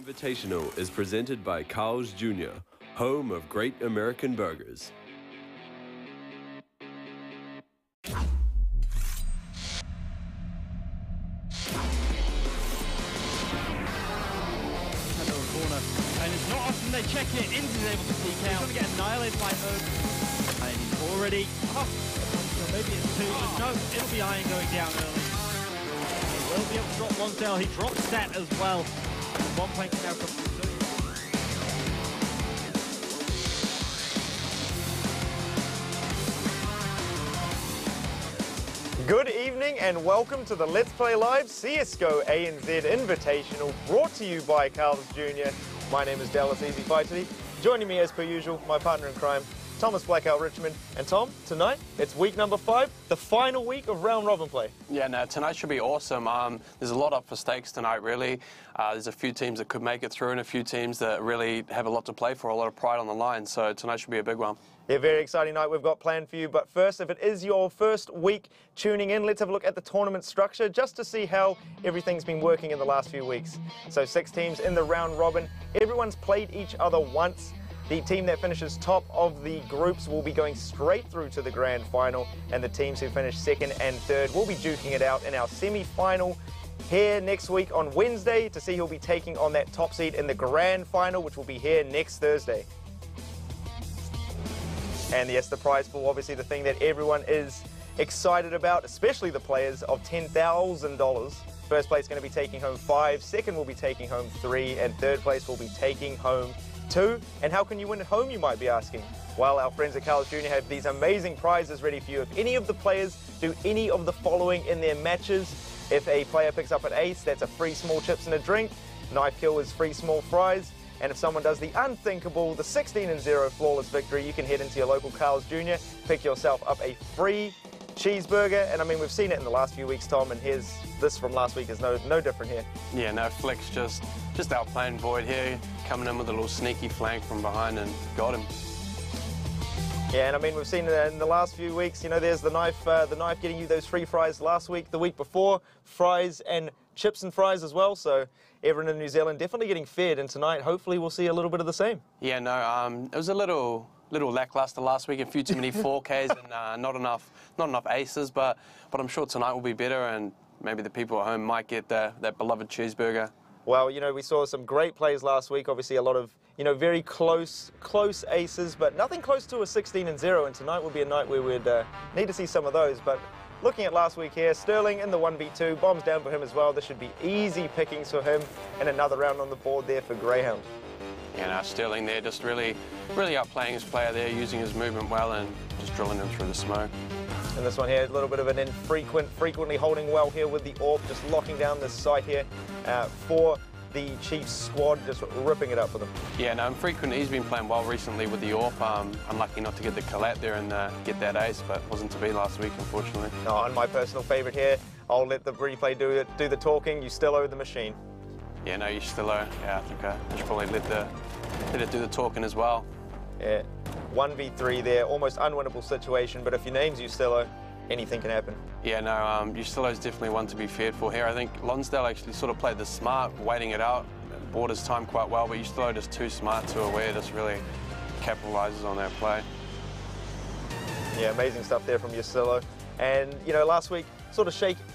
Invitational is presented by Carl's Jr., home of great American burgers. And it's not often they check it. Inz is able to peek out. He's going to get annihilated by Oak. And he's already... Oh, maybe it's two, but no, it'll be Iron going down early. He will be able to drop Lonsdale. He drops Stat as well. And one point now from Good evening and welcome to the Let's Play Live CSGO ANZ Invitational, brought to you by Carl's Jr. My name is Dallas CSGYCITY. Joining me as per usual, my partner in crime, Thomas Blackout Richmond. And Tom, tonight, it's week number 5, the final week of round robin play. Yeah, no, tonight should be awesome. There's a lot up for stakes tonight, really. There's a few teams that could make it through and a few teams that really have a lot to play for, a lot of pride on the line. So tonight should be a big one. Yeah, very exciting night we've got planned for you. But first, if it is your first week tuning in, let's have a look at the tournament structure just to see how everything's been working in the last few weeks. So 6 teams in the round robin. Everyone's played each other once. The team that finishes top of the groups will be going straight through to the grand final, and the teams who finish second and third will be duking it out in our semi-final here next week on Wednesday to see who'll be taking on that top seed in the grand final, which will be here next Thursday. And yes, the prize pool, obviously the thing that everyone is excited about, especially the players, of $10,000. First place going to be taking home 5, second will be taking home 3, and third place will be taking home 2. And how can you win at home, you might be asking? Well, our friends at Carl's Jr. have these amazing prizes ready for you. If any of the players do any of the following in their matches, if a player picks up an ace, that's a free small chips and a drink. Knife kill is free small fries. And if someone does the unthinkable, the 16-0 flawless victory, you can head into your local Carl's Jr., pick yourself up a free cheeseburger. And I mean, we've seen it in the last few weeks, Tom, and here's this from last week is no different here. Yeah, no, Flick's just outplaying Void here, coming in with a little sneaky flank from behind and got him. Yeah, and I mean, we've seen it in the last few weeks, you know, there's the knife getting you those free fries last week, the week before, fries and chips and fries as well, so everyone in New Zealand definitely getting fed, and tonight hopefully we'll see a little bit of the same. Yeah, no, it was a little lackluster last week, a few too many 4Ks and not enough aces, but I'm sure tonight will be better, and maybe the people at home might get that beloved cheeseburger. Well, you know, we saw some great plays last week, obviously a lot of, you know, very close aces, but nothing close to a 16-0, and tonight will be a night where we'd need to see some of those. But looking at last week here, Sterling in the 1v2, bombs down for him as well. This should be easy pickings for him, and another round on the board there for Grayhound. Yeah, now Sterling there just really outplaying his player there, using his movement well and just drilling him through the smoke. And this one here, a little bit of an frequently holding well here with the AWP, just locking down this site here for the Chiefs squad, just ripping it up for them. Yeah, no, Infrequent, he's been playing well recently with the AWP. Unlucky not to get the collat there and get that ace, but wasn't to be last week, unfortunately. Oh, and my personal favourite here, I'll let the replay do the talking. You still owe the machine. Yeah, no, you still owe. Yeah, I think I should probably let it do the talking as well. Yeah, 1v3 there, almost unwinnable situation, but if your name's Ustillo, anything can happen. Yeah, no, Ustillo's definitely one to be feared for here. I think Lonsdale actually sort of played the smart, waiting it out, bought his time quite well, but Ustillo just too smart, too aware, just really capitalises on that play. Yeah, amazing stuff there from Ustillo. And, you know, last week, sort of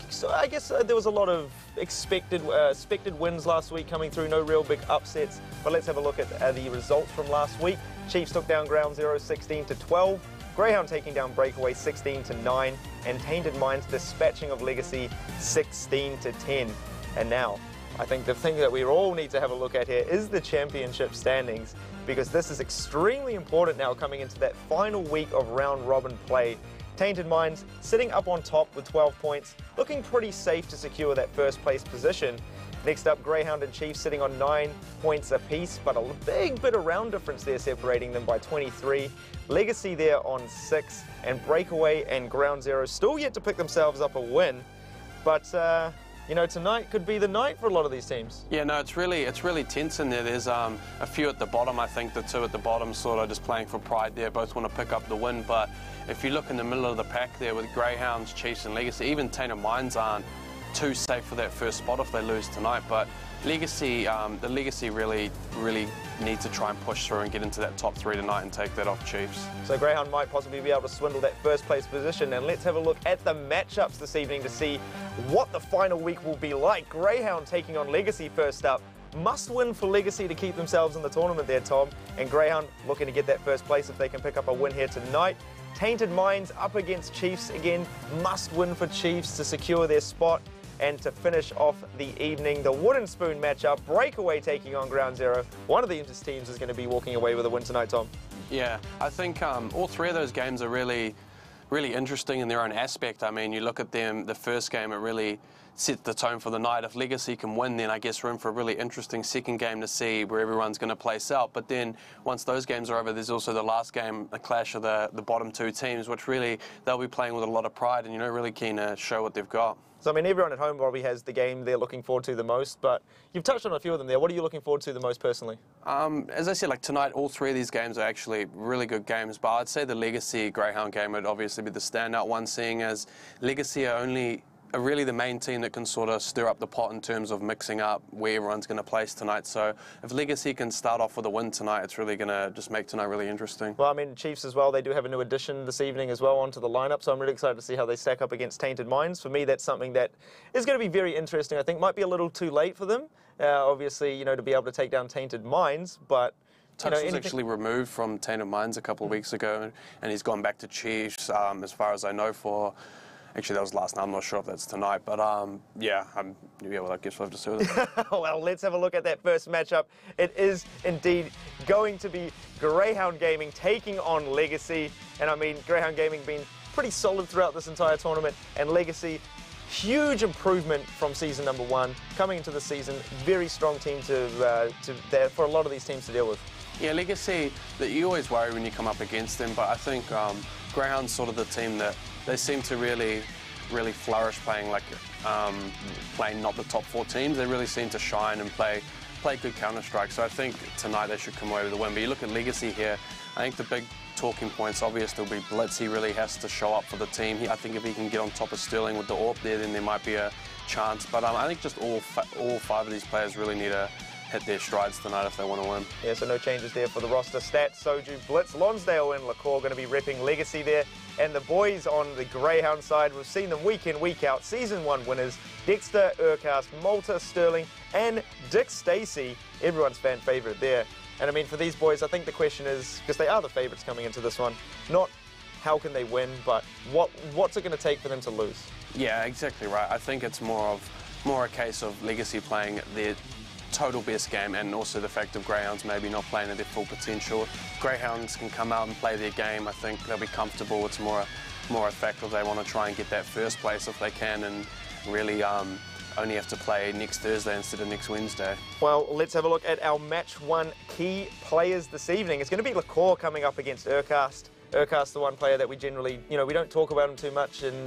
so I guess there was a lot of expected wins last week coming through, no real big upsets. But let's have a look at the results from last week. Chiefs took down Ground Zero 16-12. Grayhound taking down Breakaway 16-9, and Tainted Minds dispatching of Legacy 16-10. And now, I think the thing that we all need to have a look at here is the championship standings, because this is extremely important now coming into that final week of round robin play. Tainted Minds sitting up on top with 12 points, looking pretty safe to secure that first place position. Next up, Grayhound and Chiefs sitting on 9 points apiece, but a big bit of round difference there separating them by 23. Legacy there on 6, and Breakaway and Ground Zero still yet to pick themselves up a win. But, you know, tonight could be the night for a lot of these teams. Yeah, no, it's really tense in there. There's a few at the bottom. I think the 2 at the bottom sort of just playing for pride there, both want to pick up the win. But if you look in the middle of the pack there with Greyhounds, Chiefs and Legacy, even Tainted Minds aren't too safe for that first spot if they lose tonight. But Legacy, the Legacy really need to try and push through and get into that top 3 tonight and take that off Chiefs. So Grayhound might possibly be able to swindle that first place position, and let's have a look at the matchups this evening to see what the final week will be like. Grayhound taking on Legacy first up. Must win for Legacy to keep themselves in the tournament there, Tom, and Grayhound looking to get that first place if they can pick up a win here tonight. Tainted Minds up against Chiefs again. Must win for Chiefs to secure their spot. And to finish off the evening, the Wooden Spoon matchup, Breakaway taking on Ground Zero. One of the teams is going to be walking away with a win tonight, Tom. Yeah, I think all 3 of those games are really interesting in their own aspect. I mean, you look at them, the first game, it really set the tone for the night. If Legacy can win, then I guess room for a really interesting second game to see where everyone's going to place out. But then once those games are over, there's also the last game, a clash of the bottom 2 teams, which really they'll be playing with a lot of pride and, you know, really keen to show what they've got. So, I mean, everyone at home probably has the game they're looking forward to the most, but you've touched on a few of them there. What are you looking forward to the most personally? As I said, like tonight, all 3 of these games are actually really good games, but I'd say the Legacy Greyhound game would obviously be the standout one, seeing as Legacy are really the main team that can sort of stir up the pot in terms of mixing up where everyone's going to place tonight. So if Legacy can start off with a win tonight, it's really going to just make tonight really interesting. Well, I mean, Chiefs as well, they do have a new addition this evening as well onto the lineup, so I'm really excited to see how they stack up against Tainted Minds. For me, that's something that is going to be very interesting. I think might be a little too late for them, obviously, you know, to be able to take down Tainted Minds, but Touch was actually removed from Tainted Minds a couple of weeks ago, and he's gone back to Chiefs, as far as I know, for... Actually, that was last night. I'm not sure if that's tonight. But, yeah, well, I guess we'll have to see with it. Well, let's have a look at that first matchup. It is indeed going to be Greyhound Gaming taking on Legacy. And, I mean, Greyhound Gaming been pretty solid throughout this entire tournament. And Legacy, huge improvement from season number 1. Coming into the season, very strong team for a lot of these teams to deal with. Yeah, Legacy, that you always worry when you come up against them. But I think Greyhound's sort of the team that they seem to really flourish playing playing not the top 4 teams. They really seem to shine and play good Counter-Strike. So I think tonight they should come away with a win. But you look at Legacy here, I think the big talking points obviously will be Blitz. He really has to show up for the team. I think if he can get on top of Sterling with the AWP there, then there might be a chance. But I think just all 5 of these players really need to hit their strides tonight if they want to win. Yeah, so no changes there for the roster stats. Soju, Blitz, Lonsdale and LaCour going to be repping Legacy there. And the boys on the Greyhound side, we've seen them week in, week out. Season 1 winners, Dexter, Urcast, Malta, Sterling and Dick Stacey. Everyone's fan favourite there. And I mean, for these boys, I think the question is, because they are the favourites coming into this one, not how can they win, but what's it going to take for them to lose? Yeah, exactly right. I think it's more a case of Legacy playing their total best game, and also the fact of Greyhounds maybe not playing at their full potential. Greyhounds can come out and play their game. I think they'll be comfortable. It's more a fact of they want to try and get that first place if they can, and really only have to play next Thursday instead of next Wednesday. Well, let's have a look at our match 1 key players this evening. It's going to be LaCour coming up against Urcast. Urcast, the one player that we generally, you know, we don't talk about him too much. And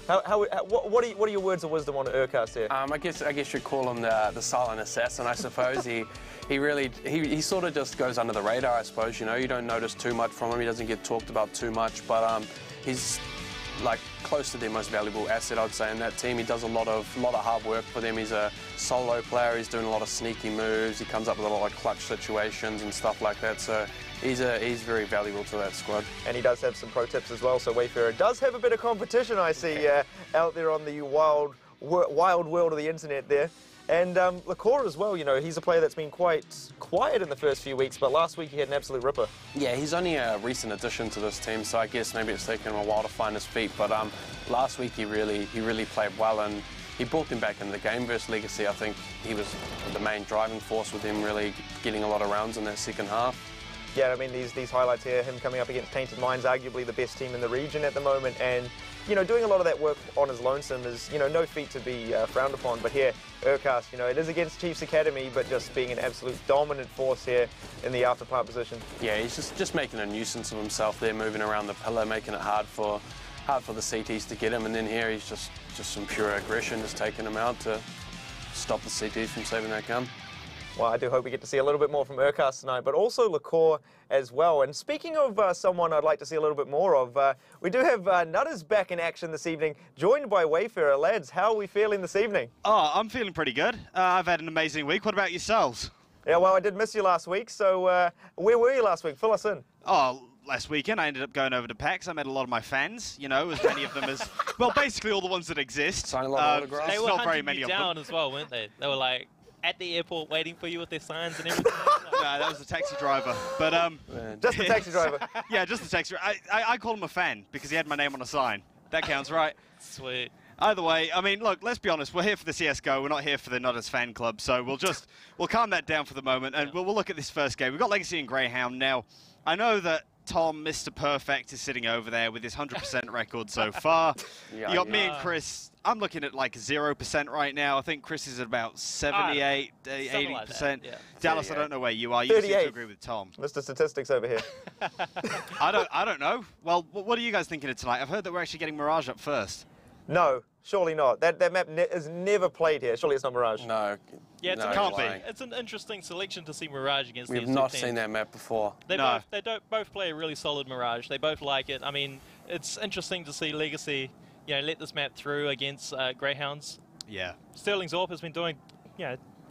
what are your words of wisdom on Urcast here? I guess you'd call him the silent assassin, I suppose. he sort of just goes under the radar, I suppose. You know, you don't notice too much from him. He doesn't get talked about too much, but he's like close to their most valuable asset, I'd say, in that team. He does a lot of hard work for them. He's a solo player. He's doing a lot of sneaky moves. He comes up with a lot of clutch situations and stuff like that. So he's very valuable to that squad. And he does have some pro tips as well. So Wayfarer does have a bit of competition, I see, out there on the wild world of the internet there. And LaCour as well, you know, he's a player that's been quite quiet in the first few weeks, but last week he had an absolute ripper. Yeah, he's only a recent addition to this team, so I guess maybe it's taken him a while to find his feet. But last week he really played well, and he brought them back into the game versus Legacy. I think he was the main driving force with him really getting a lot of rounds in that second half. Yeah, I mean, these highlights here, him coming up against Tainted Minds, arguably the best team in the region at the moment, and, you know, doing a lot of that work on his lonesome is, you know, no feat to be frowned upon. But here, Urcast, you know, it is against Chiefs Academy, but just being an absolute dominant force here in the after-part position. Yeah, he's just making a nuisance of himself there, moving around the pillar, making it hard for the CTs to get him, and then here he's just some pure aggression, just taking him out to stop the CTs from saving that gun. Well, I do hope we get to see a little bit more from Urcast tonight, but also Lacour as well. And speaking of someone I'd like to see a little bit more of, we do have Nutters back in action this evening, joined by Wayfarer. Lads, how are we feeling this evening? Oh, I'm feeling pretty good. I've had an amazing week. What about yourselves? Yeah, well, I did miss you last week, so where were you last week? Fill us in. Oh, last weekend I ended up going over to PAX. I met a lot of my fans, you know, as many of them as, well, basically all the ones that exist. Signing a lot of autographs. They were not very hunting many you of down them. as well, weren't they? They were like at the airport waiting for you with their signs and everything. No, that was the taxi driver. But Just the taxi driver. yeah, just the taxi driver. I call him a fan because he had my name on a sign. That counts, right? Sweet. Either way, I mean, look, let's be honest. We're here for the CSGO. We're not here for the Nutters fan club. So we'll calm that down for the moment, and we'll look at this first game. We've got Legacy and Grayhound now. I know that Tom, Mr. Perfect, is sitting over there with his 100% record so far. You got me and Chris. I'm looking at like 0% right now. I think Chris is at about 78, 80%. like that, yeah. Dallas, I don't know where you are. You seem to agree with Tom. Mr. Statistics over here. I don't know. Well, what are you guys thinking of tonight? I've heard that we're actually getting Mirage up first. No, surely not. That map is never played here. Surely it's not Mirage. No. Yeah, it's, no, can't be. it's an interesting selection to see Mirage against We've these not two seen teams. that map before. They No. both play a really solid Mirage. They both like it. I mean, it's interesting to see Legacy, let this map through against Greyhounds. Yeah. Sterling Zorp has been doing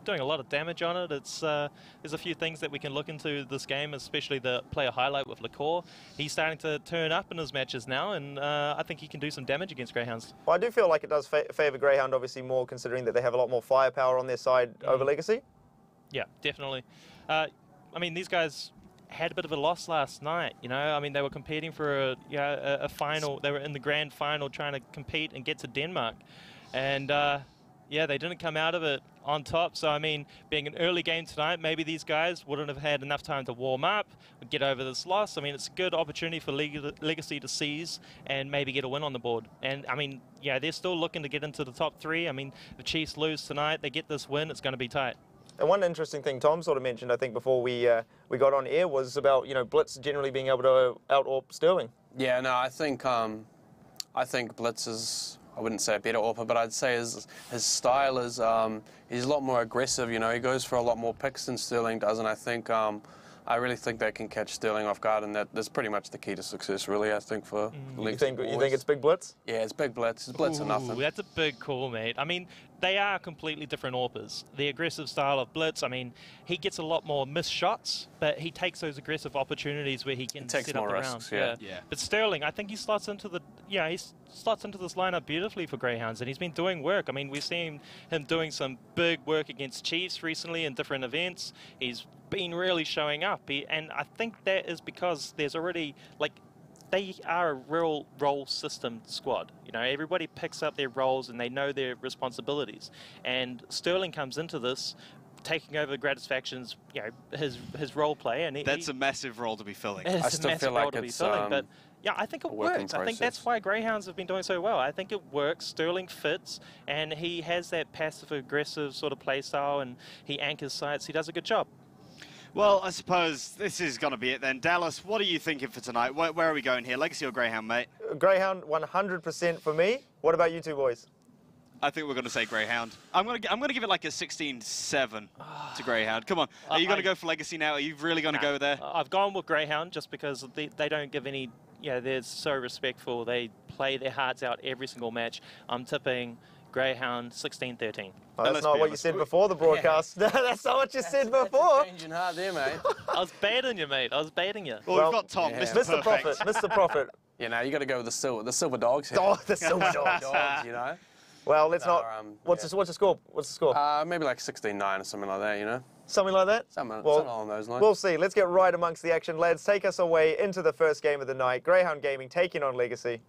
a lot of damage on it. It's there's a few things that we can look into this game, especially the player highlight with Lacour. He's starting to turn up in his matches now, and I think he can do some damage against Greyhounds. Well, I do feel like it does favour Greyhound, obviously, more considering that they have a lot more firepower on their side over Legacy. Yeah, definitely. I mean, these guys had a bit of a loss last night, I mean, they were competing for a final. They were in the grand final trying to compete and get to Denmark. And yeah, they didn't come out of it on top. So, I mean, being an early game tonight, maybe these guys wouldn't have had enough time to warm up, get over this loss. I mean, it's a good opportunity for Legacy to seize and maybe get a win on the board. And, I mean, yeah, they're still looking to get into the top three. I mean, the Chiefs lose tonight, they get this win, it's going to be tight. And one interesting thing Tom sort of mentioned, I think, before we got on air was about, Blitz generally being able to out-AWP Sterling. Yeah, no, I think Blitz is, I wouldn't say a better AWPer, but I'd say his style is he's a lot more aggressive. He goes for a lot more picks than Sterling does, and I think I really think they can catch Sterling off guard, and that's pretty much the key to success, really. I think for You think it's big Blitz? Yeah, it's big Blitz. It's Blitz or nothing. That's a big call, mate. I mean, they are completely different AWPers. The aggressive style of Blitz, I mean, he gets a lot more missed shots, but he takes those aggressive opportunities where he can set up the rounds. Yeah. But Sterling, I think he slots into this lineup beautifully for Greyhounds, and he's been doing work. I mean, we've seen him doing some big work against Chiefs recently in different events. He's been really showing up, and I think that is because there's already, they are a real role system squad. Everybody picks up their roles and they know their responsibilities. And Sterling comes into this taking over Gratisfaction's, his role play, and That's a massive role to be filling. I still feel like it's but yeah, I think it works. I think that's why Greyhounds have been doing so well. I think it works. Sterling fits, and he has that passive-aggressive sort of play style, and he anchors sites. He does a good job. Well, I suppose this is going to be it then. Dallas, what are you thinking for tonight? Where are we going here? Legacy or Greyhound, mate? Greyhound, 100% for me. What about you two boys? I think we're going to say Greyhound. I'm going to give it like a 16-7 to Greyhound. Come on. Are you going to go for Legacy now? Are you really going to go there? I've gone with Greyhound just because they don't give any... they're so respectful. They play their hearts out every single match. I'm tipping Greyhound 16-13. Oh, that's not what you said before the broadcast. Yeah. That's not what you said before. Changing hard there, mate. I was baiting you, mate. I was baiting you. Well, we've got Tom, yeah. Mr. Perfect. Mr. Prophet. You got to go with the silver dogs here. Oh, the silver dogs. Well, let's not. What's the score? What's the score? Maybe like 16-9 or something like that, Something like that? Something along those lines. We'll see. Let's get right amongst the action, lads. Take us away into the first game of the night. Greyhound Gaming taking on Legacy.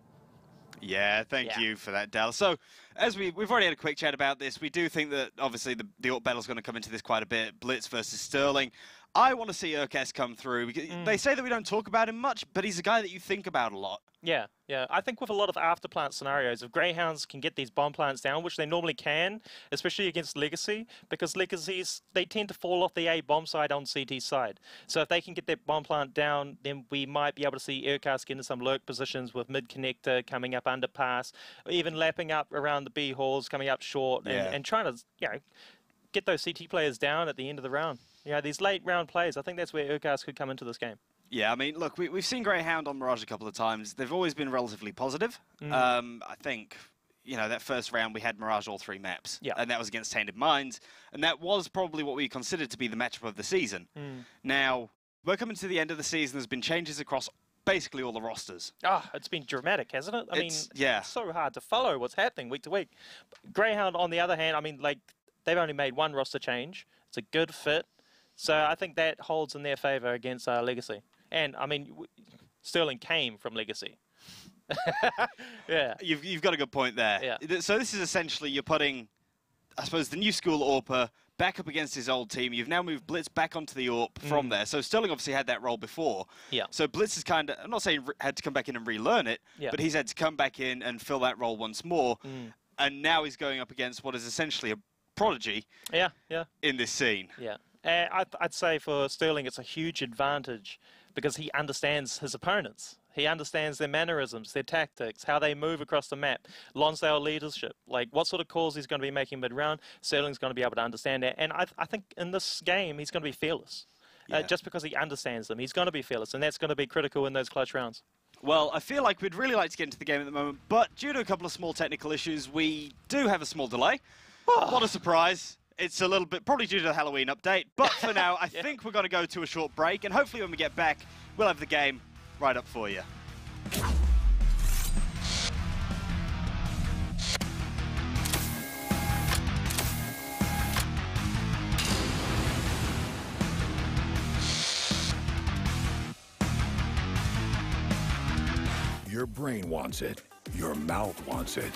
Yeah, thank you for that, Dal. So, as we've already had a quick chat about this, we do think that obviously the AWP battle's going to come into this quite a bit. Blitz versus Sterling. I want to see Urcast come through. Because they say that we don't talk about him much, but he's a guy that you think about a lot. Yeah. I think with a lot of after-plant scenarios, if Greyhounds can get these bomb plants down, which they normally can, especially against Legacy, because Legacy's, they tend to fall off the A bomb side on CT side. So if they can get that bomb plant down, then we might be able to see Urcast get into some lurk positions with mid-connector, coming up underpass, or even lapping up around the B halls, coming up short, and trying to, get those CT players down at the end of the round. You know, these late round plays, I think that's where Urkas could come into this game. Yeah, I mean, look, we've seen Grayhound on Mirage a couple of times. They've always been relatively positive. I think, you know, that first round we had Mirage all 3 maps. Yeah. And that was against Tainted Minds. And that was probably what we considered to be the matchup of the season. Now, we're coming to the end of the season. There's been changes across basically all the rosters. It's been dramatic, hasn't it? I mean, yeah. it's so hard to follow what's happening week to week. Grayhound, on the other hand, I mean, like, they've only made 1 roster change. It's a good fit. So I think that holds in their favour against Legacy. And, I mean, Sterling came from Legacy. Yeah. You've got a good point there. Yeah. So this is essentially you're putting, I suppose, the new school AWPer back up against his old team. You've now moved Blitz back onto the AWP from there. So Sterling obviously had that role before. Yeah. So Blitz is kind of, I'm not saying had to come back in and relearn it, Yeah. but he's had to come back in and fill that role once more. And now he's going up against what is essentially a prodigy in this scene. Yeah. I'd say for Sterling it's a huge advantage because he understands his opponents. He understands their mannerisms, their tactics, how they move across the map, Lonsdale leadership, like what sort of calls he's going to be making mid-round. Sterling's going to be able to understand that. And I think in this game he's going to be fearless. Just because he understands them. He's going to be fearless, and that's going to be critical in those clutch rounds. Well, I feel like we'd really like to get into the game at the moment, but due to a couple of small technical issues, we do have a small delay. What a surprise. It's a little bit, probably due to the Halloween update, but for now, I think we're going to go to a short break, and hopefully when we get back, we'll have the game right up for you. Your brain wants it. Your mouth wants it.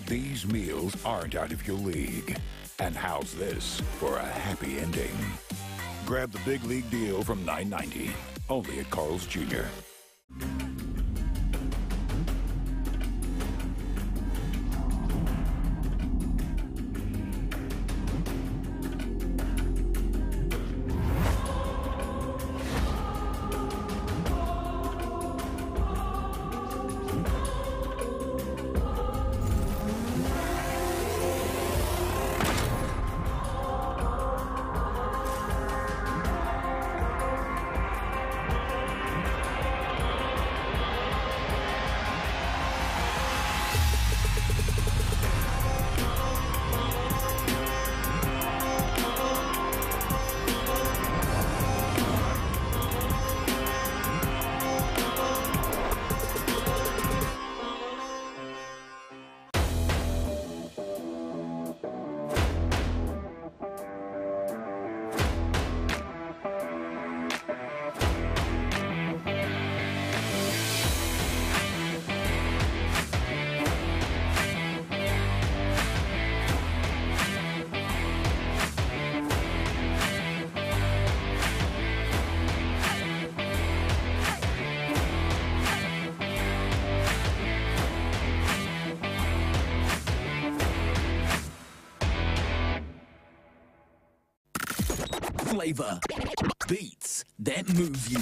These meals aren't out of your league. And how's this for a happy ending? Grab the big league deal from $9.90, only at Carl's Jr. Flavor. Beats that move you.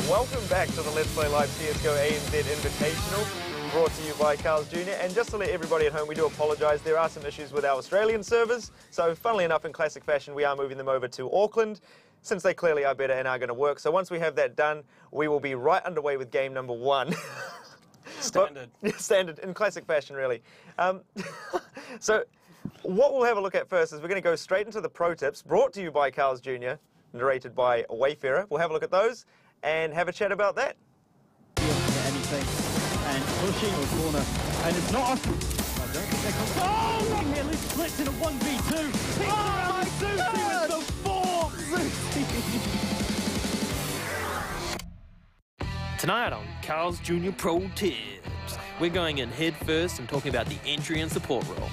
Welcome back to the Let's Play Live CSGO ANZ Invitational, brought to you by Carl's Jr. And just to let everybody at home, we do apologise, there are some issues with our Australian servers. So funnily enough, in classic fashion, we are moving them over to Auckland, since they clearly are better and are going to work. So once we have that done, we will be right underway with game number 1. Standard. Standard, in classic fashion, really. So what we'll have a look at first is we're going to go straight into the pro tips, brought to you by Carl's Jr., narrated by Wayfarer. We'll have a look at those and have a chat about that. Anything. And pushing or corner. And it's not off. I don't think they come. Oh! Here, Luke splits in a 1v2. Oh, Zuzi with the 4! Tonight on Carl's Jr. Pro Tips, we're going in head first and talking about the entry and support role.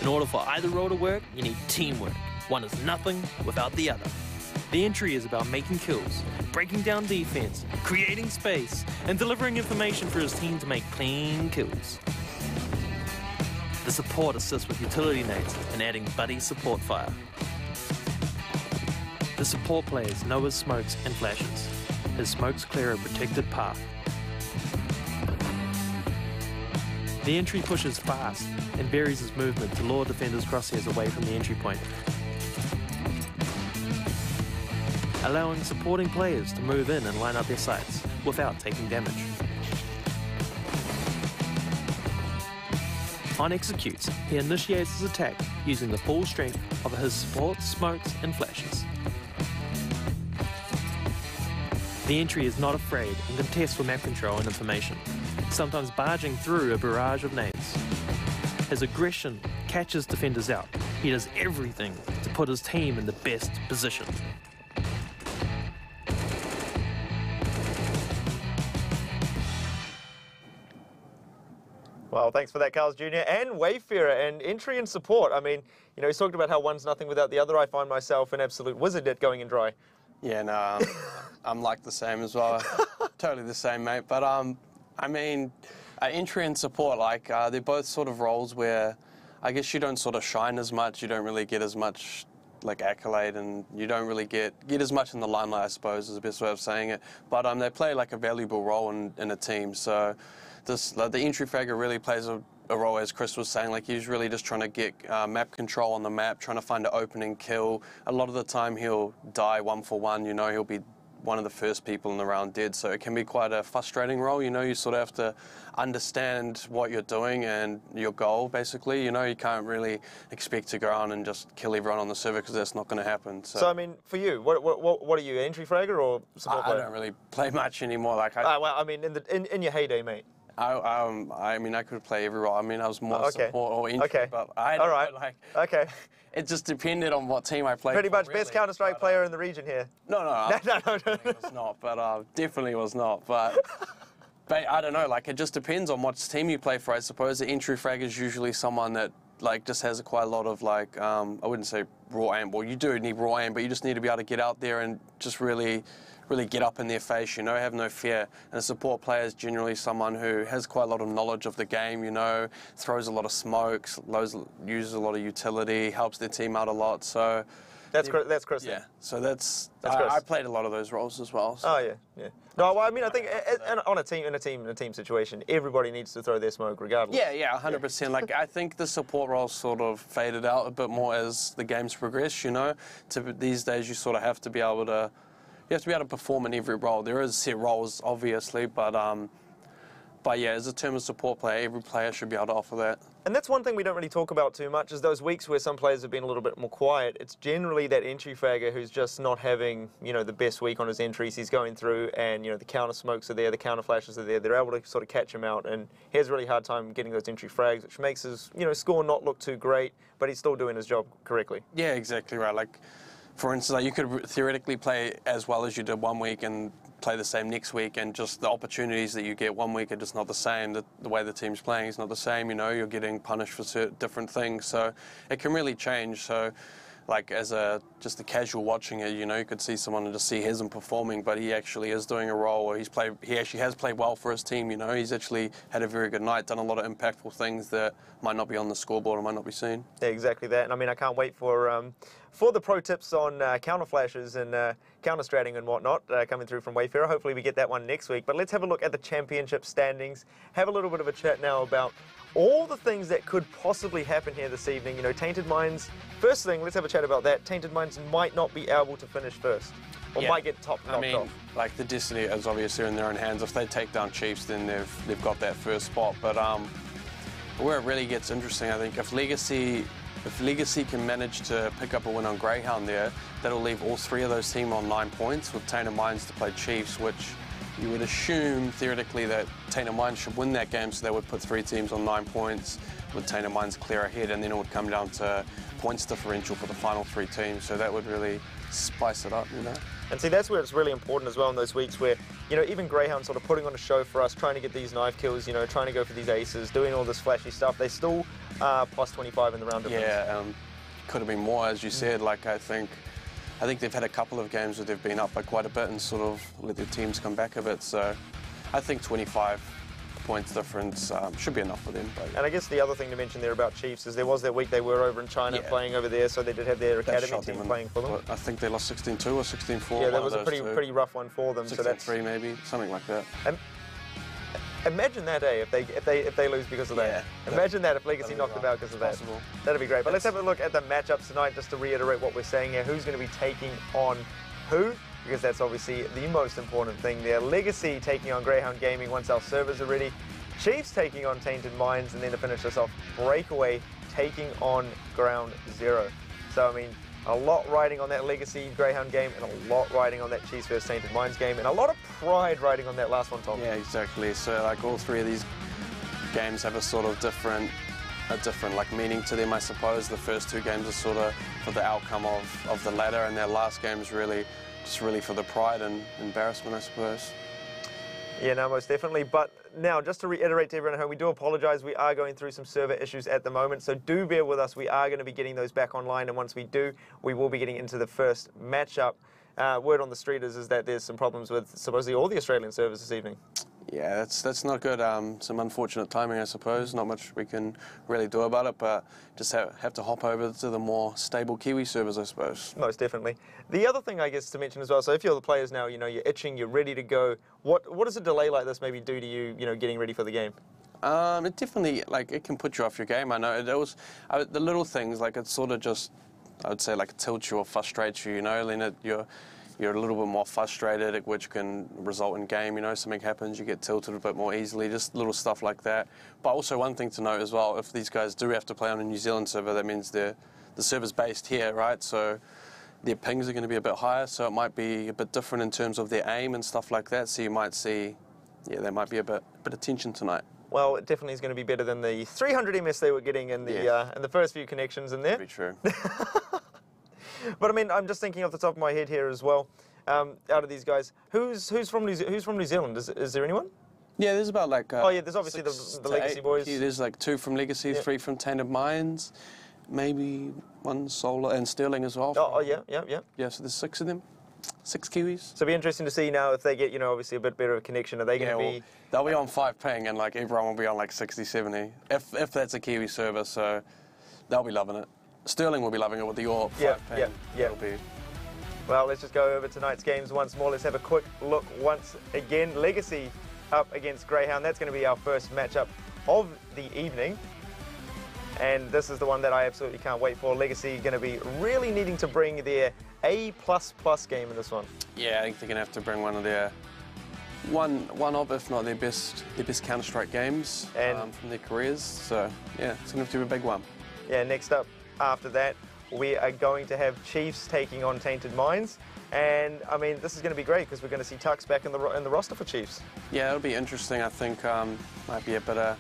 In order for either role to work, you need teamwork. One is nothing without the other. The entry is about making kills, breaking down defense, creating space, and delivering information for his team to make clean kills. The support assists with utility nades and adding buddy support fire. The support players know his smokes and flashes. His smokes clear a protected path. The entry pushes fast and varies his movement to lure defenders' crosshairs away from the entry point, allowing supporting players to move in and line up their sights without taking damage. On executes, he initiates his attack using the full strength of his support, smokes and flashes. The entry is not afraid and contests for map control and information, sometimes barging through a barrage of nades. His aggression catches defenders out. He does everything to put his team in the best position. Well, thanks for that, Carl's Jr. and Wayfarer and entry and support. I mean, you know, he's talked about how one's nothing without the other. I find myself an absolute wizard at going in dry. Yeah, no, I'm like the same as well. Totally the same, mate. But I mean, entry and support, like they're both sort of roles where I guess you don't sort of shine as much. You don't really get as much like accolade, and you don't really get as much in the limelight, I suppose, is the best way of saying it. But they play like a valuable role in a team. So the entry fragger really plays a role, as Chris was saying. Like, he's really just trying to get map control on the map, trying to find an opening kill. A lot of the time he'll die 1-for-1, you know, he'll be one of the first people in the round dead, so it can be quite a frustrating role. You know, you sort of have to understand what you're doing and your goal, basically. You know, you can't really expect to go on and just kill everyone on the server, because that's not going to happen. So I mean, for you, what are you, entry fragger or support player? I don't really play much anymore. Like, well, I mean, in your heyday, mate. I mean, I could play every role. I mean, I was more support or entry, but I don't know, like, it just depended on what team I played. Pretty much really. Best Counter-Strike player in the region here. No, definitely was not, but definitely was not. But I don't know, like, it just depends on what team you play for, I suppose. The entry frag is usually someone that, like, just has quite a lot of, like, I wouldn't say raw aim. Well, you do need raw aim, but you just need to be able to get out there and just really get up in their face, you know, have no fear. And a support player is generally someone who has quite a lot of knowledge of the game, you know, throws a lot of smokes, uses a lot of utility, helps their team out a lot. So that's Chris. Yeah, so that's Chris. I played a lot of those roles as well. So. Oh yeah. No, well, I mean, I think in a team situation, everybody needs to throw their smoke regardless. Yeah, 100%. Like, I think the support role sort of faded out a bit more as the games progress. You know, these days you sort of have to be able to. You have to be able to perform in every role. There is set roles, obviously, but yeah, as a term of support player, every player should be able to offer that. And that's one thing we don't really talk about too much, is those weeks where some players have been a little bit more quiet. It's generally that entry fragger who's just not having, you know, the best week on his entries. He's going through, and, you know, the counter smokes are there, the counter flashes are there. They're able to sort of catch him out, and he has a really hard time getting those entry frags, which makes his, you know, score not look too great, but he's still doing his job correctly. Yeah, exactly right. Like, for instance, like, you could theoretically play as well as you did one week and play the same next week, and just the opportunities that you get one week are just not the same. The way the team's playing is not the same, you know, you're getting punished for different things, so it can really change. So, like, as just a casual watching it, you know, you could see someone and just see he isn't performing, but he actually is doing a role where he actually has played well for his team, you know. He's actually had a very good night, done a lot of impactful things that might not be on the scoreboard or might not be seen. Yeah, exactly that. And I mean, I can't wait for for the pro tips on counter flashes and counter stratting and whatnot coming through from Wayfarer. Hopefully we get that one next week. But let's have a look at the championship standings. Have a little bit of a chat now about all the things that could possibly happen here this evening. You know, Tainted Minds, first thing, let's have a chat about that. Tainted Minds might not be able to finish first, or might get knocked off. Like, the destiny is obviously in their own hands. If they take down Chiefs, then they've got that first spot. But where it really gets interesting, I think, if Legacy can manage to pick up a win on Grayhound there, that'll leave all three of those teams on 9 points, with Tainted Minds to play Chiefs, which you would assume, theoretically, that Tainted Minds should win that game, so they would put 3 teams on 9 points, with Tainted Minds clear ahead, and then it would come down to points differential for the final 3 teams, so that would really spice it up, you know. And see, that's where it's really important as well in those weeks where, you know, even Grayhound sort of putting on a show for us, trying to get these knife kills, you know, trying to go for these aces, doing all this flashy stuff. They still are plus 25 in the round difference. Yeah, could have been more, as you said. Like, I think they've had a couple of games where they've been up by quite a bit and sort of let their teams come back a bit. So I think 25 points difference should be enough for them. But and I guess the other thing to mention there about Chiefs is there was that week they were over in China playing over there, so they did have their academy team playing for them. Well, I think they lost 16-2 or 16-4. Yeah, that was a pretty rough one for them. 16-3 so that's maybe, something like that. Imagine that, if they lose because of that. Imagine that if Legacy knocked them out because of that. That'd be great. But let's have a look at the matchups tonight, just to reiterate what we're saying here. Who's going to be taking on who? Because that's obviously the most important thing there. Legacy taking on Grayhound Gaming once our servers are ready. Chiefs taking on Tainted Minds, and then to finish this off, Breakaway taking on Ground Zero. So, I mean, a lot riding on that Legacy Grayhound game, and a lot riding on that Chiefs vs Tainted Minds game, and a lot of pride riding on that last one, Tom. Yeah, exactly. So, like, all 3 of these games have a sort of different like meaning to them, I suppose. The first 2 games are sort of for the outcome of the ladder, and their last game is really just really for the pride and embarrassment, I suppose. Yeah, no, most definitely. But now, just to reiterate to everyone at home, we do apologise. We are going through some server issues at the moment, so do bear with us. We are going to be getting those back online, and once we do, we will be getting into the first matchup. Word on the street is that there's some problems with supposedly all the Australian servers this evening. Yeah, that's not good. Some unfortunate timing, I suppose. Not much we can really do about it, but just have to hop over to the more stable Kiwi servers, I suppose. Most definitely. The other thing, I guess, to mention as well, so if you're the players now, you know, you're itching, you're ready to go, what does a delay like this maybe do to you, you know, getting ready for the game? It definitely, like, it can put you off your game. I know the little things, like, it sort of just, I would say, like, tilts you or frustrates you, you know, then you're a little bit more frustrated, which can result in game, you know, something happens, you get tilted a bit more easily, just little stuff like that. But also one thing to note as well, if these guys do have to play on a New Zealand server, that means the server's based here, right? So their pings are going to be a bit higher, so it might be a bit different in terms of their aim and stuff like that. So you might see, yeah, there might be a bit of tension tonight. Well, it definitely is going to be better than the 300 MS they were getting in the first few connections in there. Very true. But I mean, I'm just thinking off the top of my head here as well. Out of these guys, who's from New Zealand? Is there anyone? Yeah, there's about like. Oh yeah, there's obviously the Legacy boys. There's like 2 from Legacy, 3 from Tainted Minds, maybe 1 Solar and Sterling as well. Oh yeah. Yeah, so there's 6 of them, 6 Kiwis. So it'll be interesting to see now if they get, you know, obviously a bit better of a connection. Are they going to be? They'll be on 5 ping, and like everyone will be on like 60, 70. If that's a Kiwi server, so they'll be loving it. Sterling will be loving it with the AWP 5 ping. Yeah. Well, let's just go over tonight's games once more. Let's have a quick look once again. Legacy up against Grayhound. That's going to be our first matchup of the evening. And this is the one that I absolutely can't wait for. Legacy going to be really needing to bring their A++ game in this one. Yeah, I think they're going to have to bring one of their one of, if not their best Counter-Strike games from their careers. So yeah, it's going to have to be a big one. Yeah, next up after that, we are going to have Chiefs taking on Tainted Minds. And, I mean, this is going to be great because we're going to see Tux back in the roster for Chiefs. Yeah, it'll be interesting. I think might be a bit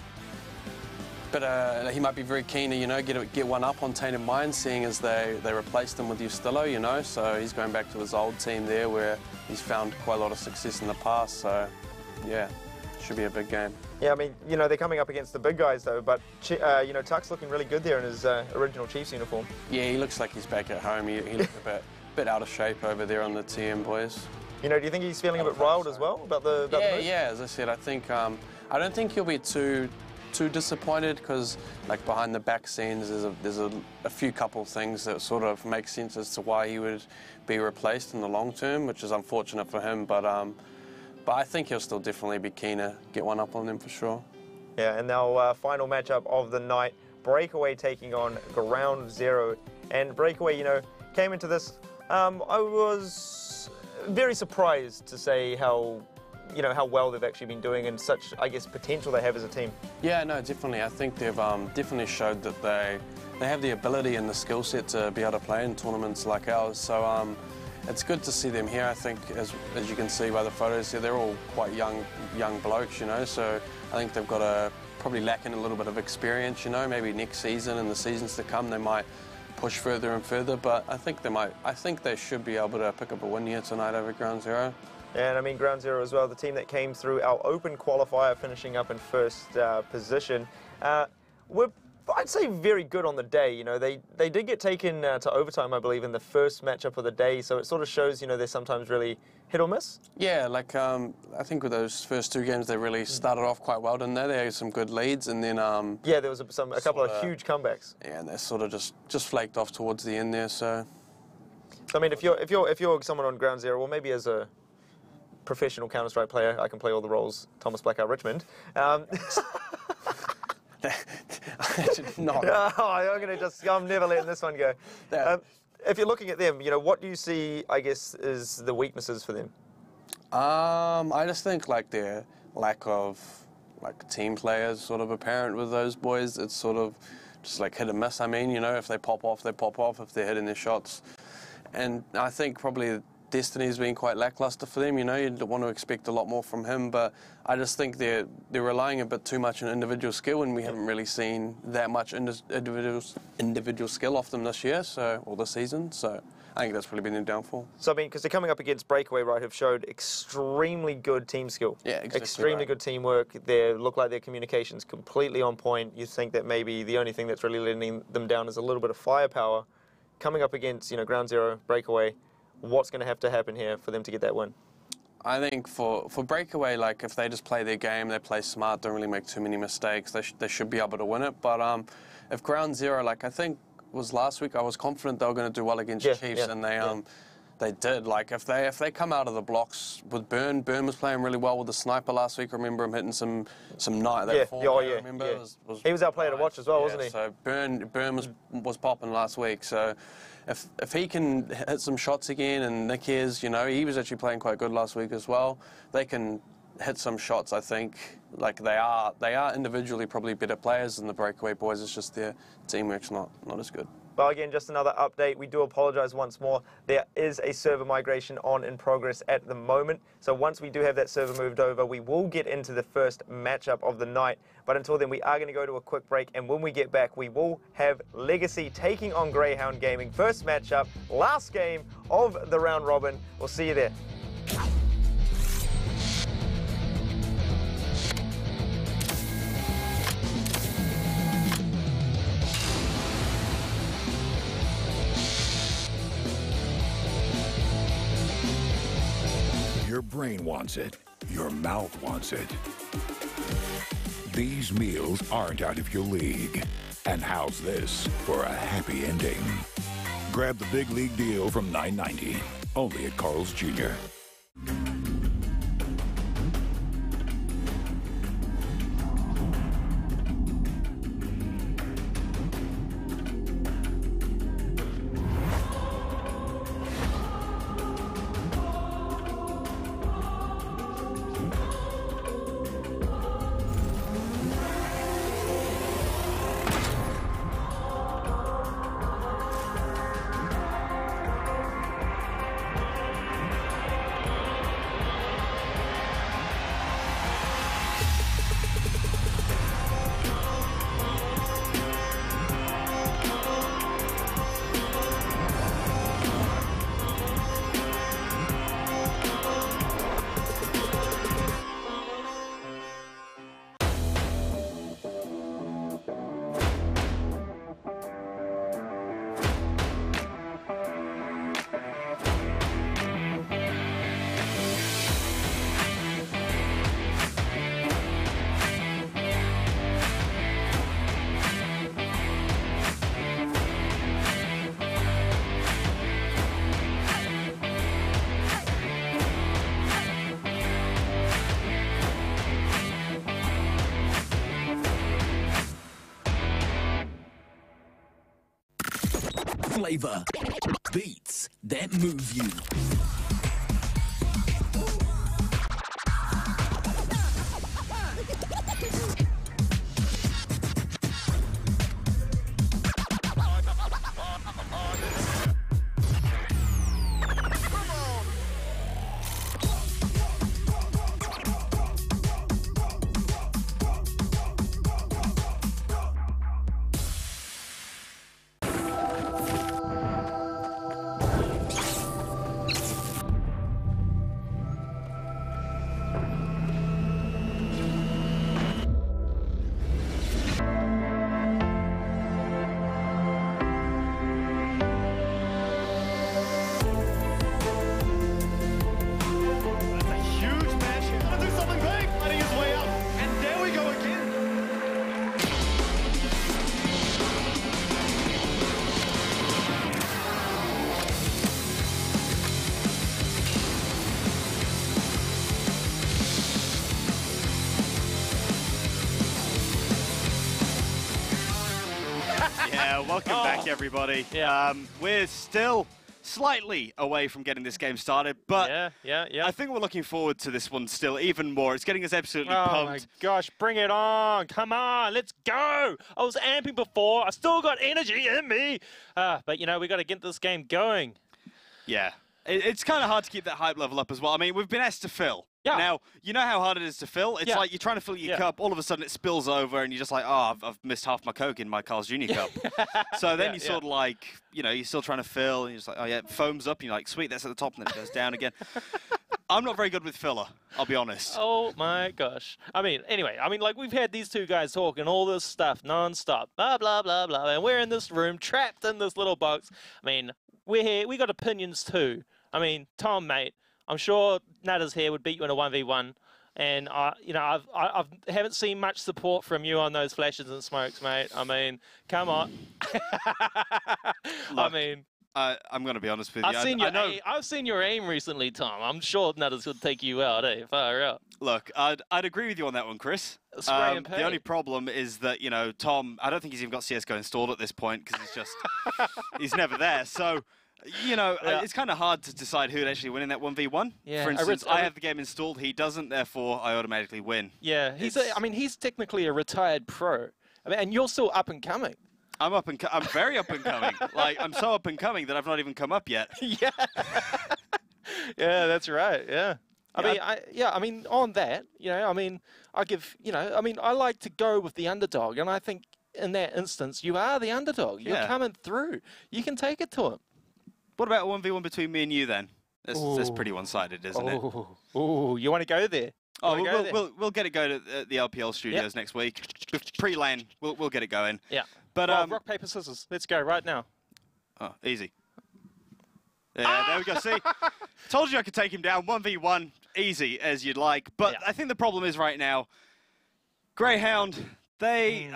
he might be very keen to, you know, get one up on Tainted Minds, seeing as they replaced him with Ustillo, you know. So he's going back to his old team there where he's found quite a lot of success in the past. So, yeah, should be a big game. Yeah, I mean, you know, they're coming up against the big guys, though, but, you know, Tuck's looking really good there in his original Chiefs uniform. Yeah, he looks like he's back at home. He looks a bit out of shape over there on the TM boys. You know, do you think he's feeling a bit riled as well about the move? Yeah, as I said, I think, I don't think he'll be too too disappointed because, like, behind the back scenes, there's a few couple things that sort of make sense as to why he would be replaced in the long term, which is unfortunate for him. But I think he'll still definitely be keen to get one up on them for sure. Yeah, and our final matchup of the night, Breakaway taking on Ground Zero. And Breakaway, you know, came into this. I was very surprised to say how well they've actually been doing and such, I guess, potential they have as a team. Yeah, no, definitely. I think they've definitely showed that they have the ability and the skill set to be able to play in tournaments like ours. So it's good to see them here. I think, as you can see by the photos here, they're all quite young blokes, you know. So I think they've got probably lacking a little bit of experience, you know. Maybe next season and the seasons to come, they might push further and further. But I think they should be able to pick up a win here tonight over Ground Zero. And I mean, Ground Zero as well, the team that came through our open qualifier, finishing up in first position, were, I'd say, very good on the day. You know, they did get taken to overtime, I believe, in the first matchup of the day. So it sort of shows, you know, they're sometimes really hit or miss. Yeah, like I think with those first two games, they really started off quite well, didn't they? They had some good leads, and then yeah, there was a couple of huge comebacks. Yeah, and they sort of just flaked off towards the end there. So I mean, if you're someone on Ground Zero, well, maybe as a professional Counter-Strike player, I can play all the roles. Thomas Blackout Richmond. Not. I'm never letting this one go. If you're looking at them, you know, what do you see, I guess, is the weaknesses for them? I just think, like, their lack of, like, team players sort of apparent with those boys. It's sort of just like hit and miss. I mean, you know, if they pop off, they pop off. If they're hitting their shots. And I think probably Destiny's been quite lackluster for them, you know. You'd want to expect a lot more from him, but I just think they're relying a bit too much on individual skill, and we haven't really seen that much individual skill off them this year, or this season. So I think that's probably been their downfall. So I mean, because they're coming up against Breakaway, right, who've showed extremely good team skill. Yeah, exactly. Extremely good teamwork. They look like their communication's completely on point. You think that maybe the only thing that's really letting them down is a little bit of firepower. Coming up against, you know, Ground Zero, Breakaway. What's going to happen here for them to get that win? I think for Breakaway, like, if they just play their game, they play smart, don't really make too many mistakes, they should be able to win it. But if Ground Zero, like, I think was last week, I was confident they were going to do well against Chiefs, and they did. Like, if they come out of the blocks with Burn was playing really well with the sniper last week. I remember him hitting some night. Remember? He was our player to watch as well, wasn't he? So Burn was popping last week. So if he can hit some shots again, and Nick is, you know, he was actually playing quite good last week as well. They can hit some shots, I think. Like, they are individually probably better players than the Breakaway boys. It's just their teamwork's not as good. Well, again, just another update. We do apologise once more. There is a server migration in progress at the moment. So once we do have that server moved over, we will get into the first matchup of the night. But until then, we are going to go to a quick break. And when we get back, we will have Legacy taking on Grayhound Gaming. First matchup, last game of the round robin. We'll see you there. Your brain wants it. Your mouth wants it. These meals aren't out of your league. And how's this for a happy ending? Grab the big league deal from $9.90, only at Carl's Jr. flavor. Beats that move you. Welcome back, everybody. Yeah. We're still slightly away from getting this game started, but I think we're looking forward to this one still even more. It's getting us absolutely pumped. Oh my gosh, bring it on. Come on, let's go. I was amping before. I still got energy in me. But, you know, we got to get this game going. Yeah. It's kind of hard to keep that hype level up as well. I mean, we've been asked to fill. Yeah. Now, you know how hard it is to fill? It's like you're trying to fill your cup, all of a sudden it spills over, and you're just like, oh, I've missed half my Coke in my Carl's Jr. cup. So then you sort of like, you know, you're still trying to fill, and you're just like, oh yeah, it foams up, and you're like, sweet, that's at the top, and then it goes down again. I'm not very good with filler, I'll be honest. Oh my gosh. I mean, anyway, like we've had these two guys talking all this stuff non-stop, blah, blah, blah, blah, and we're in this room, trapped in this little box. I mean, we're here, we got opinions too. I mean, Tom, mate, I'm sure Nutters here would beat you in a 1v1. And, you know, I haven't seen much support from you on those flashes and smokes, mate. I mean, come on. Look, I mean, I'm going to be honest with you. I've seen your aim recently, Tom. I'm sure Nutters would take you out, eh? Far out. Look, I'd agree with you on that one, Chris. The only problem is that, you know, Tom, I don't think he's even got CSGO installed at this point because he's just, he's never there. So, you know, it's kind of hard to decide who'd actually win in that 1v1. Yeah. For instance, I have the game installed, he doesn't, therefore I automatically win. Yeah, I mean, he's technically a retired pro. I mean, and you're still up and coming. I'm very up and coming. Like, I'm so up and coming that I've not even come up yet. Yeah. Yeah, that's right. Yeah. I mean, on that, you know, I mean, I like to go with the underdog, and I think in that instance, you are the underdog. You're coming through. You can take it to him. What about a 1v1 between me and you then? That's pretty one-sided, isn't it? Oh, you want to go there? We'll get it going at the LPL studios next week. Pre-LAN, we'll get it going. Yeah. But rock, paper, scissors. Let's go right now. Oh, easy. Yeah, there we go. See? Told you I could take him down. 1v1, easy as you'd like. But I think the problem is right now, Grayhound, they,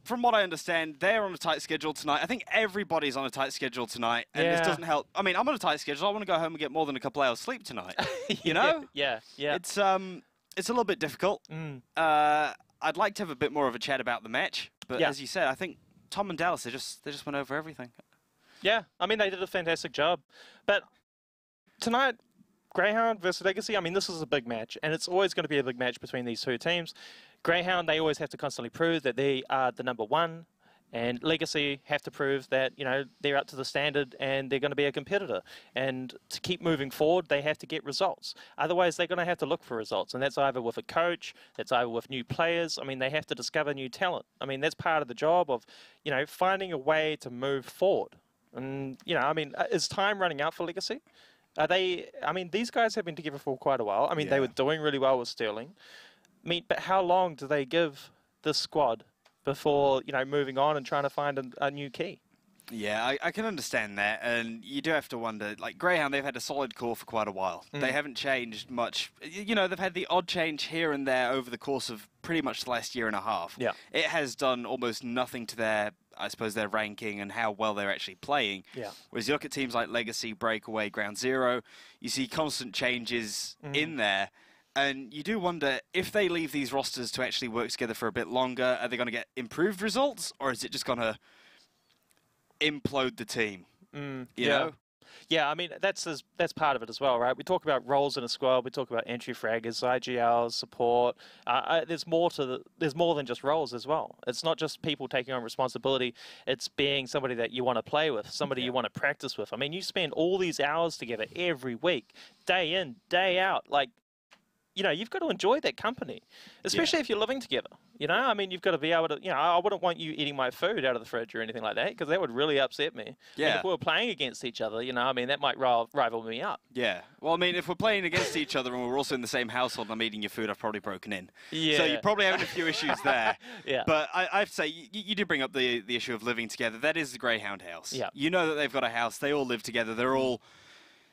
from what I understand, they're on a tight schedule tonight. I think everybody's on a tight schedule tonight, and this doesn't help. I mean, I'm on a tight schedule. I want to go home and get more than a couple hours sleep tonight. You know? Yeah. It's a little bit difficult. I'd like to have a bit more of a chat about the match, but as you said, I think Tom and Dallas, they just went over everything. Yeah, I mean, they did a fantastic job. But tonight, Grayhound versus Legacy, I mean, this is a big match, and it's always going to be a big match between these two teams. Grayhound, they always have to constantly prove that they are the #1, and Legacy have to prove that, you know, they're up to the standard and they're going to be a competitor. And to keep moving forward, they have to get results. Otherwise, they're going to have to look for results, and that's either with a coach, that's either with new players. I mean, they have to discover new talent. I mean, that's part of the job of, you know, finding a way to move forward. And, you know, I mean, is time running out for Legacy? Are they, I mean, these guys have been together for quite a while. I mean, they were doing really well with Sterling. I mean, but how long do they give this squad before, you know, moving on and trying to find a new key? Yeah, I can understand that, and you do have to wonder, like, Grayhound, they've had a solid core for quite a while. They haven't changed much. You know, they've had the odd change here and there over the course of pretty much the last year and a half. Yeah. It has done almost nothing to their, I suppose, their ranking and how well they're actually playing. Yeah. Whereas you look at teams like Legacy, Breakaway, Ground Zero, you see constant changes in there. And you do wonder, if they leave these rosters to actually work together for a bit longer, are they going to get improved results, or is it just going to implode the team? You know? Yeah, I mean, that's part of it as well, right? We talk about roles in a squad. We talk about entry fraggers, IGLs, support. There's more than just roles as well. It's not just people taking on responsibility. It's being somebody that you want to play with, somebody you want to practice with. I mean, you spend all these hours together every week, day in, day out. Like, you know, you've got to enjoy that company, especially if you're living together. You know, I mean, you've got to be able to, you know, I wouldn't want you eating my food out of the fridge or anything like that, because that would really upset me. Yeah. And if we were playing against each other, you know, I mean, that might rival me up. Yeah. Well, I mean, if we're playing against each other and we're also in the same household and I'm eating your food, I've probably broken in. Yeah. So you're probably having a few issues there. Yeah. But I have to say, you do bring up the issue of living together. That is the Grayhound house. Yeah. You know that they've got a house. They all live together. They're all,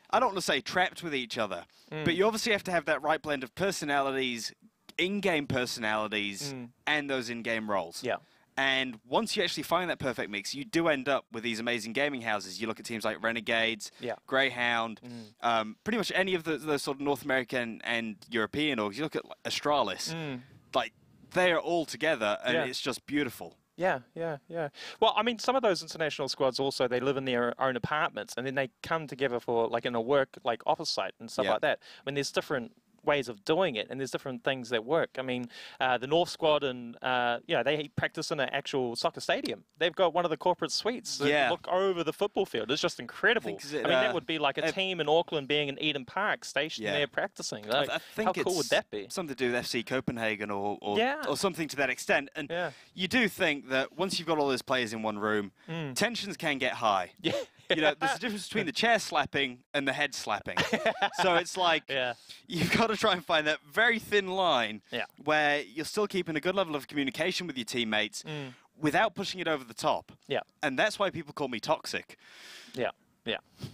I don't want to say trapped with each other, but you obviously have to have that right blend of personalities, in-game personalities, and those in-game roles. Yeah. And once you actually find that perfect mix, you do end up with these amazing gaming houses. You look at teams like Renegades, Grayhound, pretty much any of the sort of North American and European orgs. You look at like, Astralis, like they are all together, and it's just beautiful. Yeah. Well, I mean, some of those international squads also, they live in their own apartments, and then they come together for, like, in a work, like, office site and stuff like that. I mean, there's different ways of doing it, and there's different things that work. I mean, the North Squad, and you know, they practice in an actual soccer stadium. They've got one of the corporate suites that look over the football field. It's just incredible. I mean, that would be like a team in Auckland being in Eden Park, stationed there practicing. Like, I think how cool would that be? Something to do with FC Copenhagen or something to that extent. And you do think that once you've got all those players in one room, tensions can get high. Yeah. You know, there's a difference between the chair slapping and the head slapping. So it's like you've got to try and find that very thin line where you're still keeping a good level of communication with your teammates without pushing it over the top. Yeah. And that's why people call me toxic. Yeah.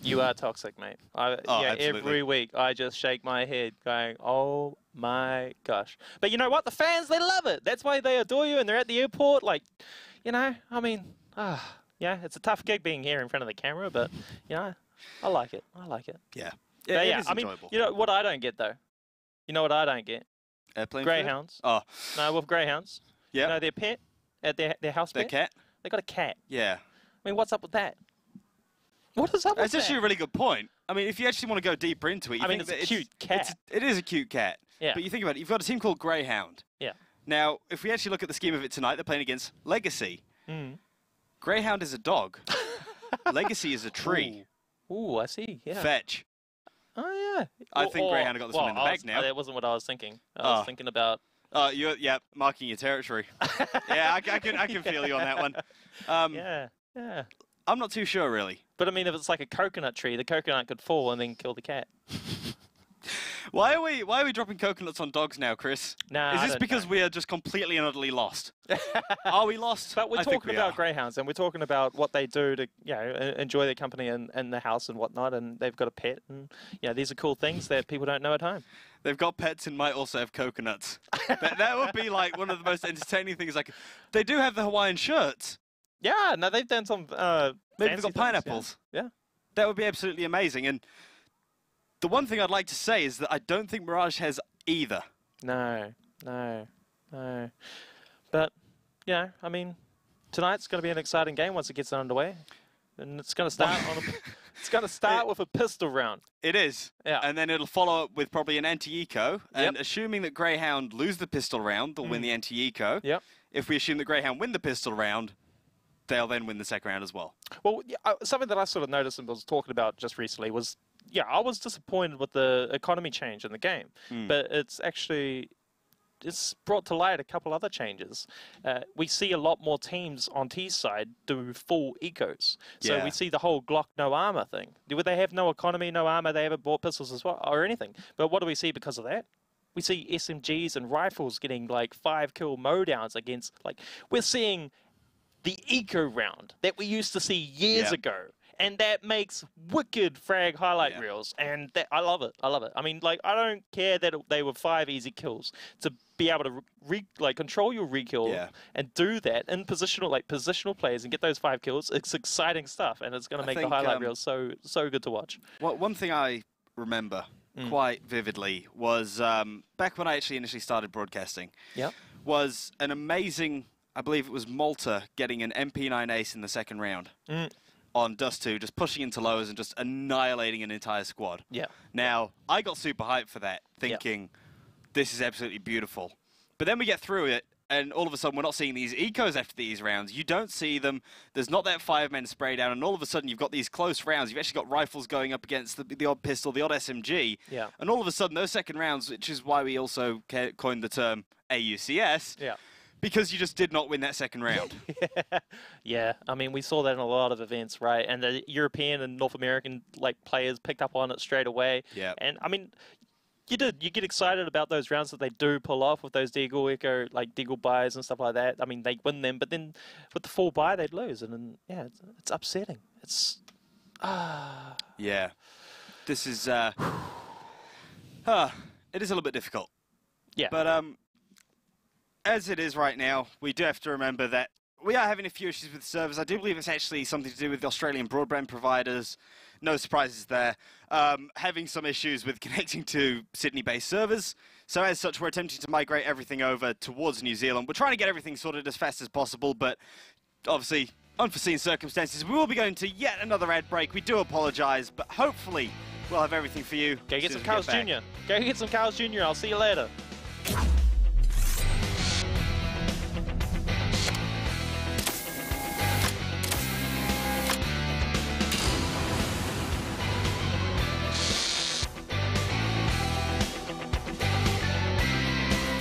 You are toxic, mate. Every week I just shake my head going, oh my gosh. But you know what? The fans, they love it. That's why they adore you, and they're at the airport. Like, you know, I mean, yeah, it's a tough gig being here in front of the camera, but, you know, I like it. Yeah. Yeah, I mean, you know what I don't get, though? You know what I don't get? Airplane Greyhounds. Food? Oh. No, with Greyhounds. Yeah. You know, their pet, their house pet? Their cat? They got a cat. Yeah. I mean, what's up with that? What is up with that? That's actually a really good point. I mean, if you actually want to go deeper into it, it's a cute cat. It is a cute cat. Yeah. But you think about it, you've got a team called Grayhound. Yeah. Now, if we actually look at the scheme of it tonight, they're playing against Legacy. Greyhound is a dog. Legacy is a tree. Ooh, I see. Yeah. Fetch. Oh, yeah. I think Greyhound got this one in the bag now. That wasn't what I was thinking. I was thinking about... Oh, you're marking your territory. Yeah, I can feel you on that one. Yeah. I'm not too sure, really. But I mean, if it's like a coconut tree, the coconut could fall and then kill the cat. Why are we dropping coconuts on dogs now, Chris? Nah, is this because we are just completely and utterly lost? Are we lost? But we're talking about Greyhounds, and we're talking about what they do to, you know, enjoy their company and the house and whatnot, and they've got a pet, and these are cool things that people don't know at home. They've got pets and might also have coconuts. that would be like one of the most entertaining things. Like, they do have the Hawaiian shirts. Yeah, no, they've done some. Maybe they've got pineapples. Yeah. That would be absolutely amazing. And the one thing I'd like to say is that I don't think Mirage has either. No. But, you know, I mean, tonight's going to be an exciting game once it gets underway. And it's going to start it's going to start with a pistol round. It is. Yeah. And then it'll follow up with probably an anti-eco. And assuming that Greyhound lose the pistol round, they'll win the anti-eco. Yep. If we assume that Greyhound win the pistol round, they'll then win the second round as well. Well, something that I sort of noticed and was talking about just recently was, I was disappointed with the economy change in the game. But it's brought to light a couple other changes. We see a lot more teams on T's side do full ecos. So we see the whole Glock no armor thing. They have no economy, no armor, they haven't bought pistols as well, or anything. But what do we see because of that? We see SMGs and rifles getting like 5-kill mowdowns against, like, we're seeing the eco round that we used to see years ago. And that makes wicked frag highlight reels, and I love it. I mean, like, I don't care that they were 5 easy kills. To be able to control your re-kill and do that in positional plays and get those 5 kills, it's exciting stuff, and it's going to make the highlight reels so good to watch. Well, one thing I remember quite vividly was back when I actually initially started broadcasting. Was an amazing, I believe it was Malta, getting an MP9 ace in the second round. on Dust 2, just pushing into lows and just annihilating an entire squad. Yeah. Now, I got super hyped for that, thinking this is absolutely beautiful. But then we get through it, and all of a sudden we're not seeing these ecos after these rounds. You don't see them. There's not that 5-man spray down, and all of a sudden you've got these close rounds. You've actually got rifles going up against the odd pistol, the odd SMG. Yeah. And all of a sudden those second rounds, which is why we also coined the term AUCS, because you just did not win that second round. Yeah, I mean, we saw that in a lot of events, right? And the European and North American players picked up on it straight away. Yeah. And I mean, you get excited about those rounds that they do pull off with those Deagle Echo, Deagle buys and stuff like that. I mean, they win them, but then with the full buy, they'd lose, and then, yeah, it's upsetting. It's Yeah, this is it is a little bit difficult. Yeah. But as it is right now, we do have to remember that we are having a few issues with servers. I do believe it's actually something to do with the Australian broadband providers. No surprises there. Having some issues with connecting to Sydney-based servers. So as such, we're attempting to migrate everything over towards New Zealand. We're trying to get everything sorted as fast as possible, but obviously, unforeseen circumstances. We will be going to yet another ad break. We do apologise, but hopefully we'll have everything for you. Go get some Carl's Jr. Go get some Carl's Jr. I'll see you later.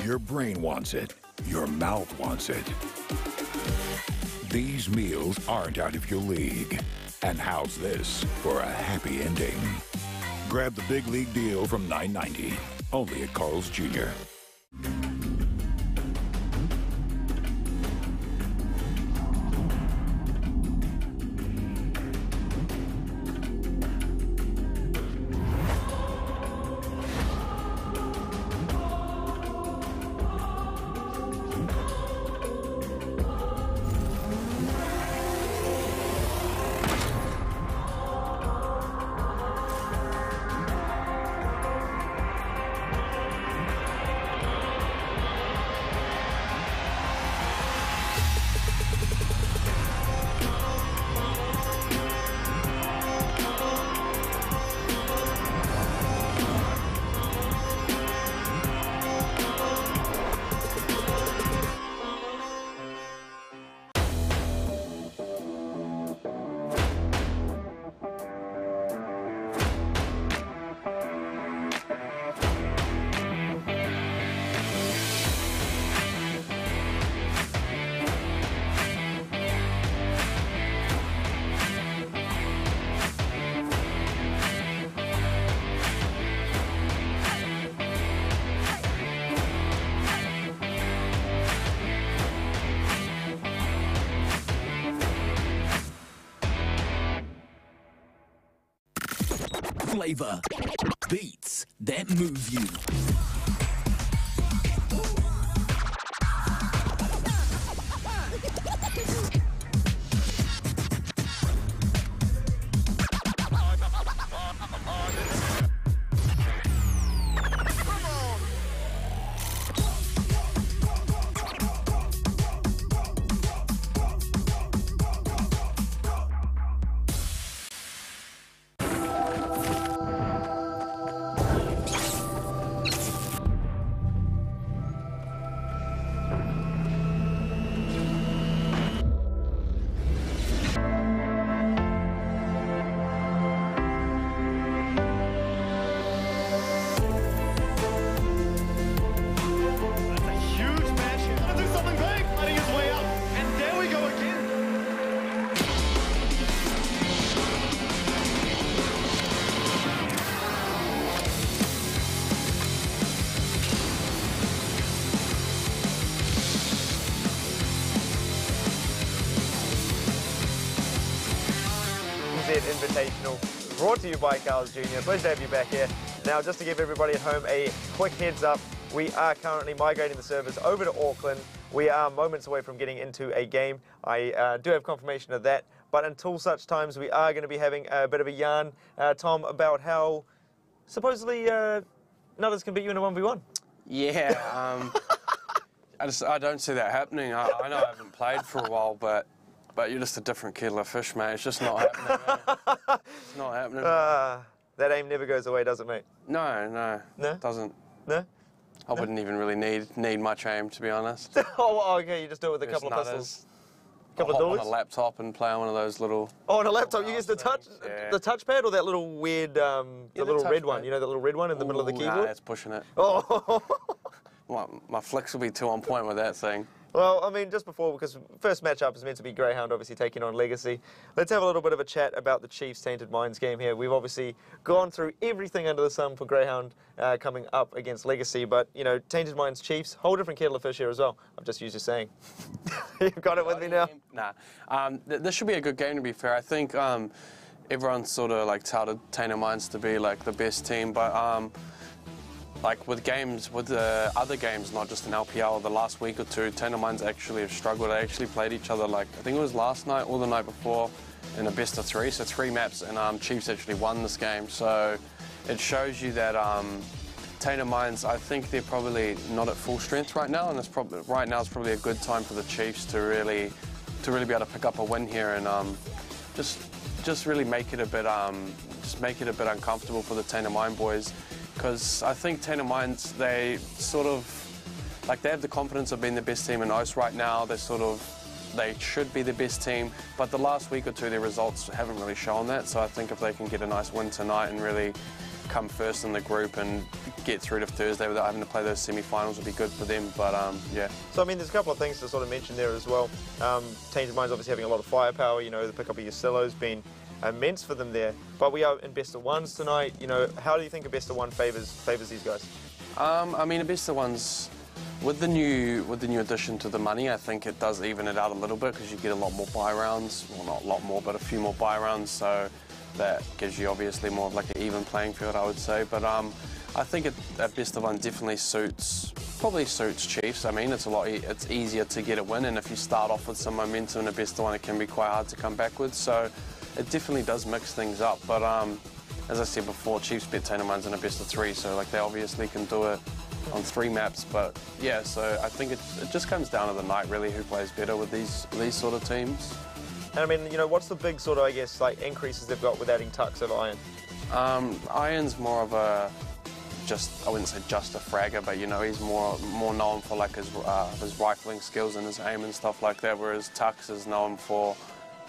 Your brain wants it. Your mouth wants it. These meals aren't out of your league. And how's this for a happy ending? Grab the big league deal from $9.90, only at Carl's Jr. Flavor. Beats that move you. ANZ Invitational, brought to you by Carl's Jr. Pleasure to have you back here. Now, just to give everybody at home a quick heads up, we are currently migrating the servers over to Auckland. We are moments away from getting into a game. I do have confirmation of that, but until such times, we are going to be having a bit of a yarn, Tom, about how supposedly Nutters can beat you in a 1v1. Yeah, I don't see that happening. I know I haven't played for a while, but But you're just a different kettle of fish, mate. It's just not happening. It's not happening. That aim never goes away, does it, mate? No, no. No? It doesn't. No? I wouldn't even really need much aim, to be honest. Oh, okay, you just do it with a Just couple of nutters. pistols. Couple I'll of hop dollars? on a laptop and play on one of those little... Oh, on a laptop, you use the Yeah. touchpad or that little weird, the little red one? touchpad. You know, that little red one in the middle of the Ooh, keyboard? Nah, that's pushing it. Oh. My flicks will be too on point with that thing. Well, I mean, just before, because first matchup is meant to be Grayhound, obviously taking on Legacy. Let's have a little bit of a chat about the Chiefs Tainted Minds game here. We've obviously gone through everything under the sun for Grayhound coming up against Legacy, but, you know, Tainted Minds Chiefs, whole different kettle of fish here as well. I've just used your saying. You've got it with me now? Nah. This should be a good game, to be fair. I think everyone's sort of like touted Tainted Minds to be like the best team, but like with the other games, not just in LPL, the last week or two, Tainted Minds actually have struggled. They actually played each other, like, I think it was last night or the night before in a best of 3, so 3 maps, and Chiefs actually won this game. So it shows you that Tainted Minds, I think they're probably not at full strength right now, and right now is probably a good time for the Chiefs to really be able to pick up a win here and just really make it a bit uncomfortable for the Tainted Mind boys. Because I think Tainted Minds, they sort of, like, they have the confidence of being the best team in OS right now. They should be the best team, but the last week or two, their results haven't really shown that. So I think if they can get a nice win tonight and really come first in the group and get through to Thursday without having to play those semi-finals, would be good for them. But yeah. So I mean, there's a couple of things to sort of mention there as well. Tainted Minds obviously having a lot of firepower. You know, the pickup of Yosillo's been immense for them there, but we are in best of ones tonight. You know, how do you think a best of one favors these guys? I mean, a best of ones with the new addition to the money, I think it does even it out a little bit because you get a lot more buy rounds. Well, not a lot more, but a few more buy rounds. So that gives you obviously more of like an even playing field, I would say. But I think a best of one definitely suits Chiefs. I mean, it's easier to get a win, and if you start off with some momentum in a best of one, it can be quite hard to come back with. So it definitely does mix things up, but as I said before, Chiefs beat Tainted Minds in a best of 3, so like they obviously can do it on 3 maps. But yeah, so I think it just comes down to the night really, who plays better with these sort of teams. And I mean, you know, what's the big sort of, I guess, like increases they've got with adding Tux over Iron? Iron's more of a I wouldn't say just a fragger, but you know, he's more known for like his rifling skills and his aim and stuff like that, whereas Tux is known for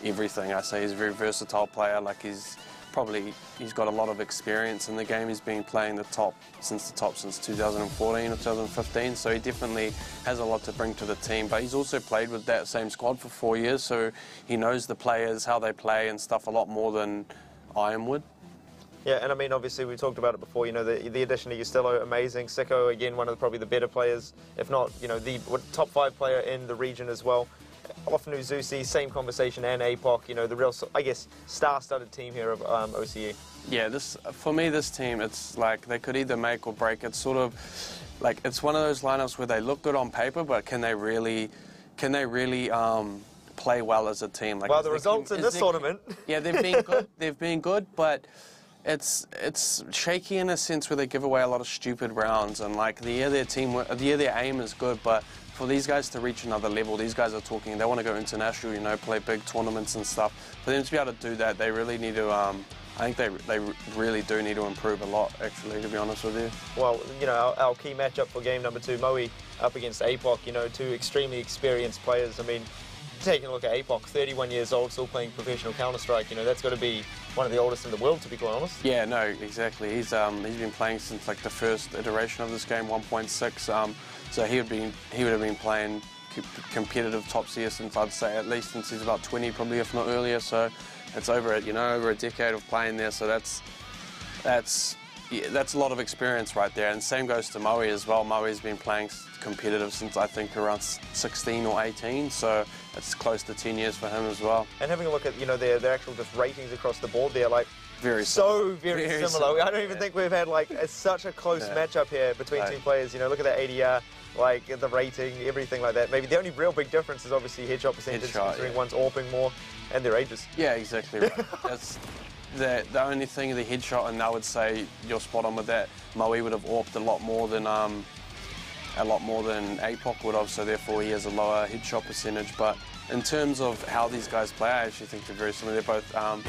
everything. I say he's a very versatile player. Like he's got a lot of experience in the game. He's been playing the top since 2014 or 2015. So he definitely has a lot to bring to the team. But he's also played with that same squad for 4 years, so he knows the players, how they play and stuff a lot more than Iron would. Yeah, and I mean, obviously, we talked about it before, you know, the addition of Yosillo, amazing. Sicko, again, one of probably the better players, if not, you know, the top 5 player in the region as well. Ofnu Zusi, same conversation, and APOC, you know, the real, I guess, star-studded team here of OCE. Yeah, for me, this team, it's like they could either make or break. It's sort of like, it's one of those lineups where they look good on paper, but can they really play well as a team? Like, well, the results in this tournament. Yeah, they've been good. They've been good, but it's shaky in a sense where they give away a lot of stupid rounds, and like their aim is good, but for these guys to reach another level, these guys are talking, they want to go international, you know, play big tournaments and stuff. For them to be able to do that, they really need to, I think they really do need to improve a lot, actually, to be honest with you. Well, you know, our key matchup for game number 2, Moe up against APOC, you know, 2 extremely experienced players. I mean, taking a look at APOC, 31 years old, still playing professional Counter-Strike, you know, that's got to be one of the oldest in the world, to be quite honest. Yeah, no, exactly. He's been playing since like the first iteration of this game, 1.6. So he would have been playing competitive top CS since, I'd say, at least since he's about 20, probably, if not earlier. So it's over a decade of playing there. So that's a lot of experience right there. And same goes to Moe as well. Moe's been playing competitive since I think around 16 or 18. So it's close to 10 years for him as well. And having a look at, you know, their actual just ratings across the board, they're like very similar. I don't even think we've had like such a close matchup here between 2 players. You know, look at that ADR, like the rating, everything like that. Maybe the only real big difference is obviously headshot percentage, considering one's AWPing more and their ages. Yeah, exactly right. That's the only thing, the headshot, and I would say you're spot on with that. Moe would have AWPed a lot more than APOC would have, so therefore he has a lower headshot percentage. But in terms of how these guys play, I actually think they're very similar. They're both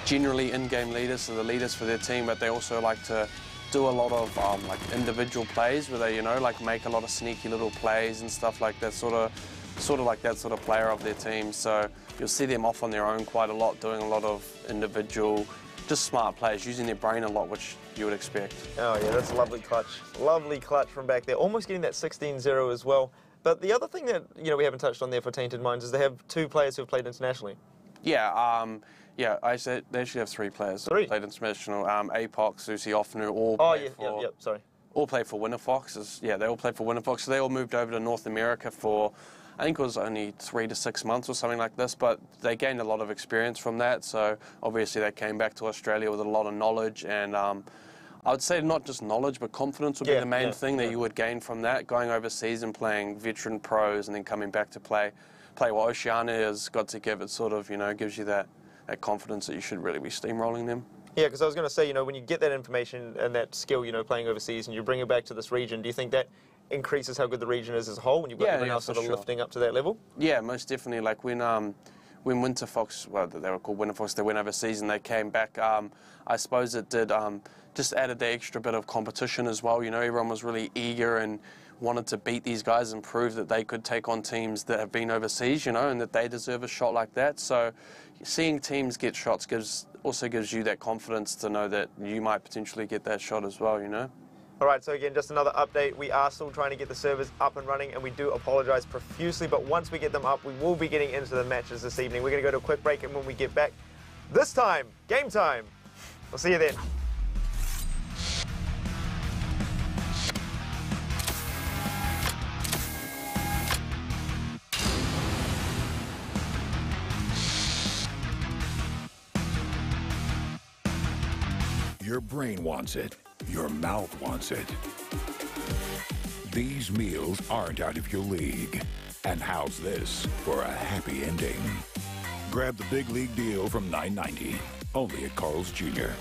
generally in-game leaders, so the leaders for their team, but they also like to do a lot of like individual plays where they, like make a lot of sneaky little plays and stuff like that, sort of like that sort of player of their team. So you'll see them off on their own quite a lot, doing a lot of individual, just smart plays, using their brain a lot, which you would expect. Oh yeah, that's a lovely clutch. Lovely clutch from back there. Almost getting that 16-0 as well. But the other thing that we haven't touched on there for Tainted Minds is they have 2 players who have played internationally. Yeah, I said they actually have 3 players. 3? Played international. APOC, Susie Offner, all all played for Winterfox. Yeah, they all played for Winterfox. So they all moved over to North America for, I think it was only 3 to 6 months or something like this, but they gained a lot of experience from that. So obviously they came back to Australia with a lot of knowledge, and I would say not just knowledge, but confidence would be the main thing that you would gain from that, going overseas and playing veteran pros and then coming back to play what Oceania has got to give. It sort of, gives you that confidence that you should really be steamrolling them. Yeah, because I was going to say, when you get that information and that skill, playing overseas, and you bring it back to this region, do you think that increases how good the region is as a whole when you've got everyone else sort of lifting up to that level? Yeah, most definitely. Like when Winterfox, well, they were called Winterfox, they went overseas and they came back, I suppose it did just added the extra bit of competition as well. Everyone was really eager and wanted to beat these guys and prove that they could take on teams that have been overseas, and that they deserve a shot like that. So seeing teams get shots also gives you that confidence to know that you might potentially get that shot as well, All right, so again, just another update. We are still trying to get the servers up and running, and we do apologise profusely, but once we get them up, we will be getting into the matches this evening. We're going to go to a quick break, and when we get back, this time, game time. We'll see you then. Your brain wants it. Your mouth wants it. These meals aren't out of your league. And how's this for a happy ending? Grab the big league deal from $9.90, only at Carl's Jr.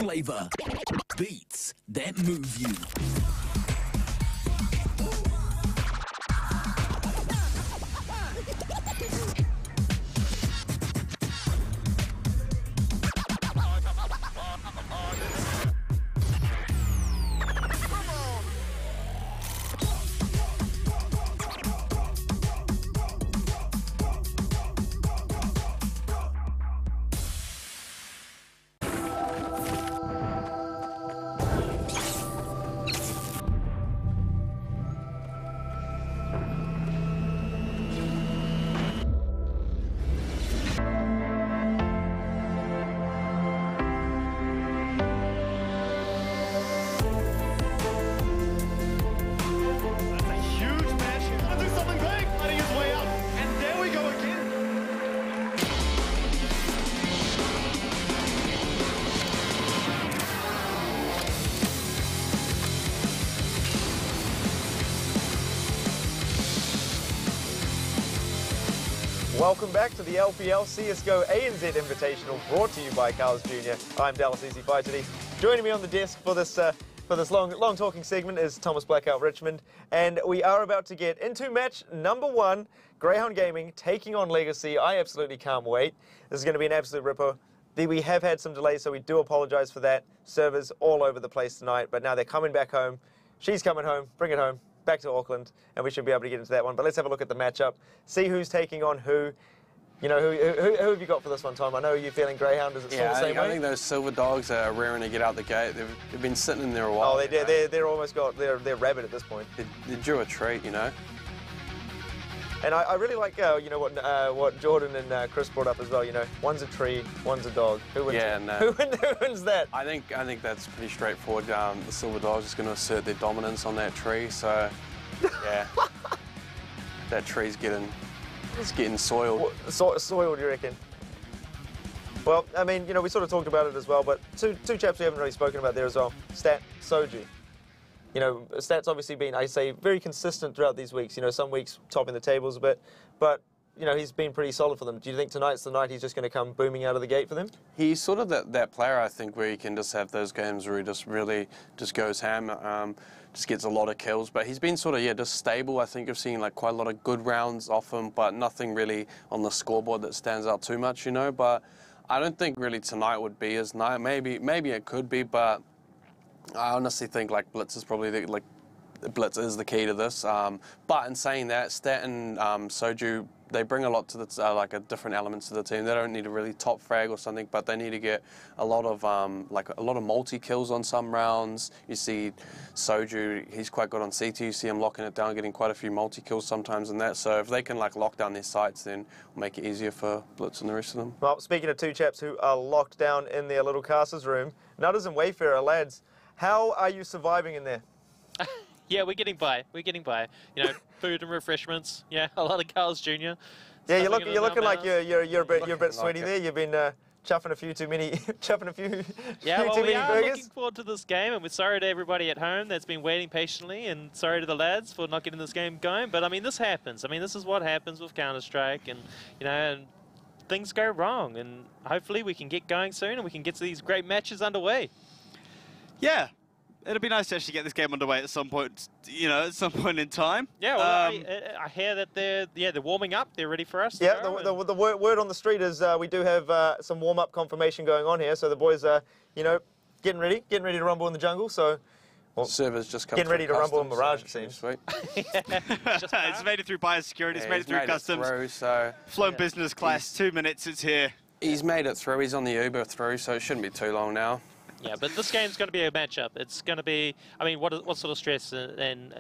Flavor. Beats that move you. Welcome back to the LPL CSGO ANZ Invitational, brought to you by Carl's Jr. I'm Dallas SKYCITY. Joining me on the desk for this long talking segment is Thomas Blackout Richmond, and we are about to get into match number 1, Grayhound Gaming taking on Legacy. I absolutely can't wait. This is going to be an absolute ripper. We have had some delays, so we do apologise for that. Servers all over the place tonight, but now they're coming back home. She's coming home. Bring it home. Back to Auckland, and we should be able to get into that one. But let's have a look at the matchup, see who's taking on who. You know, who have you got for this one, Tom? I know you're feeling Greyhound. Is it still the same way? I think those Silver Dogs are raring to get out the gate. They've been sitting in there a while. Oh, they're almost got, they're rabid at this point. They drew a treat, you know. And I really like, you know, what Jordan and Chris brought up as well. You know, one's a tree, one's a dog. Who wins? Yeah, no. Who wins that? I think that's pretty straightforward. The Silver Dogs is going to assert their dominance on that tree. So, yeah, that tree's getting soiled. Soiled, you reckon? Well, I mean, you know, we sort of talked about it as well, but two chaps we haven't really spoken about there as well. Stat, Soju. You know, Stat's obviously been, I say, very consistent throughout these weeks. You know, some weeks topping the tables a bit, but, you know, he's been pretty solid for them. Do you think tonight's the night he's just going to come booming out of the gate for them? He's sort of that player, I think, where he can just have those games where he just really just goes ham, just gets a lot of kills. But he's been sort of, just stable. I think I've seen, like, quite a lot of good rounds off him, but nothing really on the scoreboard that stands out too much, you know. But I don't think really tonight would be his night. Maybe it could be, but I honestly think like Blitz is probably Blitz is the key to this. But in saying that, Stat and Soju, they bring a lot to the like a different elements to the team. They don't need a really top frag or something, but they need to get a lot of multi kills on some rounds. You see Soju, he's quite good on CT. You see him locking it down, getting quite a few multi kills sometimes in that. So if they can like lock down their sights, then it'll make it easier for Blitz and the rest of them. Well, speaking of two chaps who are locked down in their little casters room, Nutters and Wayfarer, lads, how are you surviving in there? Yeah, we're getting by. We're getting by. You know, food and refreshments. Yeah, a lot of Carl's Jr. Yeah, you're looking like you're a bit sweaty there. You've been chuffing a few too many burgers. We are looking forward to this game, and we're sorry to everybody at home that's been waiting patiently, and sorry to the lads for not getting this game going. But I mean, this happens. I mean, this is what happens with Counter-Strike, and you know, and things go wrong. And hopefully, we can get going soon, and we can get to these great matches underway. Yeah. It'll be nice to actually get this game underway at some point, you know, at some point in time. Yeah, well, I hear that they're warming up. They're ready for us. Yeah, the word on the street is we do have some warm-up confirmation going on here. So the boys are, you know, getting ready to rumble in the jungle. So servers just getting ready to rumble in Mirage. It seems. Sweet. It's made it through biosecurity. It's made it through customs. Flown business class. 2 minutes. It's here. He's made it through. He's on the Uber through, so it shouldn't be too long now. Yeah, but this game's going to be a matchup. It's going to be, I mean, what sort of stress and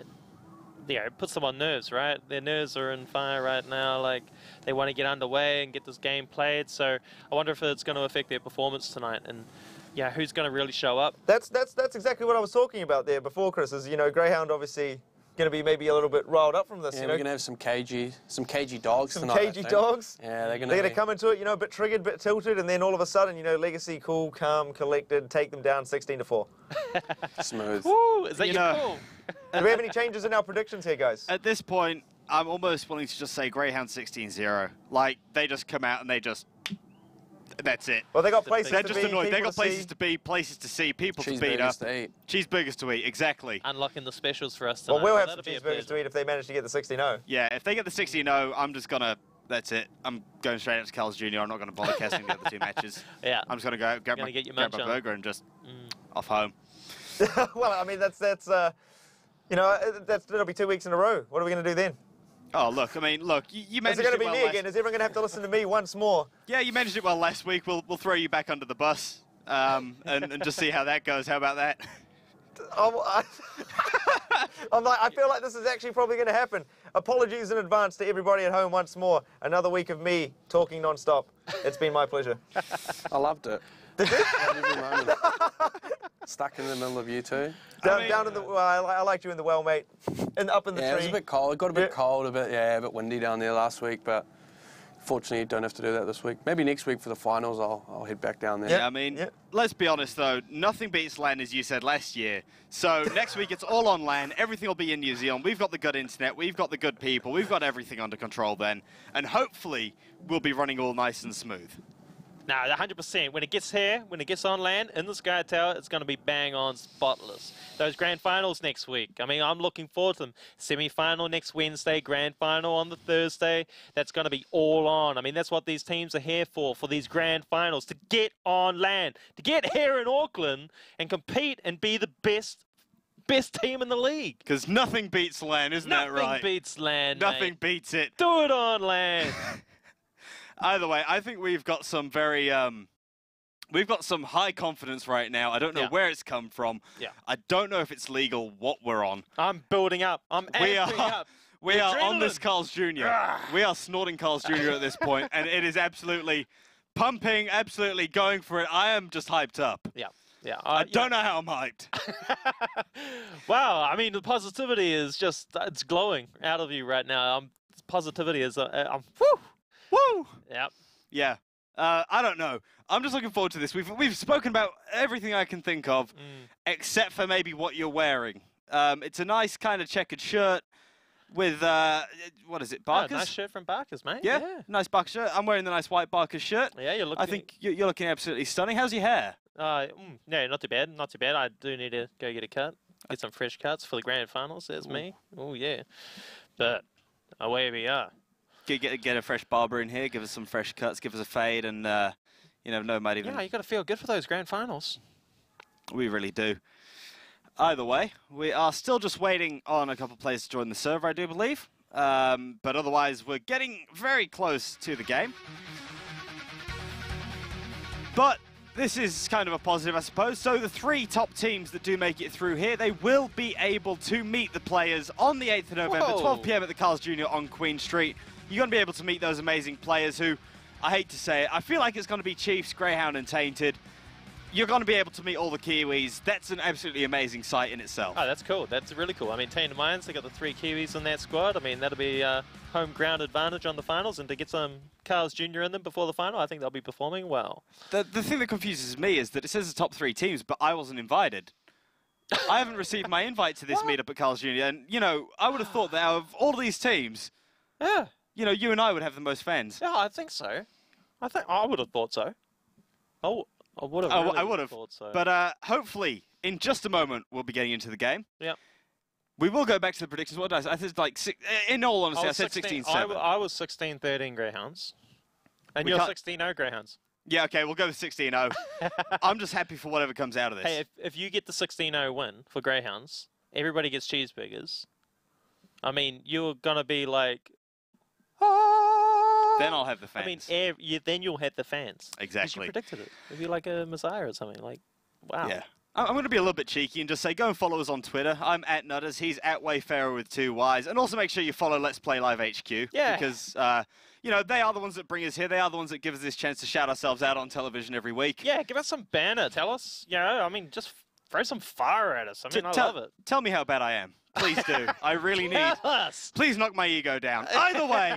yeah, it puts them on nerves, right? Their nerves are in fire right now. Like, they want to get underway and get this game played. So I wonder if it's going to affect their performance tonight. And yeah, who's going to really show up? That's exactly what I was talking about there before, Chris. Is, you know, Grayhound obviously going to be maybe a little bit riled up from this. Yeah, you know? we're going to have some cagey dogs tonight. Some cagey dogs. Yeah, they're going to come into it, you know, a bit triggered, a bit tilted, and then all of a sudden, you know, Legacy cool, calm, collected, take them down 16-4. Smooth. Woo, is that your call? Do we have any changes in our predictions here, guys? At this point, I'm almost willing to just say Grayhound 16-0. Like, they just come out and they just... That's it. Well, they got places They're to just be, annoyed. They got places see. to be, places to see, people to beat up. To eat. Cheeseburgers to eat, exactly. Unlocking the specials for us tonight. Well, we'll have some cheeseburgers to eat if they manage to get the 16-0. Yeah, if they get the 16-0, I'm just going to... That's it. I'm going straight up to Carl's Jr. I'm not going to bother casting the other two matches. Yeah. I'm just going to go grab my burger and just off home. Well, I mean, that's you know, that'll be 2 weeks in a row. What are we going to do then? Oh, look, I mean, look, you managed it well. Is it going to be me again? Is everyone going to have to listen to me once more? Yeah, you managed it well last week. We'll throw you back under the bus and just see how that goes. How about that? I'm like, I feel like this is actually probably going to happen. Apologies in advance to everybody at home once more. Another week of me talking non-stop. It's been my pleasure. I loved it. Did you? Every moment. Stuck in the middle of you two. Down in the. I liked you in the well, mate. And up in the tree. Yeah, it was a bit cold. It got a bit cold, a bit windy down there last week, but Fortunately, you don't have to do that this week. Maybe next week for the finals, I'll head back down there. Yeah, I mean, let's be honest though, nothing beats LAN as you said last year. So next week it's all on LAN, everything will be in New Zealand. We've got the good internet, we've got the good people, we've got everything under control then. And hopefully we'll be running all nice and smooth. No, 100%. When it gets here, when it gets on land, in the Sky Tower, it's going to be bang on spotless. Those grand finals next week. I mean, I'm looking forward to them. Semi-final next Wednesday, grand final on the Thursday. That's going to be all on. I mean, that's what these teams are here for these grand finals, to get on land, to get here in Auckland and compete and be the best team in the league. Because nothing beats LAN, isn't that right? Nothing beats land, Nothing mate. beats it. Do it on land. Either way, I think we've got some very, we've got some high confidence right now. I don't know where it's come from. Yeah. I don't know if it's legal what we're on. I'm building up. I'm amping up. We are on this Carl's Jr. We are snorting Carl's Jr. at this point, and it is absolutely pumping, absolutely going for it. I am just hyped up. Yeah. Yeah. I don't know how I'm hyped. Wow. I mean, the positivity is just, it's glowing out of you right now. Positivity is, whew. Woo! Yep. Yeah. I don't know. I'm just looking forward to this. We've spoken about everything I can think of, except for maybe what you're wearing. It's a nice kind of checkered shirt with, what is it, Barker's? Oh, nice shirt from Barker's, mate. Yeah, nice Barker shirt. I'm wearing the nice white Barker shirt. Yeah, you're looking... I think you're looking absolutely stunning. How's your hair? No, not too bad. Not too bad. I do need to go get a cut. Get some fresh cuts for the grand finals. There's me. Oh, yeah. But away we are. Get a fresh barber in here, give us some fresh cuts, give us a fade, and you know, no might even... Yeah, you got to feel good for those grand finals. We really do. Either way, we are still just waiting on a couple of players to join the server, I do believe. But otherwise, we're getting very close to the game. But this is kind of a positive, I suppose. So the 3 top teams that do make it through here, they will be able to meet the players on the 8th of November, 12 PM at the Carl's Jr. on Queen Street. You're going to be able to meet those amazing players who, I hate to say it, I feel like it's going to be Chiefs, Grayhound and Tainted. You're going to be able to meet all the Kiwis. That's an absolutely amazing sight in itself. Oh, that's cool. That's really cool. I mean, Tainted Minds, they got the 3 Kiwis in that squad. I mean, that'll be home ground advantage on the finals, and to get some Carl's Jr. in them before the final, I think they'll be performing well. The thing that confuses me is that it says the top 3 teams, but I wasn't invited. I haven't received my invite to this meetup at Carl's Jr. And, you know, I would have thought that out of all these teams, you know, you and I would have the most fans. Yeah, I think so. I would have thought so. Oh, I would have thought so. But hopefully, in just a moment, we'll be getting into the game. Yep. We will go back to the predictions. What did I say? I said like in all honesty, I said 16-7. I was 16-13 Greyhounds. And you're 16-0 Greyhounds. Yeah, okay, we'll go with 16-0. I'm just happy for whatever comes out of this. Hey, if you get the 16-0 win for Greyhounds, everybody gets cheeseburgers. I mean, you're going to be like... Then I'll have the fans. I mean, then you'll have the fans. Exactly. You predicted it. It'd be like a Messiah or something. Like, wow. Yeah. I'm going to be a little bit cheeky and just say go and follow us on Twitter. I'm at Nutters. He's at Wayfarer with 2 Ys. And also make sure you follow Let's Play Live HQ. Yeah. Because, you know, they are the ones that bring us here. They are the ones that give us this chance to shout ourselves out on television every week. Yeah, give us some banner. Tell us, you know, I mean, just throw some fire at us. I mean, I love it. Tell me how bad I am. Please do. I really need. Tell us. Please knock my ego down. Either way,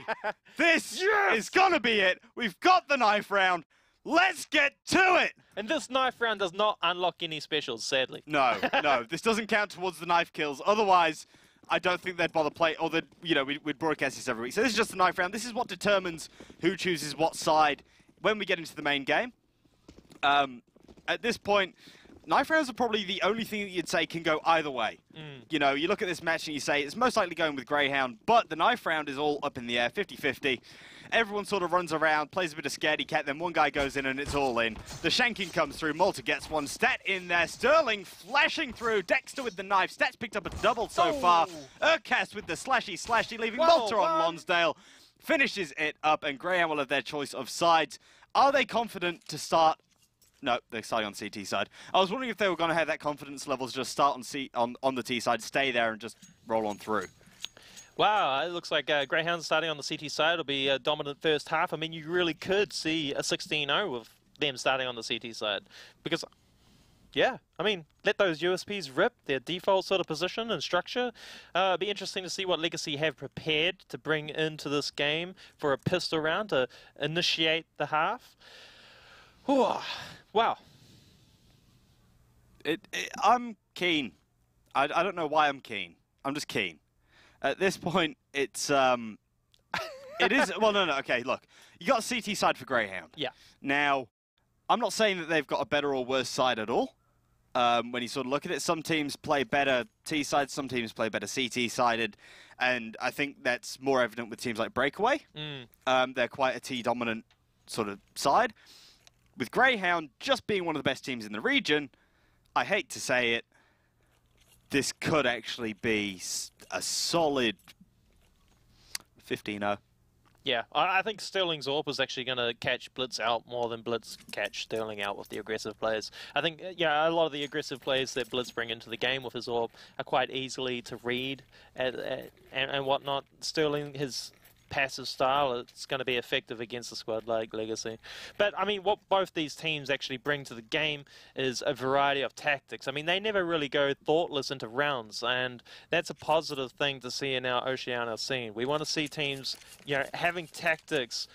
this is going to be it. We've got the knife round. Let's get to it. And this knife round does not unlock any specials, sadly. No, no. This doesn't count towards the knife kills. Otherwise, I don't think they'd bother play, or you know, we'd broadcast this every week. So this is just the knife round. This is what determines who chooses what side when we get into the main game. At this point, knife rounds are probably the only thing that you'd say can go either way. You know, you look at this match and you say it's most likely going with Grayhound, but the knife round is all up in the air, 50-50. Everyone sort of runs around, plays a bit of scaredy cat, then one guy goes in and it's all in. The shanking comes through, Malta gets one, Stat in there, Sterling flashing through, Dexter with the knife, Stat's picked up a double so far, Urcast with the slashy, leaving Malta on Lonsdale, finishes it up, and Grayhound will have their choice of sides. Are they confident to start? No, they're starting on CT side. I was wondering if they were going to have that confidence level to just start on the T side, stay there and just roll on through. Wow, it looks like Greyhound starting on the CT side will be a dominant first half. I mean, you really could see a 16-0 with them starting on the CT side. Because Yeah, I mean, let those USPs rip, their default sort of position and structure. It'd be interesting to see what Legacy have prepared to bring into this game for a pistol round to initiate the half. Ooh, wow. I'm keen. I don't know why I'm keen. I'm just keen. At this point, it's... it is... Well, no, okay, look. You got a CT side for Grayhound. Yeah. Now, I'm not saying that they've got a better or worse side at all. When you sort of look at it, some teams play better T-sided, some teams play better CT-sided, and I think that's more evident with teams like Breakaway. They're quite a T-dominant sort of side. With Grayhound just being one of the best teams in the region, I hate to say it, this could actually be a solid 15-0. Yeah, I think Sterling's AWP is actually going to catch Blitz out more than Blitz catch Sterling out with the aggressive players. I think, yeah, a lot of the aggressive players that Blitz bring into the game with his AWP are quite easily to read and whatnot. Sterling, his passive style, it's going to be effective against a squad like Legacy. But, I mean, what both these teams actually bring to the game is a variety of tactics. I mean, they never really go thoughtless into rounds, and that's a positive thing to see in our Oceania scene. We want to see teams, you know, having tactics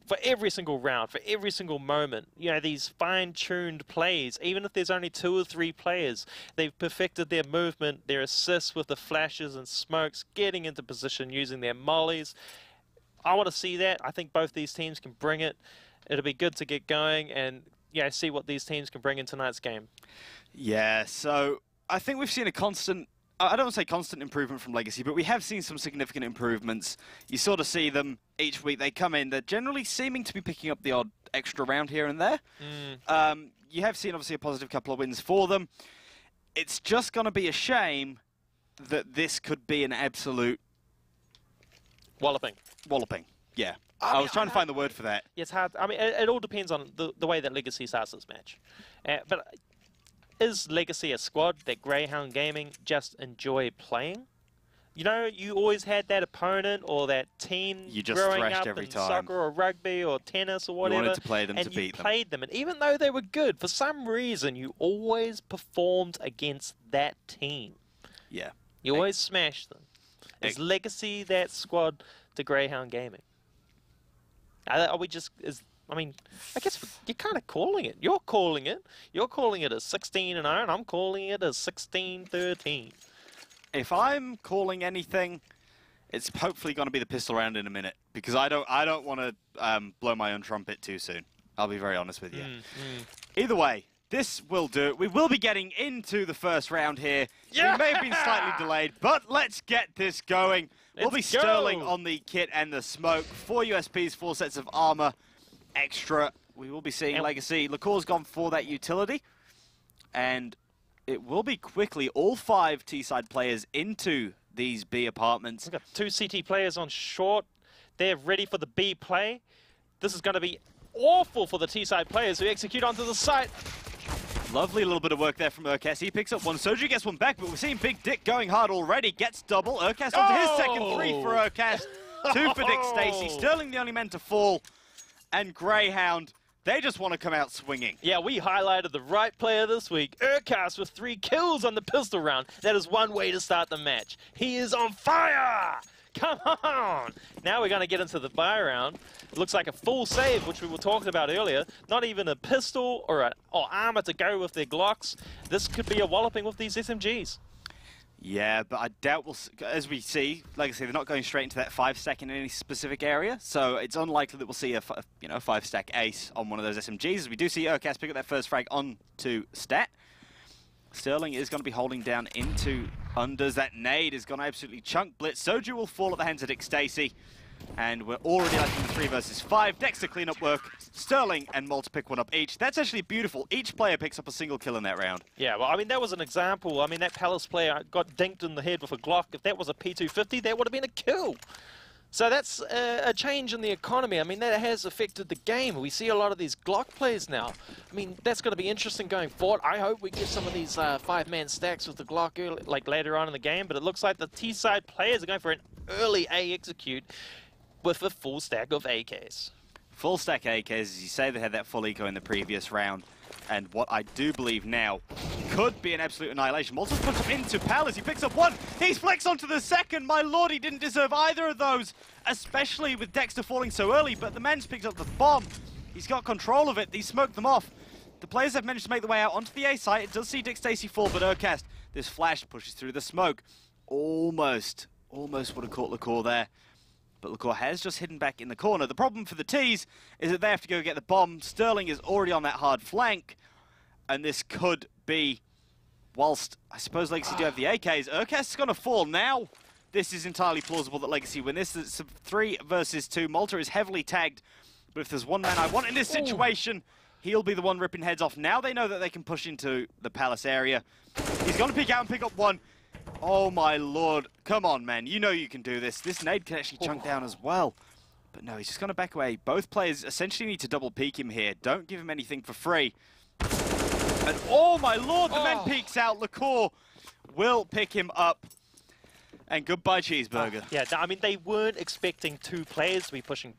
for every single round, for every single moment. You know, these fine-tuned plays, even if there's only 2 or 3 players, they've perfected their movement, their assists with the flashes and smokes, getting into position using their mollies. I want to see that. I think both these teams can bring it. It'll be good to get going and, yeah, see what these teams can bring in tonight's game. Yeah, so I think we've seen a constant... I don't want to say constant improvement from Legacy, but we have seen some significant improvements. You sort of see them each week. They come in. They're generally seeming to be picking up the odd extra round here and there. You have seen, obviously, a positive couple of wins for them. It's just going to be a shame that this could be an absolute... Walloping. Walloping, yeah. I was trying to find the word for that. It's hard. I mean, it all depends on the way that Legacy starts this match. But... is Legacy a squad that Grayhound Gaming just enjoy playing? You know, you always had that opponent or that team you just growing thrashed up every in time. Soccer or rugby or tennis or whatever. You wanted to play them and to you beat them. played them. And even though they were good, for some reason, you always performed against that team. Yeah. You always smashed them. Is Legacy that squad to Grayhound Gaming? Are we just... I mean, I guess you're kind of calling it. You're calling it. You're calling it a 16-0, and I'm calling it a 16-13. If I'm calling anything, it's hopefully going to be the pistol round in a minute, because I don't want to blow my own trumpet too soon. I'll be very honest with you. Either way, this will do it. We will be getting into the first round here. Yeah! We may have been slightly delayed, but let's get this going. We'll be Sterling on the kit and the smoke. 4 USPs, 4 sets of armor. Extra, we will be seeing Legacy. Lacour's gone for that utility, and it will be quickly all 5 T-side players into these B apartments. We've got 2 CT players on short. They're ready for the B play. This is going to be awful for the T-side players who execute onto the site. Lovely little bit of work there from Urkas. He picks up one. Soju gets one back, but we're seeing Big Dick going hard already. Gets double. Urkas onto his second 3 for Urkas. 2 for Dick Stacey. Sterling the only man to fall. And Grayhound, they just want to come out swinging. Yeah, we highlighted the right player this week. Urkas with 3 kills on the pistol round. That is one way to start the match. He is on fire! Come on! Now we're going to get into the buy round. It looks like a full save, which we were talking about earlier. Not even a pistol or armor to go with their Glocks. This could be a walloping with these SMGs. Yeah, but I doubt we'll, as we see, like I say, they're not going straight into that 5-stack in any specific area, so it's unlikely that we'll see a 5-stack ace on one of those SMGs. As we do see Urkas pick up that first frag onto Stat. Sterling is going to be holding down into unders. That nade is going to absolutely chunk Blitz. Soju will fall at the hands of Dick Stacey. And we're already like in the 3 versus 5. Dexter cleanup work. Sterling and Mal to pick one up each. That's actually beautiful. Each player picks up a single kill in that round. Yeah, well, I mean, that was an example. I mean, that Palace player got dinked in the head with a Glock. If that was a P250, that would have been a kill. So that's a change in the economy. I mean, that has affected the game. We see a lot of these Glock plays now. I mean, that's going to be interesting going forward. I hope we get some of these 5-man stacks with the Glock early, like later on in the game. But it looks like the T-side players are going for an early A execute with a full stack of AKs. Full stack AKs, as you say, they had that full eco in the previous round. And what I do believe now could be an absolute annihilation. Malta's puts him into Palace. He picks up one. He's flicks onto the second. My lord, he didn't deserve either of those, especially with Dexter falling so early. But the man's picked up the bomb. He's got control of it. He smoked them off. The players have managed to make their way out onto the A site. It does see Dick Stacey fall, but Urcast, this flash pushes through the smoke. Almost would have caught LaCour there. But LaCour has just hidden back in the corner. The problem for the T's is that they have to go get the bomb. Sterling is already on that hard flank. And this could be, whilst I suppose Legacy do have the AKs, Urcast is going to fall now. This is entirely plausible that Legacy win this. It's 3 versus 2. Malta is heavily tagged. But if there's one man I want in this situation, he'll be the one ripping heads off. Now they know that they can push into the Palace area. He's going to peek out and pick up one. Oh my lord. Come on, man. You know you can do this. This nade can actually chunk down as well. But no, he's just going to back away. Both players essentially need to double peek him here. Don't give him anything for free. And oh my lord, the man peeks out. LaCour will pick him up. And goodbye, Cheeseburger. Yeah, I mean, they weren't expecting 2 players to be pushing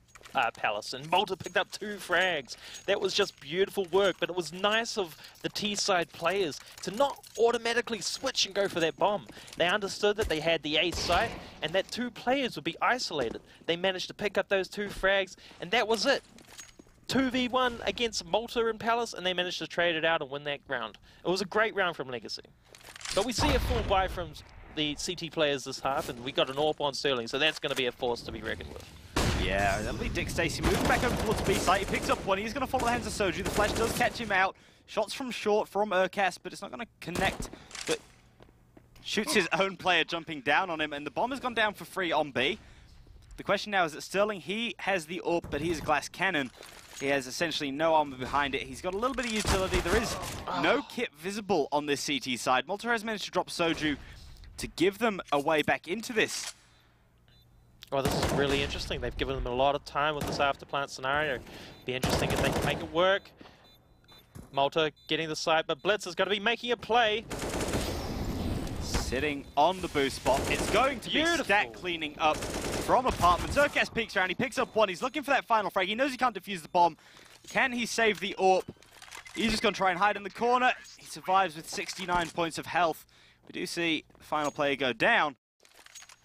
Palace, and Malta picked up 2 frags. That was just beautiful work, but it was nice of the T-side players to not automatically switch and go for that bomb. They understood that they had the A site, and that 2 players would be isolated. They managed to pick up those 2 frags, and that was it. 2v1 against Malta and Palace, and they managed to trade it out and win that round. It was a great round from Legacy. But we see a full buy from the CT players this half, and we got an AWP on Sterling, so that's going to be a force to be reckoned with. Yeah, that'll be Dick Stacey moving back over towards B site. He picks up one. He's going to follow the hands of Soju. The flash does catch him out. Shots from short from Urcast, but it's not going to connect. But shoots his own player jumping down on him, and the bomb has gone down for free on B. The question now is that Sterling, he has the AWP, but he's a glass cannon. He has essentially no armor behind it. He's got a little bit of utility. There is no kit visible on this CT side. Malta has managed to drop Soju to give them a way back into this. Well, this is really interesting. They've given them a lot of time with this after-plant scenario. Be interesting if they can make it work. Malta getting the site, but Blitz is going to be making a play. Sitting on the boost spot. It's going to be stack cleaning up from apartments. Urcast peeks around. He picks up one. He's looking for that final frag. He knows he can't defuse the bomb. Can he save the AWP? He's just going to try and hide in the corner. He survives with 69 points of health. We do see the final player go down.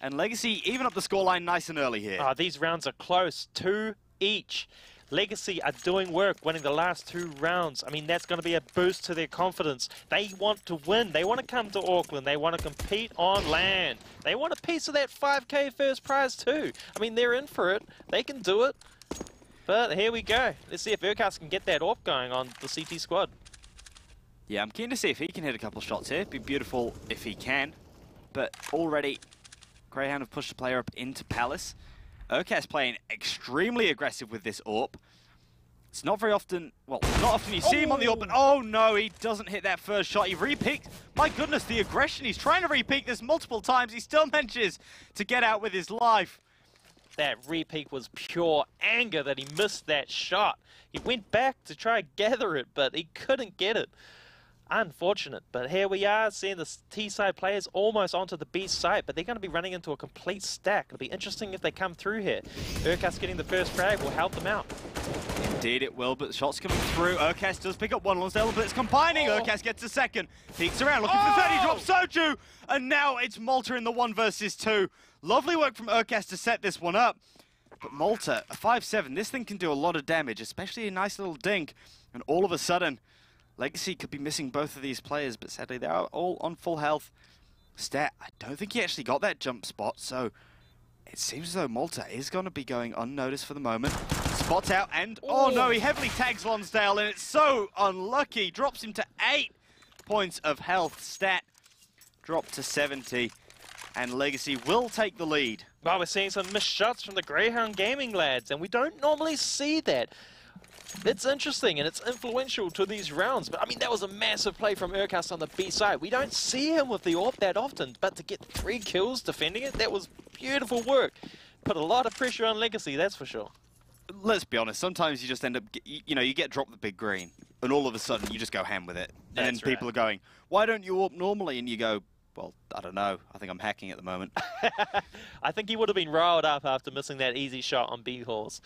And Legacy even up the scoreline nice and early here. These rounds are close. 2 each. Legacy are doing work, winning the last 2 rounds. I mean, that's going to be a boost to their confidence. They want to win. They want to come to Auckland. They want to compete on land. They want a piece of that 5K first prize too. I mean, they're in for it. They can do it. But here we go. Let's see if Urcast can get that AWP going on the CT squad. Yeah, I'm keen to see if he can hit a couple shots here. It'd be beautiful if he can. But already, Grayhound have pushed the player up into Palace. Urcast playing extremely aggressive with this AWP. It's not very often, well, not often you see him on the AWP, but oh no, he doesn't hit that first shot. He re-peeked. My goodness, the aggression. He's trying to re-peek this multiple times. He still manages to get out with his life. That re-peek was pure anger that he missed that shot. He went back to try and gather it, but he couldn't get it. Unfortunate, but here we are seeing the T-side players almost onto the B site, but they're going to be running into a complete stack. It'll be interesting if they come through here. Urcast getting the first frag will help them out. Indeed it will, but the shots coming through. Urcast does pick up one. Lonsdale, but it's combining. Urcast gets a second. Peeks around, looking for 30, drops Soju, and now it's Malta in the 1 versus 2. Lovely work from Urcast to set this one up. But Malta, a 5-7, this thing can do a lot of damage, especially a nice little dink, and all of a sudden, Legacy could be missing both of these players, but sadly they are all on full health. Stat, I don't think he actually got that jump spot, so it seems as though Malta is going to be going unnoticed for the moment. Spots out, and oh no, he heavily tags Lonsdale, and it's so unlucky. Drops him to 8 points of health. Stat dropped to 70, and Legacy will take the lead. Well, we're seeing some missed shots from the Grayhound Gaming lads, and we don't normally see that. It's interesting and it's influential to these rounds, but I mean that was a massive play from Urcast on the B side. We don't see him with the AWP that often, but to get 3 kills defending it, that was beautiful work. Put a lot of pressure on Legacy, that's for sure. Let's be honest, sometimes you just end up, you know, you get dropped the big green, and all of a sudden you just go ham with it. And then people are going, why don't you AWP normally? And you go, well, I don't know. I think I'm hacking at the moment. I think he would have been riled up after missing that easy shot on B-Horse.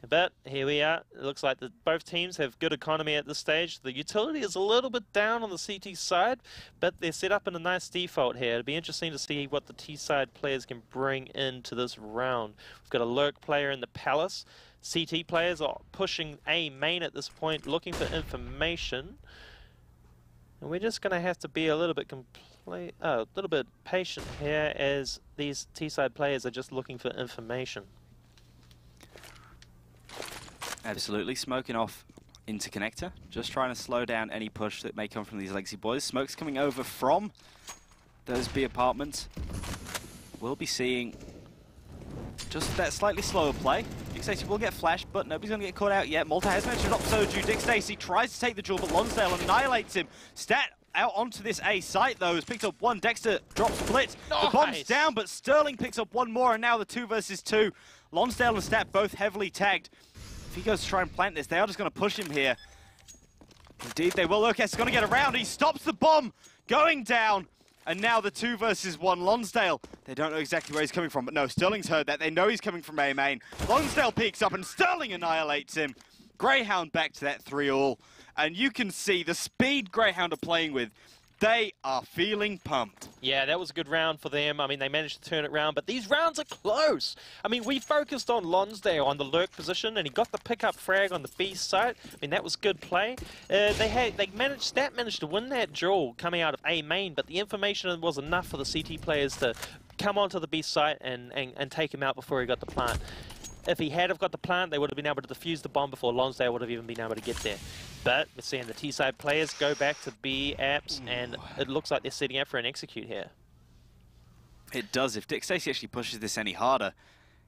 But here we are. It looks like both teams have good economy at this stage. The utility is a little bit down on the CT side, but they're set up in a nice default here. It'll be interesting to see what the T side players can bring into this round. We've got a lurk player in the Palace. CT players are pushing A main at this point, looking for information. And we're just going to have to be a little bit patient here as these T side players are just looking for information. Absolutely, smoking off into connector, just trying to slow down any push that may come from these Legacy boys. Smoke's coming over from those B apartments. We'll be seeing just that slightly slower play. DickStacey will get flashed, but nobody's going to get caught out yet. Malta has mentioned up Soju. DickStacey tries to take the jewel, but Lonsdale annihilates him. Stat out onto this A site, though, has picked up one. Dexter drops Blitz. Nice. The bomb's down, but Sterling picks up one more, and now the 2 versus 2. Lonsdale and Stat both heavily tagged. If he goes to try and plant this, they are just going to push him here. Indeed, they will. Urquest is going to get around. He stops the bomb going down. And now the 2 versus 1 Lonsdale. They don't know exactly where he's coming from, but no, Sterling's heard that. They know he's coming from A main. Lonsdale peeks up and Sterling annihilates him. Grayhound back to that 3-all. And you can see the speed Grayhound are playing with. They are feeling pumped. Yeah, that was a good round for them. I mean, they managed to turn it around, but these rounds are close. I mean, we focused on Lonsdale on the lurk position, and he got the pickup frag on the B site. I mean, that was good play. Stat managed to win that duel coming out of A main, but the information was enough for the CT players to come onto the B site and take him out before he got the plant. If he had have got the plant, they would have been able to defuse the bomb before Lonsdale would have even been able to get there. But we're seeing the T-side players go back to B apps, and it looks like they're setting up for an execute here. It does. If DickStacey actually pushes this any harder,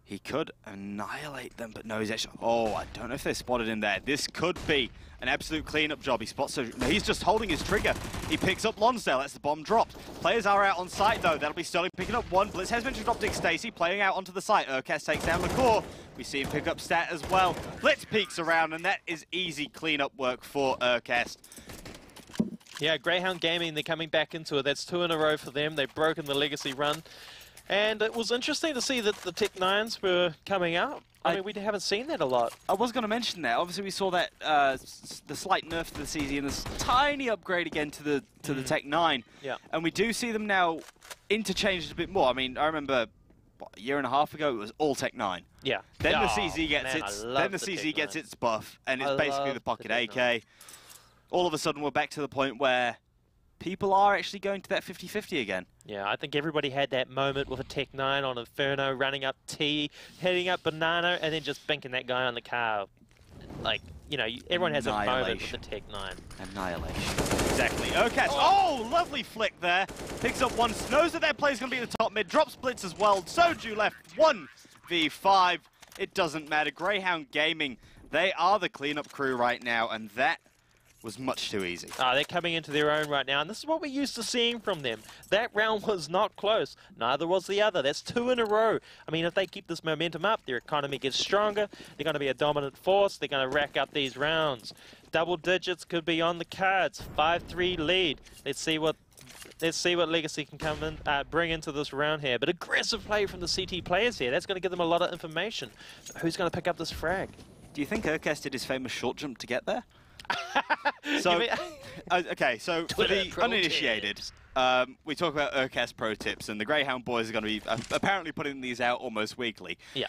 he could annihilate them, but no, he's actually... Oh, I don't know if they spotted him there. This could be an absolute cleanup job. He spots... No, he's just holding his trigger. He picks up Lonsdale. That's the bomb dropped. Players are out on site, though. That'll be Sterling picking up one. Blitz has mentioned drop DickStacey, playing out onto the site. Urquest takes down the core. We see him pick up Stat as well. Blitz peeks around, and that is easy cleanup work for Urquest. Yeah, Grayhound Gaming, they're coming back into it. That's 2 in a row for them. They've broken the legacy run. And it was interesting to see that the Tech 9s were coming up. I mean, we haven't seen that a lot. I was going to mention that. Obviously, we saw that the slight nerf to the CZ and this tiny upgrade again to the Tech 9. Yeah. And we do see them now interchanged a bit more. I mean, I remember what, a year and a half ago, it was all Tech 9. Yeah. Then the CZ gets its buff, and it's basically the pocket AK. All of a sudden, we're back to the point where people are actually going to that 50-50 again. Yeah, I think everybody had that moment with a Tech 9 on Inferno, running up T, heading up Banana, and then just binking that guy on the car. Like, you know, everyone has a moment with the Tech 9. Annihilation. Exactly. Urquest. Oh, lovely flick there. Picks up one. Knows that play's going to be at the top mid. Drops Blitz as well. Soju left 1v5. It doesn't matter. Grayhound Gaming, they are the cleanup crew right now, and that was much too easy. They're coming into their own right now, and this is what we're used to seeing from them. That round was not close. Neither was the other. That's 2 in a row. I mean, if they keep this momentum up, their economy gets stronger. They're going to be a dominant force. They're going to rack up these rounds. Double digits could be on the cards. 5-3 lead. Let's see what Legacy can come in, bring into this round here. But aggressive play from the CT players here. That's going to give them a lot of information. Who's going to pick up this frag? Do you think Urquest did his famous short jump to get there? So, okay, so for the uninitiated, we talk about Urquest pro tips, and the Grayhound boys are going to be apparently putting these out almost weekly. Yeah.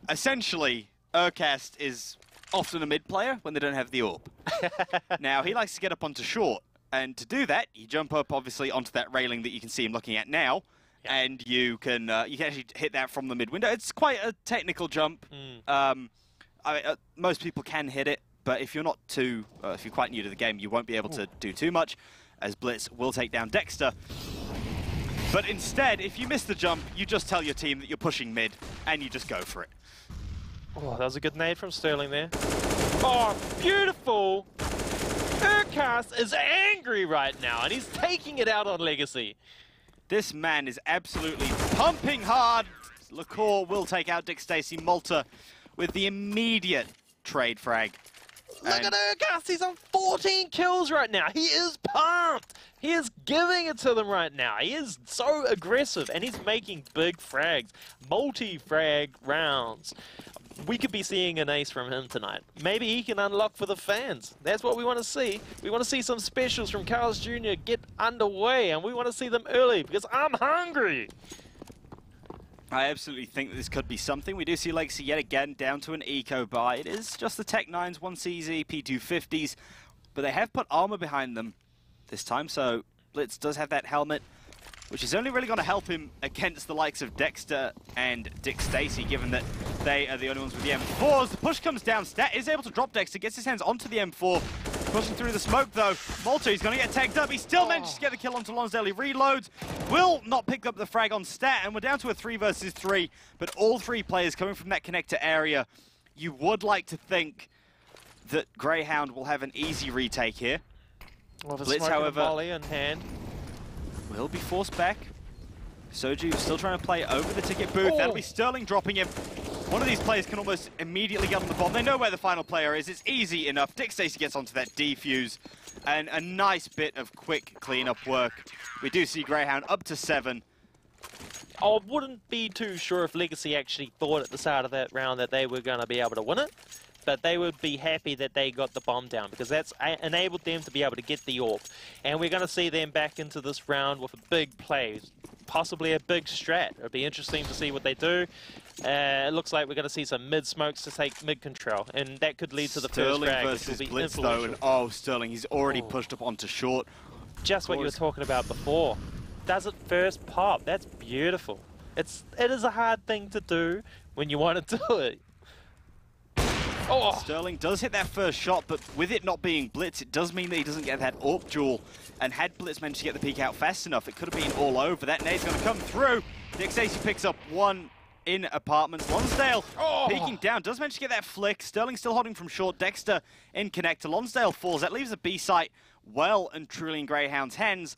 Essentially, Urquest is often a mid player when they don't have the orb. Now, he likes to get up onto short, and to do that, you jump up obviously onto that railing that you can see him looking at now, and you can actually hit that from the mid window. It's quite a technical jump. Most people can hit it. But if you're not too, if you're quite new to the game, you won't be able to do too much, as Blitz will take down Dexter. But instead, if you miss the jump, you just tell your team that you're pushing mid, and you just go for it. Oh, that was a good nade from Sterling there. Oh, beautiful! Urquest is angry right now, and he's taking it out on Legacy. This man is absolutely pumping hard. LaCour will take out DickStacey. Malta with the immediate trade frag. Look at Urquest, he's on 14 kills right now. He is pumped. He is giving it to them right now. He is so aggressive, and he's making big frags, multi-frag rounds. we could be seeing an ace from him tonight. Maybe he can unlock for the fans. That's what we want to see. We want to see some specials from Carl's Jr. get underway, and we want to see them early because I'm hungry. I absolutely think that this could be something. We do see Legacy yet again down to an eco buy. It is just the Tech 9s, 1CZ, P250s, but they have put armor behind them this time, so Blitz does have that helmet, which is only really going to help him against the likes of Dexter and Dick Stacy, given that they are the only ones with the M4s. The push comes down. Stat is able to drop Dexter, gets his hands onto the M4, pushing through the smoke though. Malta, he's going to get tagged up. He still manages to get the kill onto Lonsdale. He reloads, will not pick up the frag on Stat, and we're down to a 3 versus 3, but all 3 players coming from that connector area. You would like to think that Grayhound will have an easy retake here. Well, the Blitz, smoke and a however, volley in hand. will be forced back. Soju still trying to play over the ticket booth. That'll be Sterling dropping him. One of these players can almost immediately get on the bomb. They know where the final player is. It's easy enough. Dick Stacy gets onto that defuse. And a nice bit of quick cleanup work. We do see Grayhound up to 7. I wouldn't be too sure if Legacy actually thought at the start of that round that they were going to be able to win it. But they would be happy that they got the bomb down because that's enabled them to be able to get the AWP. And we're going to see them back into this round with a big play, possibly a big strat. It'll be interesting to see what they do. It looks like we're going to see some mid smokes to take mid control, and that could lead to the Sterling first frag, versus which will be Blitz influential. though, and oh, Sterling, he's already pushed up onto short. Just what you were talking about before. Does it first pop? That's beautiful. It is a hard thing to do when you want to do it. Oh. Sterling does hit that first shot, but with it not being Blitz, it does mean that he doesn't get that AWP duel. And had Blitz managed to get the peek out fast enough, it could have been all over. That nade's going to come through. Dick Stacy picks up 1 in apartments. Lonsdale peeking down, does manage to get that flick. Sterling still holding from short. Dexter in connector. Lonsdale falls. That leaves the B site well and truly in Greyhound's hands.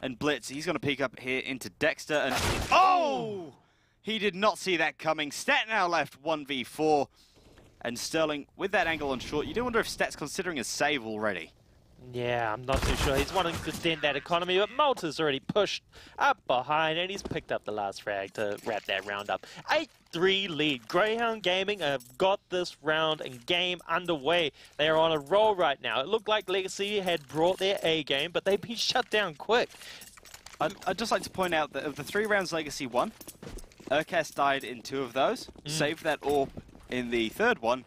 And Blitz, he's going to peek up here into Dexter. And oh! He did not see that coming. Stat now left 1v4. And Sterling, with that angle on short, you do wonder if Stat's considering a save already. Yeah, I'm not too sure. He's wanting to dent that economy, but Malta's already pushed up behind, and he's picked up the last frag to wrap that round up. 8-3 lead. Greyhound Gaming have got this round and game underway. They are on a roll right now. It looked like Legacy had brought their A game, but they've been shut down quick. I'd just like to point out that of the 3 rounds Legacy won, Urkas died in 2 of those, saved that AWP in the 3rd one,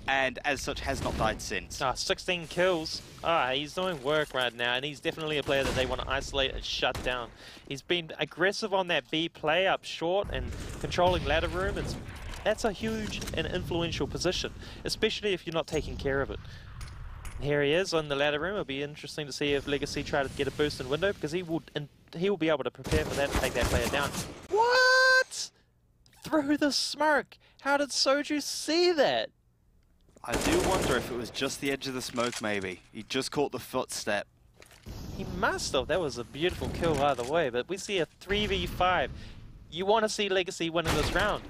and as such has not died since. 16 kills. He's doing work right now, and he's definitely a player that they want to isolate and shut down. He's been aggressive on that B play up short and controlling ladder room. That's a huge and influential position, especially if you're not taking care of it. Here he is on the ladder room. It'll be interesting to see if Legacy try to get a boost in window, because he will be able to prepare for that and take that player down. What? Through the smoke. How did Soju see that? I do wonder if it was just the edge of the smoke, maybe. He just caught the footstep. He must have. That was a beautiful kill either way, but we see a 3v5. You want to see Legacy winning this round.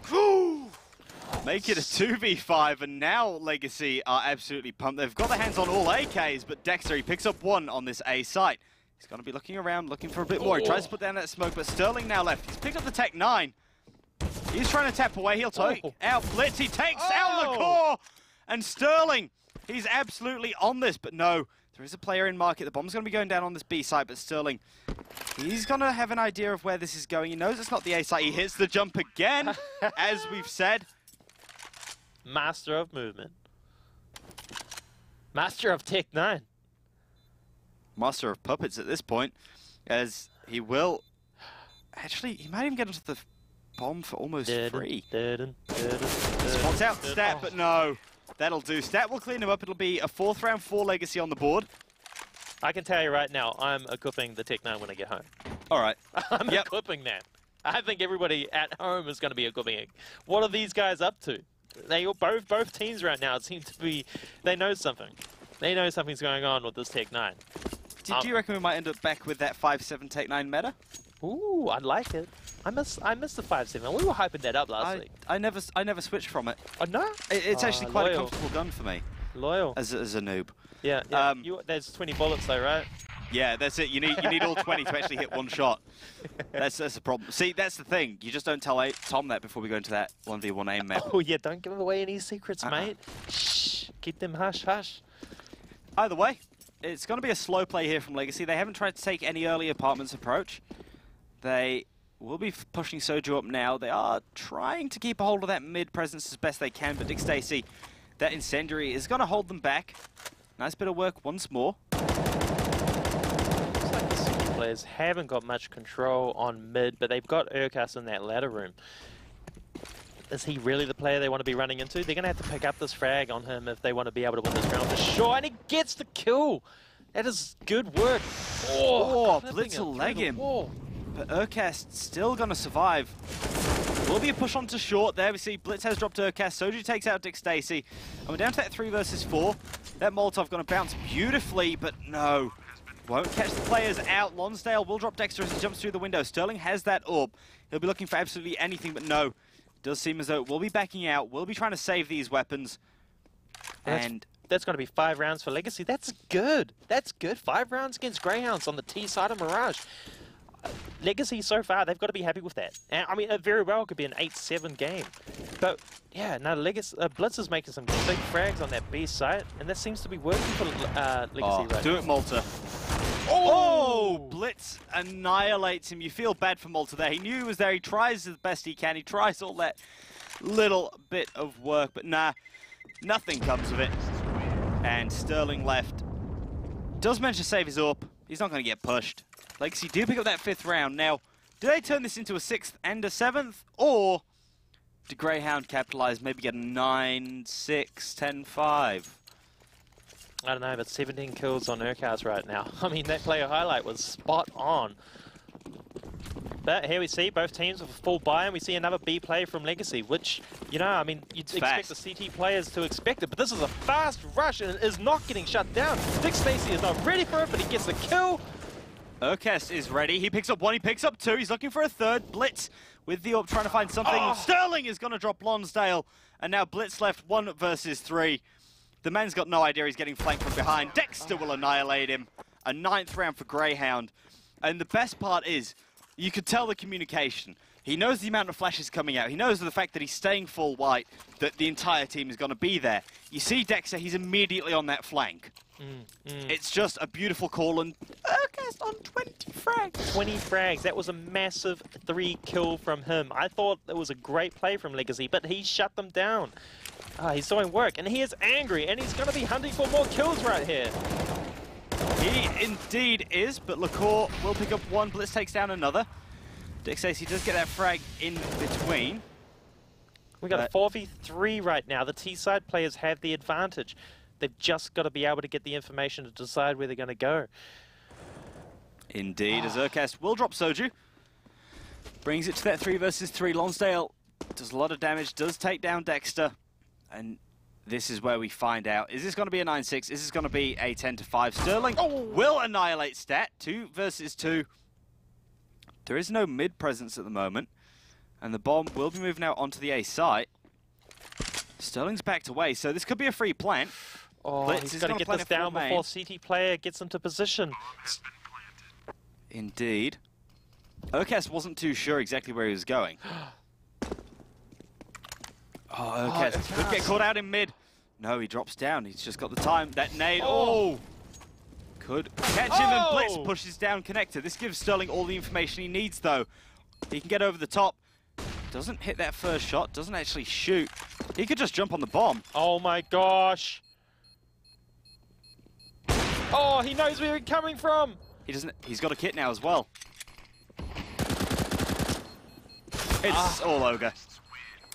Make it a 2v5, and now Legacy are absolutely pumped. They've got their hands on all AKs, but Dexter, he picks up 1 on this A site. He's going to be looking around, looking for a bit more. He tries to put down that smoke, but Sterling now left. He's picked up the Tech 9. He's trying to tap away. He'll take out Blitz. He takes out the core. And Sterling, he's absolutely on this. But no, there is a player in market. The bomb's going to be going down on this B site. But Sterling, he's going to have an idea of where this is going. He knows it's not the A site. He hits the jump again, as we've said. Master of movement. Master of Tech 9. Master of puppets at this point, as he will... Actually, he might even get onto the bomb for almost free. Spots out Stat, but no. That'll do. Stat will clean him up. It'll be a 4th round 4 Legacy on the board. I can tell you right now, I'm equipping the Tech 9 when I get home. All right. I'm equipping that. I think everybody at home is going to be equipping it. What are these guys up to? They both teams right now seem to be... They know something. They know something's going on with this Tech 9. Do you reckon we might end up back with that 5-7 Tech 9 meta? Ooh, I like it. I miss the 5-7. We were hyping that up last week. I never switched from it. Oh no? It's actually quite a comfortable gun for me. Loyal. As a noob. Yeah. There's 20 bullets though, right? Yeah, that's it. You need all 20 to actually hit one shot. That's the problem. See, that's the thing. You just don't tell Tom that before we go into that 1v1 aim map. Oh yeah, don't give away any secrets, mate. Shh, keep them hush hush. Either way, it's going to be a slow play here from Legacy. They haven't tried to take any early apartments approach. They will be pushing Soju up now. They are trying to keep a hold of that mid presence as best they can, but Dick Stacey, that incendiary is going to hold them back. Nice bit of work once more. Players haven't got much control on mid, but they've got Urkas in that ladder room. Is he really the player they want to be running into? They're going to have to pick up this frag on him if they want to be able to win this round for sure, and he gets the kill! That is good work. Oh, Blitz will leg him. But Urkas still going to survive. Will be a push onto short. There we see Blitz has dropped Urkas. Soju takes out Dick Stacey. And we're down to that 3 versus 4. That Molotov going to bounce beautifully, but no. Won't catch the players out. Lonsdale will drop Dexter as he jumps through the window. Sterling has that orb. He'll be looking for absolutely anything, but no. It does seem as though we'll be backing out. We'll be trying to save these weapons. And that's going to be 5 rounds for Legacy. That's good. That's good. 5 rounds against Greyhounds on the T side of Mirage. Legacy so far, they've got to be happy with that. And, I mean, it very well could be an 8-7 game. But, yeah, no, Legacy, Blitz is making some big frags on that B site, and that seems to be working for Legacy right do now. it, Malta. Oh! Blitz annihilates him. You feel bad for Malta there. He knew he was there. He tries the best he can. He tries all that little bit of work, but nah, nothing comes of it. And Sterling left. Does manage to save his AWP. He's not going to get pushed. Legacy do pick up that 5th round. Now, do they turn this into a 6th and a 7th? Or do Greyhound capitalize, maybe get a 9-6, 10-5? I don't know, but 17 kills on Urkas right now. I mean, that player highlight was spot on. But here we see both teams with a full buy, and we see another B play from Legacy, which, you know, I mean, you'd expect the CT players to expect it, but this is a fast rush, and it is not getting shut down. Dick Stacey is not ready for it, but he gets the kill. Urkas is ready. He picks up 1, he picks up 2. He's looking for a 3rd. Blitz with the AWP trying to find something. Sterling is going to drop Lonsdale, and now Blitz left 1 versus 3. The man's got no idea he's getting flanked from behind. Dexter will annihilate him. A 9th round for Greyhound. And the best part is, you could tell the communication. He knows the amount of flashes coming out. He knows the fact that he's staying full white, that the entire team is going to be there. You see Dexter, he's immediately on that flank. It's just a beautiful call, and Urkas on 20 frags. 20 frags. That was a massive 3 kill from him. I thought it was a great play from Legacy, but he shut them down. He's doing work, and he is angry, and he's going to be hunting for more kills right here. He indeed is, but LaCour will pick up 1. Blitz takes down another. Dick Stacey does get that frag in between. We got a 4v3 right now. The T-side players have the advantage. They've just got to be able to get the information to decide where they're going to go. Indeed, as Urkas will drop Soju. Brings it to that 3 versus 3. Lonsdale does a lot of damage, does take down Dexter. And this is where we find out. Is this going to be a 9-6? Is this going to be a 10-5? Sterling will annihilate Stat. 2 versus 2. There is no mid presence at the moment. And the bomb will be moving out onto the A site. Sterling's backed away, so this could be a free plant. Blitz he's got to get this down before CT player gets into position. Indeed. Urkas wasn't too sure exactly where he was going. Urkas could get caught out in mid. No, he drops down. He's just got the time. That nade. Could catch him, and Blitz pushes down connector. This gives Sterling all the information he needs, though. He can get over the top. Doesn't hit that first shot. Doesn't actually shoot. He could just jump on the bomb. Oh my gosh. Oh, he knows where he's coming from. He doesn't. He's got a kit now as well. It's all Ogre.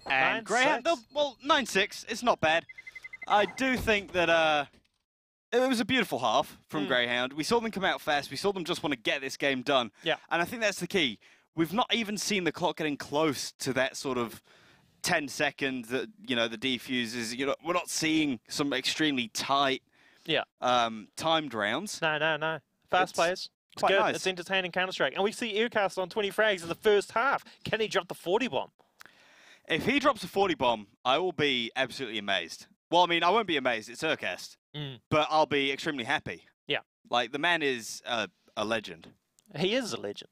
And Greyhound, well, 9-6. It's not bad. I do think that it was a beautiful half from Greyhound. We saw them come out fast. We saw them just want to get this game done. Yeah. And I think that's the key. We've not even seen the clock getting close to that sort of 10 seconds that, you know, the defuses. You know, we're not seeing some extremely tight timed rounds. No. Fast players. It's good. Nice. It's entertaining Counter-Strike. And we see Urkas on 20 frags in the first half. Can he drop the 40 bomb? If he drops a 40 bomb, I will be absolutely amazed. Well, I mean, I won't be amazed. It's Urkas. But I'll be extremely happy. Yeah. Like, the man is a legend. He is a legend.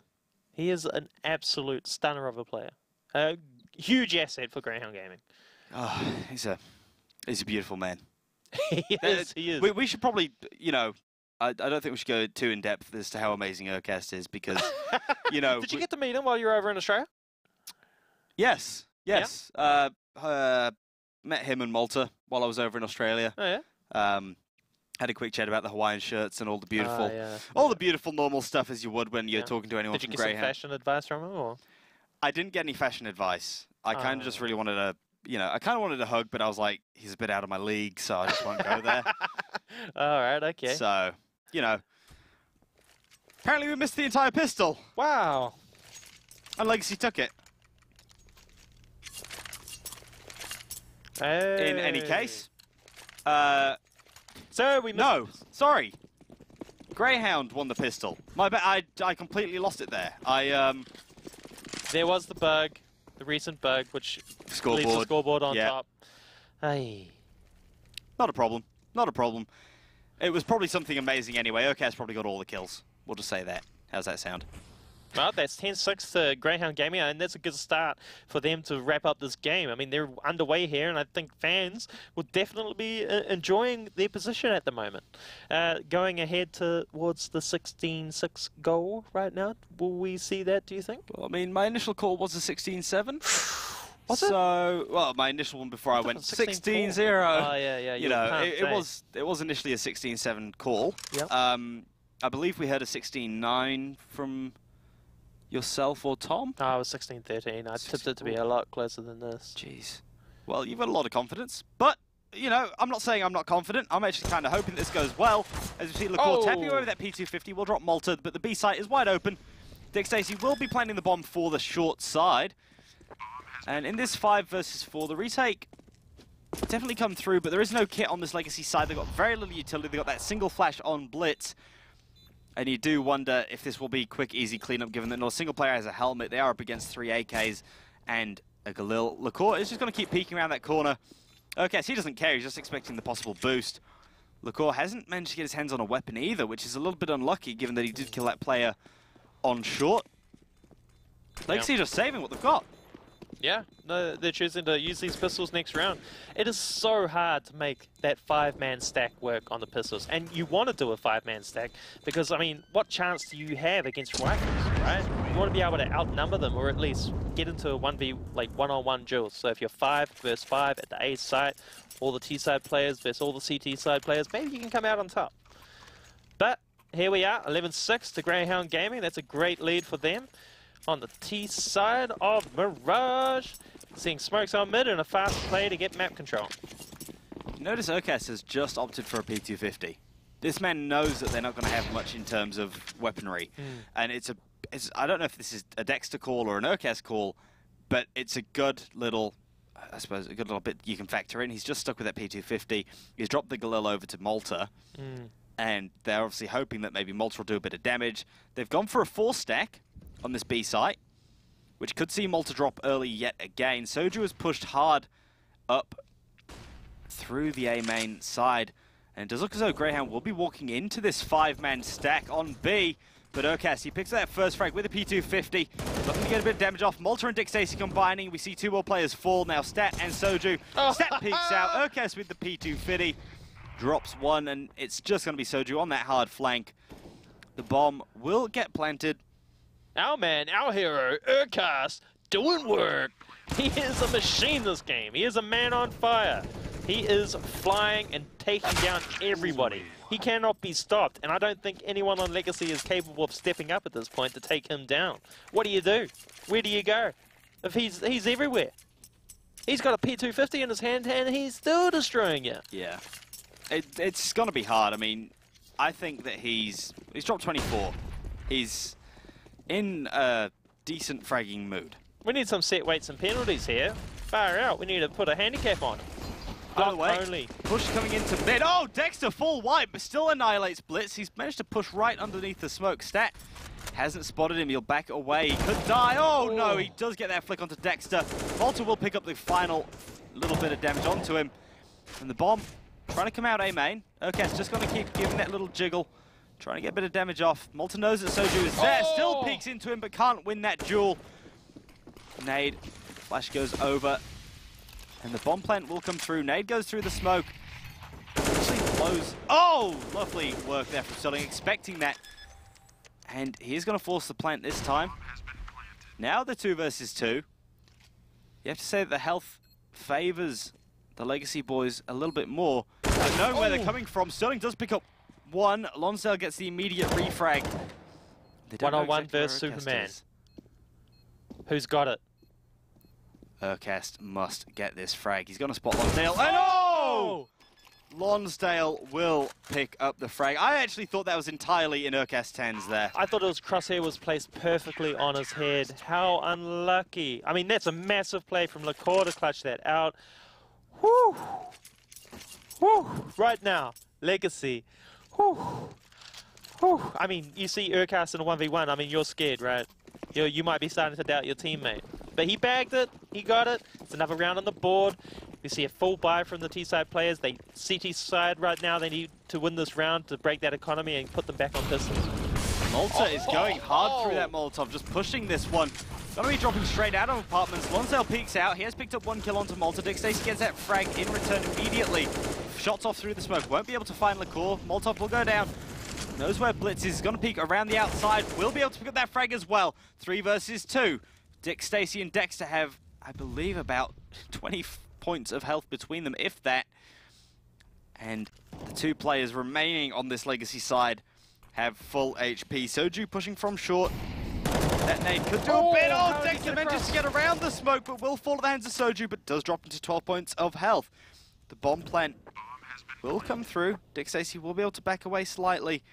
He is an absolute stunner of a player. A huge asset for Grayhound Gaming. Oh, he's a beautiful man. He is. We should probably, you know, I don't think we should go too in depth as to how amazing Urcast is because, you know. Did you get to meet him while you were over in Australia? Yes. Yeah? Met him in Malta while I was over in Australia. Oh yeah. Had a quick chat about the Hawaiian shirts and all the beautiful, all the beautiful normal stuff as you would when you're talking to anyone from from Grayhound. Grayhound. Did you get some fashion advice from him, or? I didn't get any fashion advice. I kind of just really wanted to, you know, I kind of wanted a hug, but I was like, he's a bit out of my league, so I just won't go there. All right, okay. So, you know, apparently we missed the entire pistol. Wow. And Legacy took it. Hey. In any case. So we missed No, sorry. Grayhound won the pistol. My bad. I completely lost it there. There was the bug, the recent bug, which leaves the scoreboard on top. Hey. Not a problem. Not a problem. It was probably something amazing anyway. Urcast probably got all the kills. We'll just say that. How's that sound? Well, that's 10-6 to Grayhound Gaming, and that's a good start for them to wrap up this game. I mean, they're underway here, and I think fans will definitely be enjoying their position at the moment. Going ahead towards the 16-6 goal right now, will we see that, do you think? Well, I mean, my initial call was a 16-7. Was it? So, well, my initial one before I went 16-0. Oh, yeah. You know, it was initially a 16-7 call. Yep. I believe we heard a 16-9 from yourself or Tom? Oh, I was 16-13. I tipped it to be a lot closer than this. Jeez. Well, you've got a lot of confidence. But, you know, I'm not saying I'm not confident. I'm actually kind of hoping this goes well. As you see, LaCour tapping over that P250 will drop Malta, but the B site is wide open. Dick Stacey will be planting the bomb for the short side. And in this 5 versus 4, the retake definitely come through, but there is no kit on this Legacy side. They've got very little utility. They've got that single flash on Blitz. And you do wonder if this will be quick, easy cleanup, given that not a single player has a helmet. They are up against 3 AKs and a Galil. LaCour is just going to keep peeking around that corner. Okay, so he doesn't care. He's just expecting the possible boost. LaCour hasn't managed to get his hands on a weapon either, which is a little bit unlucky, given that he did kill that player on short. Legacy just saving what they've got. Yeah, no, they're choosing to use these pistols next round. It is so hard to make that 5-man stack work on the pistols. And you want to do a 5-man stack because, I mean, what chance do you have against rifles, right? You want to be able to outnumber them or at least get into a 1v, like, one-on-one duels. So if you're 5 versus 5 at the A site, all the T side players versus all the CT side players, maybe you can come out on top. But here we are, 11-6 to Grayhound Gaming. That's a great lead for them. On the T side of Mirage, seeing smokes on mid and a fast play to get map control. Notice Urcast has just opted for a P250. This man knows that they're not going to have much in terms of weaponry. And I don't know if this is a Dexter call or an Urcast call, but it's a good little, I suppose, a good little bit you can factor in. He's just stuck with that P250. He's dropped the Galil over to Malta. And they're obviously hoping that maybe Malta will do a bit of damage. They've gone for a 4-stack on this B site, which could see Malta drop early yet again. Soju has pushed hard up through the A main side, and it does look as though Grayhound will be walking into this 5-man stack on B, but Urcast, he picks up that first frag with a P250, looking to get a bit of damage off. Malta and Dick Stacey combining, we see 2 more players fall now, Stat and Soju. Stat peeks out, Urcast with the P250, drops 1, and it's just going to be Soju on that hard flank. The bomb will get planted. Our man, our hero, Urcast, doing work. He is a machine this game. He is a man on fire. He is flying and taking down everybody. He cannot be stopped, and I don't think anyone on Legacy is capable of stepping up at this point to take him down. What do you do? Where do you go? If he's everywhere. He's got a P250 in his hand, and he's still destroying you. Yeah. It's going to be hard. I mean, I think that he's dropped 24. He's in a decent fragging mood. We need some set weights and penalties here. Far out. We need to put a handicap on. By the way, push coming into mid. Oh, Dexter full white, but still annihilates Blitz. He's managed to push right underneath the smoke. Stat hasn't spotted him. He'll back away. He could die. Oh, no, he does get that flick onto Dexter. Malta will pick up the final little bit of damage onto him. And the bomb trying to come out A main. Urcast just going to keep giving that little jiggle, trying to get a bit of damage off. Malta knows that Soju is there, still peeks into him, but can't win that duel. Nade, flash goes over, and the bomb plant will come through. Nade goes through the smoke. Actually blows. Oh, lovely work there from Sterling, expecting that. And he's going to force the plant this time. Now the 2 versus 2. You have to say that the health favors the Legacy boys a little bit more. But knowing where they're coming from, Sterling does pick up 1. Lonsdale gets the immediate refrag. One-on-one versus Superman. Who's got it? Urcast must get this frag. He's going to spot Lonsdale. And oh! Lonsdale will pick up the frag. I actually thought that was entirely in Urcast's hands there. I thought Crosshair was placed perfectly on his head. How unlucky. I mean, that's a massive play from Lacour to clutch that out. Whew. Whew. Right now, Legacy. Whew. Whew. I mean, you see Urcast in a 1v1. I mean, you're scared, right? You might be starting to doubt your teammate. But he bagged it. He got it. It's another round on the board. We see a full buy from the T-side players. CT side right now, they need to win this round to break that economy and put them back on distance. Malta is going hard through that Molotov, just pushing this one. Gonna be dropping straight out of apartments. Lonsdale peeks out. He has picked up 1 kill onto Malta. Dickstacey gets that frag in return immediately. Shots off through the smoke. Won't be able to find Lacour. Molotov will go down. Knows where Blitz is. Gonna peek around the outside. Will be able to pick up that frag as well. 3 versus 2. Dickstacey and Dexter have, I believe, about 20 points of health between them, if that. And the 2 players remaining on this Legacy side have full HP. Soju pushing from short. That nade could do a bit. Oh, Dexter manages to get around the smoke, but will fall at the hands of Soju, but does drop into 12 points of health. The bomb plant will come through. Dickstacey will be able to back away slightly,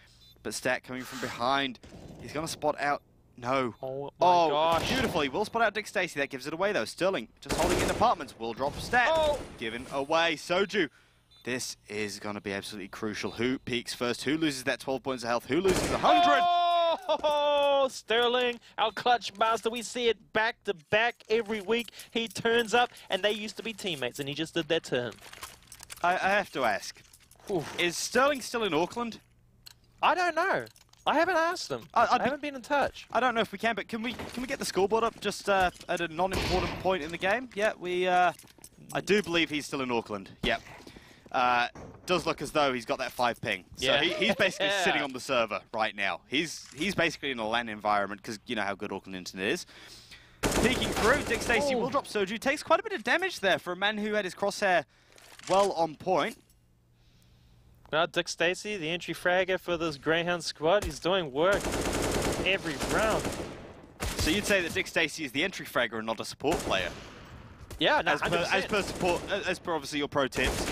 but Stat coming from behind. He's going to spot out. No. Oh my gosh. Beautifully. Will spot out Dickstacey. That gives it away, though. Sterling just holding in apartments. Will drop Stat. Given away. Soju. This is going to be absolutely crucial. Who peaks first? Who loses that 12 points of health? Who loses 100? Oh, Sterling, our clutch master. We see it back to back every week. He turns up, and they used to be teammates, and he just did that to him. I have to ask. Oof. Is Sterling still in Auckland? I don't know. I haven't asked him. I haven't been in touch. I don't know if we can, but can we get the scoreboard up just at a non-important point in the game? Yeah, I do believe he's still in Auckland. Yep. Does look as though he's got that 5 ping. So yeah. He's basically sitting on the server right now. He's basically in a LAN environment because you know how good Auckland internet is. Peeking through, Dickstacey will drop Soju. Takes quite a bit of damage there for a man who had his crosshair well on point. Well, Dickstacey, the entry fragger for this Grayhound squad, he's doing work every round. So you'd say that Dickstacey is the entry fragger and not a support player? Yeah, no, as per obviously your pro tips.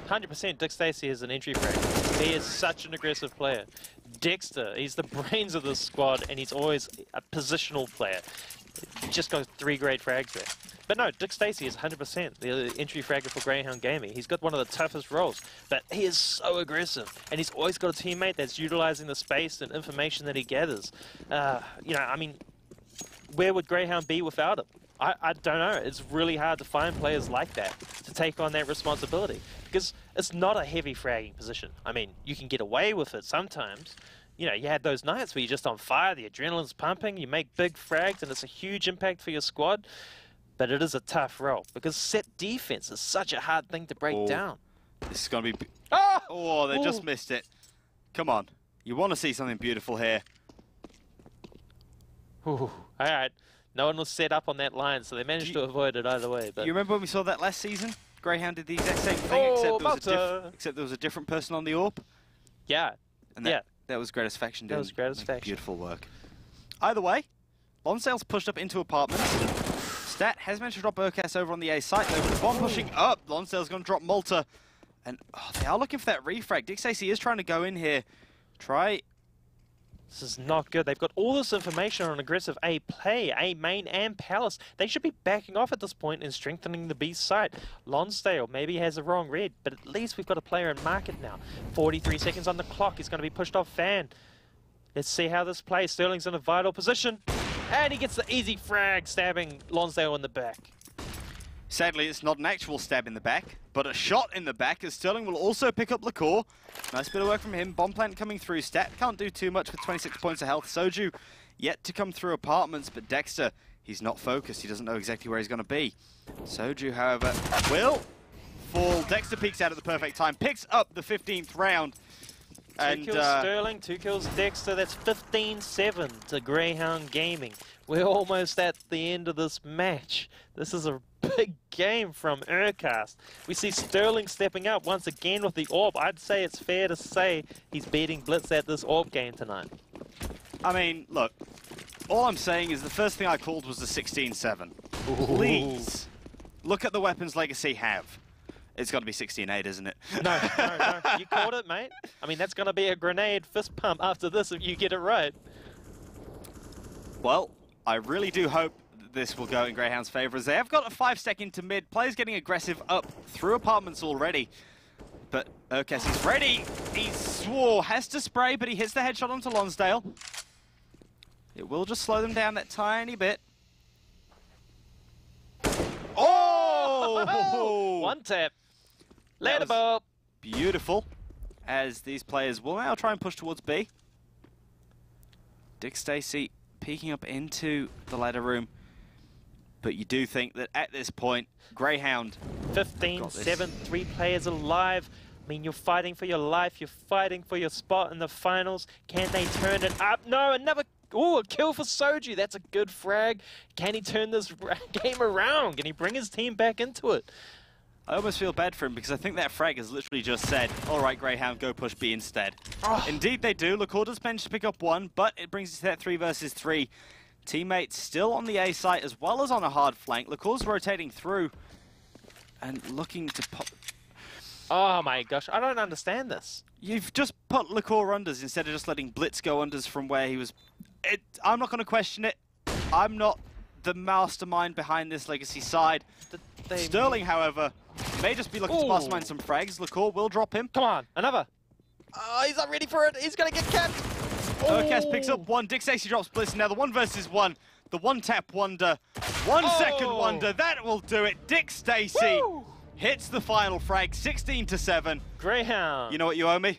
100% Dickstacey is an entry fragger. He is such an aggressive player. Dexter, he's the brains of the squad, and he's always a positional player. He just got 3 great frags there. But no, Dickstacey is 100% the entry fragger for Grayhound Gaming. He's got one of the toughest roles, but he is so aggressive, and he's always got a teammate that's utilizing the space and information that he gathers. You know, I mean, where would Grayhound be without him? I don't know. It's really hard to find players like that to take on that responsibility because it's not a heavy fragging position. I mean, you can get away with it sometimes. You know, you had those nights where you're just on fire, the adrenaline's pumping, you make big frags, and it's a huge impact for your squad. But it is a tough role because set defense is such a hard thing to break down. This is going to be... Oh, they just missed it. Come on. You want to see something beautiful here. All right. No one was set up on that line, so they managed to avoid it either way. But you remember when we saw that last season? Grayhound did the exact same thing, except there was a different person on the AWP. Yeah. And that was Gratisfaction. That was Gratisfaction. Beautiful work. Either way, Lonsdale's pushed up into apartments. Stat has managed to drop Urcast over on the A site, though, with the bomb pushing up. Lonsdale's going to drop Malta. And they are looking for that refrag. Dickstacey is trying to go in here. This is not good. They've got all this information on aggressive A play, A main and Palace. They should be backing off at this point and strengthening the B side. Lonsdale maybe has the wrong read, but at least we've got a player in market now. 43 seconds on the clock. He's going to be pushed off Fan. Let's see how this plays. Sterling's in a vital position. And he gets the easy frag, stabbing Lonsdale in the back. Sadly, it's not an actual stab in the back, but a shot in the back, as Sterling will also pick up Lacour. Nice bit of work from him. Bomb plant coming through. Stat can't do too much with 26 points of health. Soju yet to come through apartments, but Dexter, he's not focused. He doesn't know exactly where he's going to be. Soju, however, will fall. Dexter peeks out at the perfect time, picks up the 15th round. Two kills Sterling, 2 kills Dexter. That's 15-7 to Grayhound Gaming. We're almost at the end of this match. This is a big game from Urcast. We see Sterling stepping up once again with the AWP. I'd say it's fair to say he's beating Blitz at this AWP game tonight. I mean, look, all I'm saying is the first thing I called was the 16-7. Please, look at the weapons Legacy have. It's got to be 16-8, isn't it? No. You called it, mate. I mean, that's going to be a grenade fist pump after this if you get it right. Well, I really do hope that this will go in Greyhound's favour, as they have got a 5-stack into mid. Players getting aggressive up through apartments already. But Urkes is ready. He has to spray, but he hits the headshot onto Lonsdale. It will just slow them down that tiny bit. Oh! One tap. Let it up. Beautiful. As these players will now try and push towards B. Dick Stacey peeking up into the ladder room. But you do think that at this point, Greyhound 15-7, 3 players alive. I mean, you're fighting for your life. You're fighting for your spot in the finals. Can they turn it up? No, another... Ooh, a kill for Soju. That's a good frag. Can he turn this game around? Can he bring his team back into it? I almost feel bad for him because I think that frag has literally just said, all right, Greyhound, go push B instead. Oh. Indeed they do. Lacour does manage to pick up one, but it brings us to that 3 versus 3. Teammates still on the A site as well as on a hard flank. Lacour's rotating through and looking to pop. Oh my gosh, I don't understand this. You've just put Lacour unders instead of just letting Blitz go unders from where he was. I'm not going to question it. I'm not the mastermind behind this Legacy side. Sterling, however, may just be looking to mastermind some frags. Lacour will drop him. Come on, another. Oh, he's not ready for it. He's going to get capped. Urkes picks up one. Dick Stacey drops Blitz. Now the 1 versus 1. The 1-tap wonder. 1-second wonder. That will do it. Dick Stacey hits the final frag. 16-7. Greyhound. You know what you owe me?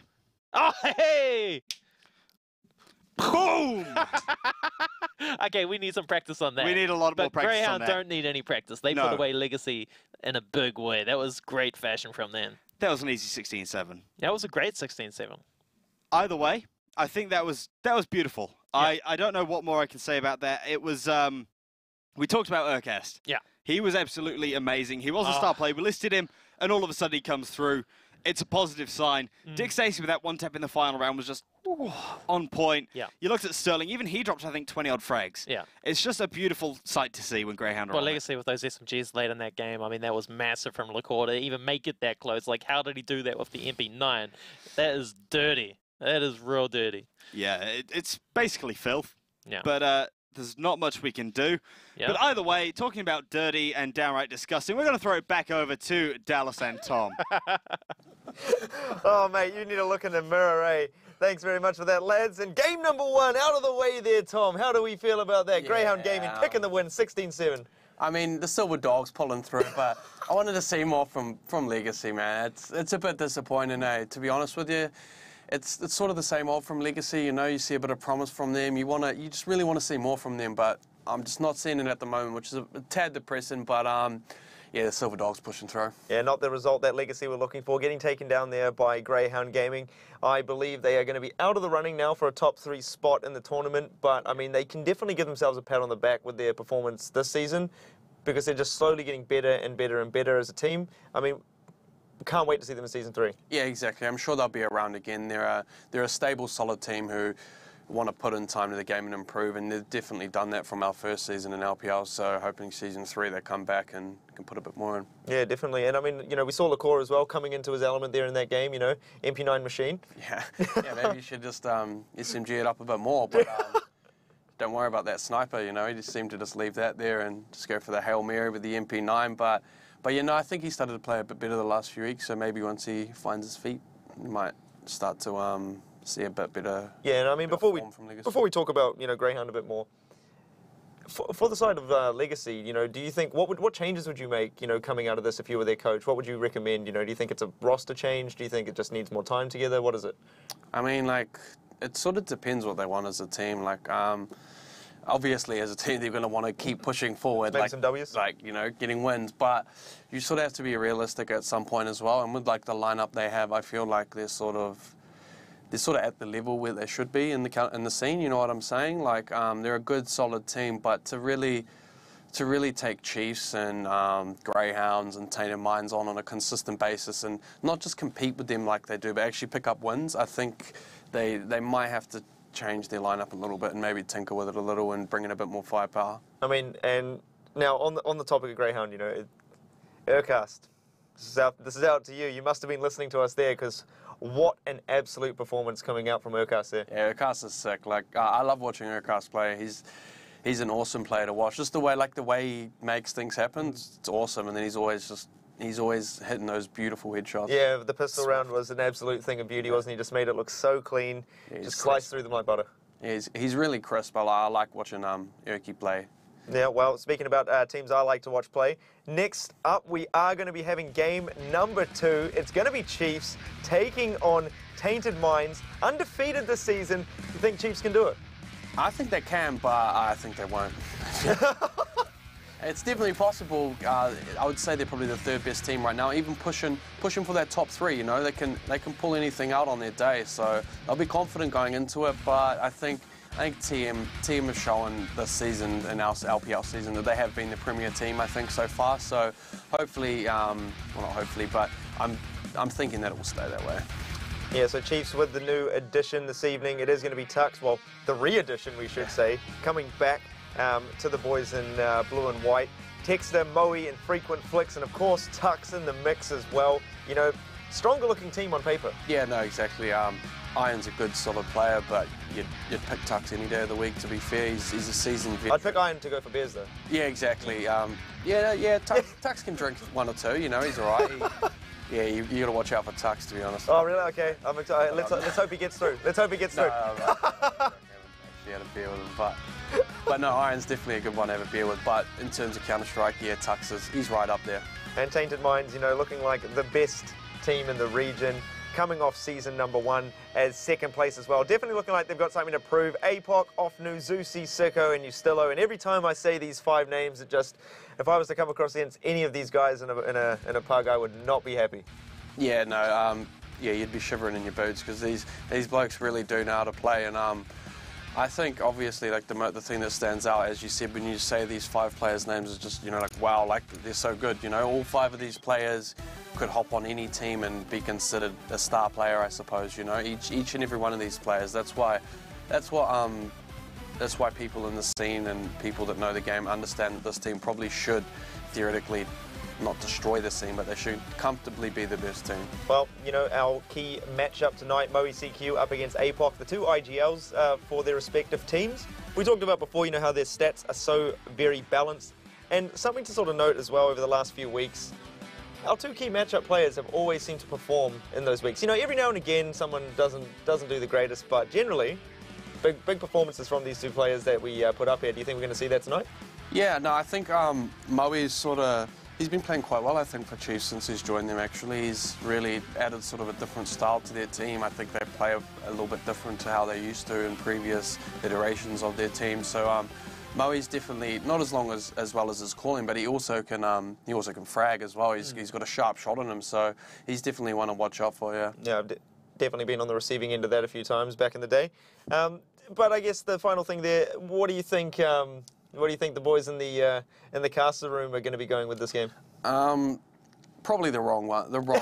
Oh, hey! Boom! Okay, we need some practice on that. We need a lot more practice Greyhound on that. don't need any practice. They put away Legacy in a big way. That was great fashion from them. That was an easy 16-7. That was a great 16-7. Either way, I think that was beautiful. Yeah. I don't know what more I can say about that. It was we talked about Urkast. Yeah. He was absolutely amazing. He was a star player. We listed him, and all of a sudden he comes through. It's a positive sign. Dick Stacey with that 1-tap in the final round was just on point. Yeah. You looked at Sterling. Even he dropped, I think, 20-odd frags. Yeah. It's just a beautiful sight to see when Greyhound are on Legacy with those SMGs late in that game, I mean, that was massive from Lacour to even make it that close. Like, how did he do that with the MP9? That is dirty. That is real dirty. Yeah, it's basically filth. Yeah. But there's not much we can do. Yep. But either way, talking about dirty and downright disgusting, we're going to throw it back over to Dallas and Tom. Oh, mate, you need to look in the mirror, eh? Thanks very much for that, lads. And game number 1, out of the way there, Tom. How do we feel about that? Yeah. Greyhound Gaming picking the win, 16-7. I mean, the Silver Dogs pulling through, but I wanted to see more from Legacy, man. It's a bit disappointing, eh? To be honest with you. It's sort of the same old from Legacy, you know, you see a bit of promise from them, you just really want to see more from them, but I'm just not seeing it at the moment, which is a tad depressing, but yeah, the Silver Dogs pushing through. Yeah, not the result that Legacy were looking for, getting taken down there by Greyhound Gaming. I believe they are going to be out of the running now for a top 3 spot in the tournament, but I mean, they can definitely give themselves a pat on the back with their performance this season, because they're just slowly getting better and better and better as a team. I mean, can't wait to see them in Season 3. Yeah, exactly. I'm sure they'll be around again. They're a stable, solid team who want to put in time to the game and improve, and they've definitely done that from our first season in LPL, so hoping Season 3 they come back and can put a bit more in. Yeah, definitely. And I mean, you know, we saw Lacour as well coming into his element there in that game, you know, MP9 machine. Yeah, maybe you should just SMG it up a bit more, but don't worry about that sniper, you know, he just seemed to just leave that there and just go for the Hail Mary with the MP9, but you know, I think he started to play a bit better the last few weeks, so maybe once he finds his feet, he might start to see a bit better. Yeah, and I mean, before we talk about, you know, Greyhound a bit more, For the side of Legacy, you know, do you think what changes would you make, you know, coming out of this if you were their coach? What would you recommend? You know, do you think it's a roster change? Do you think it just needs more time together? What is it? I mean, like, it sort of depends what they want as a team. Like, obviously, as a team, they're going to want to keep pushing forward, Maybe some W's? like, you know, getting wins. But you sort of have to be realistic at some point as well. And with like the lineup they have, I feel like they're sort of at the level where they should be in the scene. You know what I'm saying? Like, they're a good, solid team, but to really take Chiefs and Greyhounds and Tainted Mines on a consistent basis and not just compete with them like they do, but actually pick up wins, I think they might have to change their lineup a little bit and maybe tinker with it a little and bring in a bit more firepower. I mean, and now on the topic of Greyhound, you know, Aircast, this is out to you. You must have been listening to us there, because what an absolute performance coming out from Aircast there. Yeah, Aircast is sick. Like, I love watching Aircast play. He's an awesome player to watch. Just the way he makes things happen, it's awesome. And then he's always hitting those beautiful headshots. Yeah, the pistol round was an absolute thing of beauty, wasn't he? Just made it look so clean. Yeah, just sliced through them like butter. Yeah, he's really crisp. I like watching Erky play. Yeah, well, speaking about teams I like to watch play, next up we are going to be having game number 2. It's going to be Chiefs taking on Tainted Minds, undefeated this season. You think Chiefs can do it? I think they can, but I think they won't. It's definitely possible. I would say they're probably the 3rd best team right now, even pushing for that top 3. You know, they can pull anything out on their day, so they'll be confident going into it. But I think TM have shown this season, in our LPL season, that they have been the premier team, I think, so far. So hopefully, well, not hopefully, but I'm thinking that it will stay that way. Yeah, so Chiefs with the new addition this evening. It is going to be Tux, well, the re-addition, we should say, coming back to the boys in blue and white. Texter, Moe, and Frequent Flicks, and of course Tux in the mix as well. You know, stronger looking team on paper. Yeah, no, exactly. Iron's a good, solid player, but you'd pick Tux any day of the week, to be fair. He's a seasoned veteran. I'd pick Iron to go for beers, though. Yeah, exactly. Tux can drink 1 or 2, you know, he's all right. Yeah, you got to watch out for Tux, to be honest. Oh, really? Okay. I'm excited. Let's hope he gets through. Let's hope he gets through. I haven't actually had a beer with him, but no, Iron's definitely a good one to have a beer with. But in terms of Counter-Strike, yeah, Tux he's right up there. And Tainted Minds, you know, looking like the best team in the region, coming off season number 1 as 2nd place as well. Definitely looking like they've got something to prove. APOC, Ofnu, Zusi, Sicko, and Ustillo. And every time I say these 5 names, it just, if I was to come across against any of these guys in a pug, I would not be happy. Yeah, no, yeah, you'd be shivering in your boots, because these blokes really do know how to play. And I think, obviously, like the thing that stands out, as you said, when you say these 5 players' names, is just, you know, like, wow, like, they're so good. You know, all 5 of these players could hop on any team and be considered a star player, I suppose. You know, each and every one of these players. That's why people in the scene and people that know the game understand that this team probably should theoretically not destroy the scene, but they should comfortably be the best team. Well, you know, our key matchup tonight, Moe CQ up against APOC, the 2 IGLs for their respective teams. We talked about before, you know, how their stats are so very balanced. And something to sort of note as well over the last few weeks, our 2 key matchup players have always seemed to perform in those weeks. You know, every now and again someone doesn't do the greatest, but generally, big performances from these 2 players that we put up here. Do you think we're going to see that tonight? Yeah, no, I think Moe's he's been playing quite well, I think, for Chiefs since he's joined them, actually. He's really added sort of a different style to their team. I think they play a little bit different to how they used to in previous iterations of their team. So Moe's definitely not as well as his calling, but he also can frag as well. He's got a sharp shot on him, so he's definitely one to watch out for. Yeah, I've definitely been on the receiving end of that a few times back in the day. But I guess the final thing there, what do you think? What do you think the boys in the caster room are going to be going with this game? Probably the wrong one. The wrong.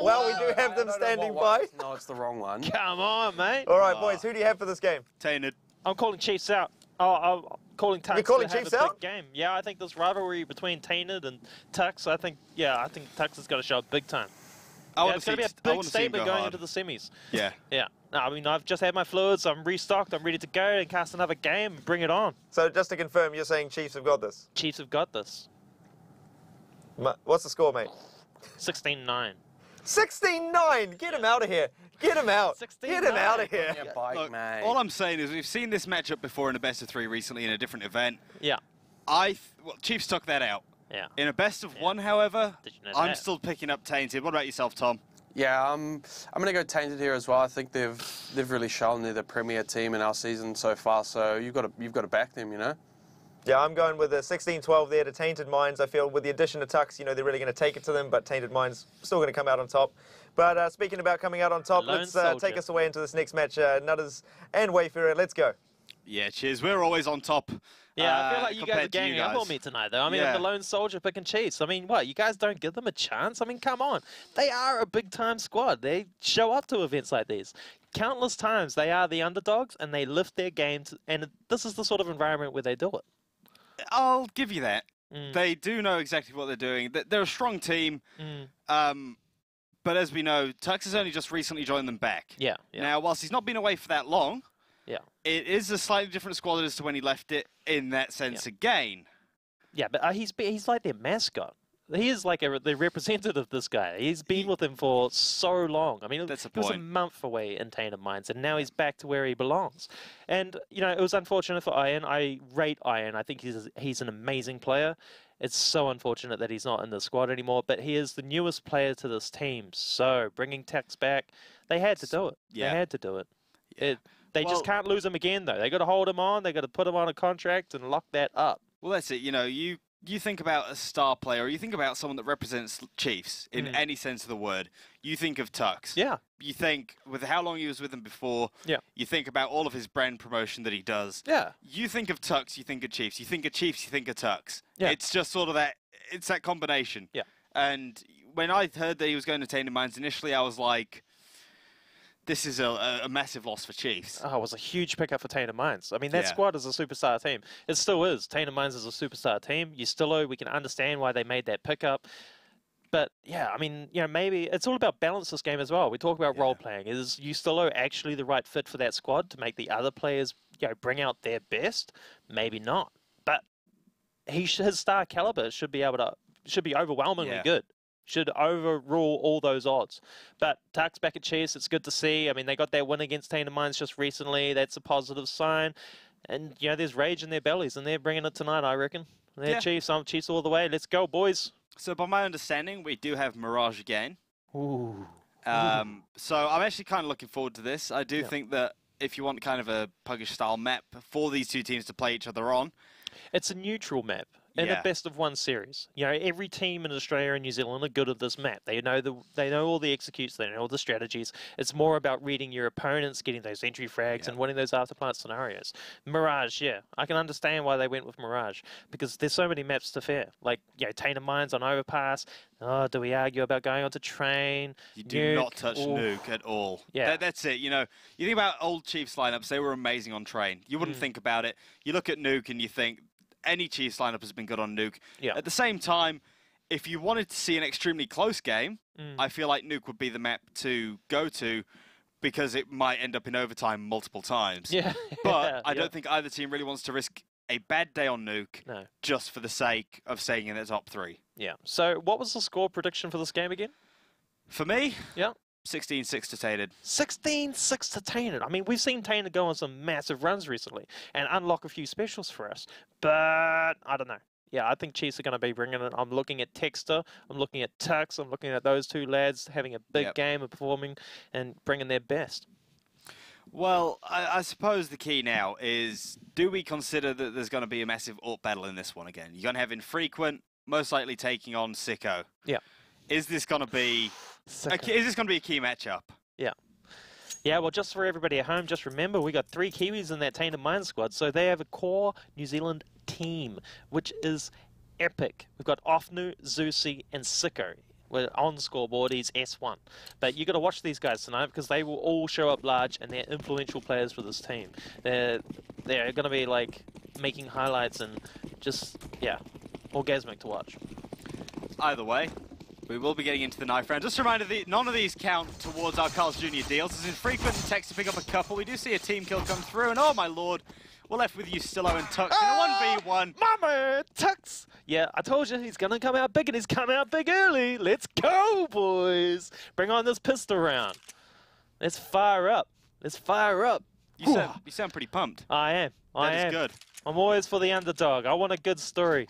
Well, we do have them standing by. No, it's the wrong one. Come on, mate. All right, boys. Who do you have for this game? Tainted. I'm calling Chiefs out. I'm calling Tux. You're calling to have Chiefs a out? big game. Yeah, I think this rivalry between Tainted and Tux. I think Tux has got to show up big time. It's going to be a big statement going into the semis. Yeah. Yeah. No, I mean, I've just had my fluids. I'm restocked. I'm ready to go and cast another game. Bring it on. So just to confirm, you're saying Chiefs have got this? Chiefs have got this. What's the score, mate? 16-9. 16-9. Get him out of here. Get him out. 16-9. Get him out of here. Yeah, bike, Look, mate. all I'm saying is we've seen this matchup before in a best of 3 recently in a different event. Yeah. Well, Chiefs took that out. Yeah. In a best of 1, however, Did you know I'm that? still picking up Tainted. What about yourself, Tom? Yeah, I'm going to go Tainted here as well. I think they've really shown they're the premier team in our season so far. So you've got to back them, you know. Yeah, I'm going with a 16-12 there to Tainted Minds. I feel with the addition of Tux, you know, they're really going to take it to them, but Tainted Minds still going to come out on top. But speaking about coming out on top, Lone let's soldier. take us away into this next match. Nutters and Wayfarer, let's go. Yeah, cheers. We're always on top. Yeah, I feel like you guys are compared to you ganging up guys. on me tonight, though. I mean, Yeah. I'm the lone soldier picking Chiefs. I mean, what? You guys don't give them a chance? I mean, come on. They are a big-time squad. They show up to events like these. Countless times, they are the underdogs, and they lift their game. And this is the sort of environment where they do it. I'll give you that. Mm. They do know exactly what they're doing. They're a strong team. But as we know, Tux has only just recently joined them back. Yeah. Yeah. Now, whilst he's not been away for that long, Yeah. it is a slightly different squad as to when he left it in that sense again. Yeah, but he's like their mascot. He is like the representative, this guy. He's been with them for so long. I mean, That's the he was a point. month away in Tainted Minds, and now he's back to where he belongs. And, you know, it was unfortunate for Iron. I rate Iron. I think he's an amazing player. It's so unfortunate that he's not in the squad anymore, but he is the newest player to this team. So bringing Tex back, they had to do it. Yeah. They had to do it. Yeah. They just can't lose him again, though. They got to hold him on. They got to put him on a contract and lock that up. Well, that's it. You know, you think about a star player, or you think about someone that represents Chiefs in any sense of the word. You think of Tux. Yeah. You think, with how long he was with them before, Yeah. you think about all of his brand promotion that he does. Yeah. You think of Tux, you think of Chiefs. You think of Chiefs, you think of Tux. Yeah. It's just sort of it's that combination. Yeah. And when I heard that he was going to Tainted Minds initially, I was like, this is a massive loss for Chiefs. Oh, it was a huge pickup for Tainted Minds. I mean, that Yeah. squad is a superstar team. It still is. Tainted Minds is a superstar team. We can understand why they made that pickup. But, yeah, I mean, you know, maybe it's all about balance this game as well. We talk about role-playing. Is Ustilo actually the right fit for that squad to make the other players, you know, bring out their best? Maybe not. But his star caliber should be overwhelmingly good. Should overrule all those odds. But Tux back at Chiefs, it's good to see. I mean, they got that win against Tainted Minds just recently. That's a positive sign. And, you know, there's rage in their bellies, and they're bringing it tonight, I reckon. They're Yeah. Chiefs. I'm Chiefs all the way. Let's go, boys. So by my understanding, we do have Mirage again. Ooh. So I'm actually kind of looking forward to this. I do think that if you want kind of a Puggish-style map for these two teams to play each other on. It's a neutral map. In a best-of-1 series. You know, every team in Australia and New Zealand are good at this map. They know all the executes, they know all the strategies. It's more about reading your opponents, getting those entry frags, and winning those afterplant scenarios. Mirage, yeah. I can understand why they went with Mirage, because there's so many maps to fair. Like, you know, Tainted Minds on Overpass. Oh, do we argue about going on to Train? You do not touch Nuke at all. Yeah. That's it. You know, you think about old Chiefs lineups, they were amazing on Train. You wouldn't think about it. You look at Nuke and you think, any Chiefs lineup has been good on Nuke. Yeah. At the same time, if you wanted to see an extremely close game, I feel like Nuke would be the map to go to because it might end up in overtime multiple times. Yeah. But I don't think either team really wants to risk a bad day on Nuke just for the sake of staying in the top 3. Yeah. So what was the score prediction for this game again? For me? Yeah. 16-6 to Tainted. 16-6 to Tainted. I mean, we've seen Tainted go on some massive runs recently and unlock a few specials for us. But I don't know. Yeah, I think Chiefs are going to be bringing it. I'm looking at Texter. I'm looking at Tux. I'm looking at those two lads having a big game and performing and bringing their best. Well, I suppose the key now is, do we consider that there's going to be a massive AWP battle in this one again? You're going to have Infrequent, most likely taking on Sicko. Yeah. Is this going to be a key matchup? Yeah. Yeah, well, just for everybody at home, just remember we got 3 Kiwis in that Tainted Minds squad, so they have a core New Zealand team, which is epic. We've got Ofnu, Zusi, and Sicko. We're on scoreboard, he's S1. But you got to watch these guys tonight because they will all show up large and they're influential players for this team. They're going to be like making highlights and just, yeah, orgasmic to watch. Either way, we will be getting into the knife round. Just a reminder, none of these count towards our Carl's Jr. deals. As Infrequent and Tex to pick up a couple. We do see a team kill come through, and oh my lord, we're left with Ustilo and Tux in a 1v1. Mama, Tux! Yeah, I told you he's going to come out big, and he's come out big early. Let's go, boys. Bring on this pistol round. Let's fire up. Let's fire up. You sound pretty pumped. I am. That is good. I'm always for the underdog. I want a good story.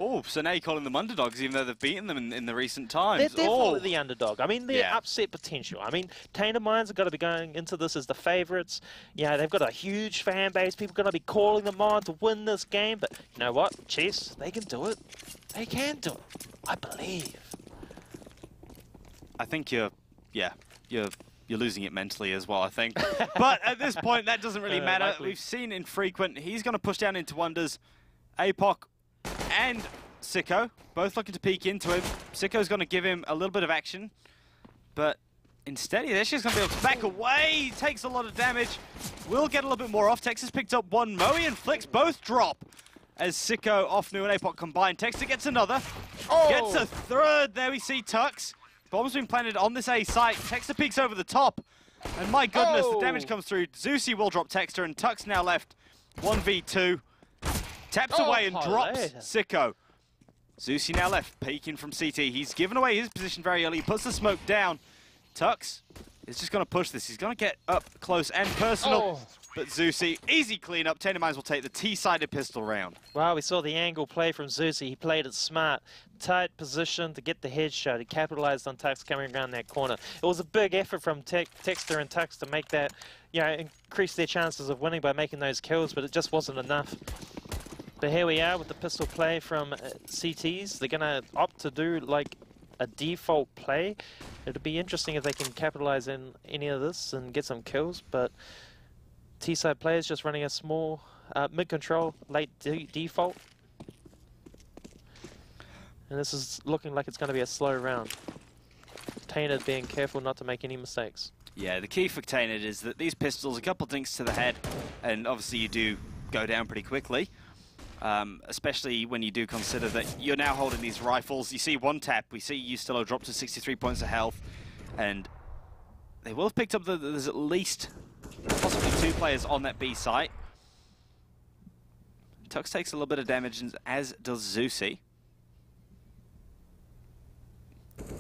Oh, so now you're calling them underdogs, even though they've beaten them in the recent times. They're definitely the underdog. I mean, they're upset potential. I mean, Tainted Minds are going to be going into this as the favourites. Yeah, they've got a huge fan base. People are going to be calling them on to win this game. But you know what, Chiefs, they can do it. They can do it. I believe. I think you're losing it mentally as well, I think. But at this point, that doesn't really matter. Likely. We've seen Infrequent. He's going to push down into Wonders. APOC and Sicko both looking to peek into him. Sicko's going to give him a little bit of action. But instead, he's just going to be able to back away. He takes a lot of damage. Will get a little bit more off. Texas picked up one. Moe and Flicks both drop as Sicko, Offnu, and APOC combine. Texas gets another. Gets a third. There we see Tux. Bomb's been planted on this A site. Texter peeks over the top. And my goodness, the damage comes through. Zeusy will drop Texter, and Tux now left 1v2. Taps away and drops Sicko. Zeusy now left, peeking from CT. He's given away his position very early. He puts the smoke down. Tux is just going to push this. He's going to get up close and personal. But Zeusy, easy cleanup. Tainted Minds will take the T-sided pistol round. Wow, we saw the angle play from Zeusy. He played it smart. Tight position to get the headshot. He capitalized on Tux coming around that corner. It was a big effort from Texter and Tux to make that, you know, increase their chances of winning by making those kills, but it just wasn't enough. But here we are with the pistol play from CTs. They're going to opt to do like a default play. It'll be interesting if they can capitalize in any of this and get some kills, but T-side players just running a small mid-control late default. And this is looking like it's going to be a slow round. Tainted being careful not to make any mistakes. Yeah, the key for Tainted is that these pistols, a couple dinks to the head, and obviously you do go down pretty quickly. Especially when you do consider that you're now holding these rifles. You see one tap, we see Ustilo drop to 63 points of health, and they will have picked up that there's at least possibly 2 players on that B site. Tux takes a little bit of damage, as does Zeusy.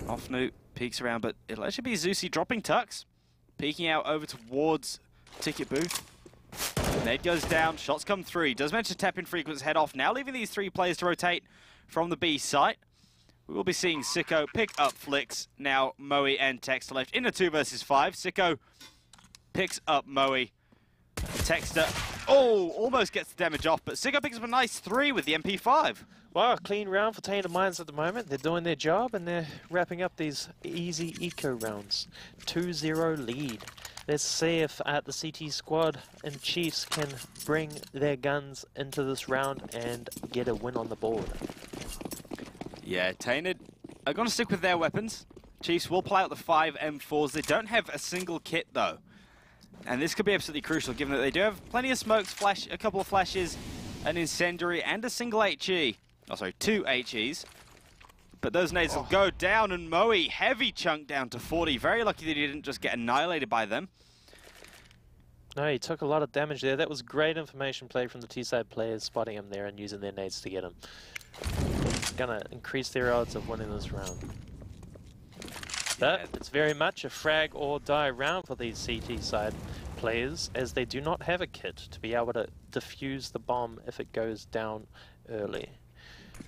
Offnu peeks around, but it'll actually be Zeusy dropping Tux, peeking out over towards Ticket Booth. Ned goes down, shots come through. He does manage to tap Infrequent's head off, now leaving these 3 players to rotate from the B site. We will be seeing Sicko pick up Flicks, now Moe and Texter left in a 2 versus 5. Sicko picks up Moe. Texter, almost gets the damage off, but Sicko picks up a nice 3 with the MP5. Wow, clean round for Tainted Minds at the moment. They're doing their job and they're wrapping up these easy eco rounds. 2-0 lead. Let's see if the CT squad and Chiefs can bring their guns into this round and get a win on the board. Yeah, Tainted are going to stick with their weapons. Chiefs will play out the 5 M4s. They don't have a single kit though. And this could be absolutely crucial given that they do have plenty of smokes, a couple of flashes, an incendiary and a single HE. Oh, sorry, 2 HEs. But those nades will go down, and Moe, heavy chunk down to 40. Very lucky that he didn't just get annihilated by them. No, he took a lot of damage there. That was great information play from the T-side players, spotting him there and using their nades to get him. Gonna increase their odds of winning this round. But it's very much a frag or die round for these CT side players, as they do not have a kit to be able to defuse the bomb if it goes down early.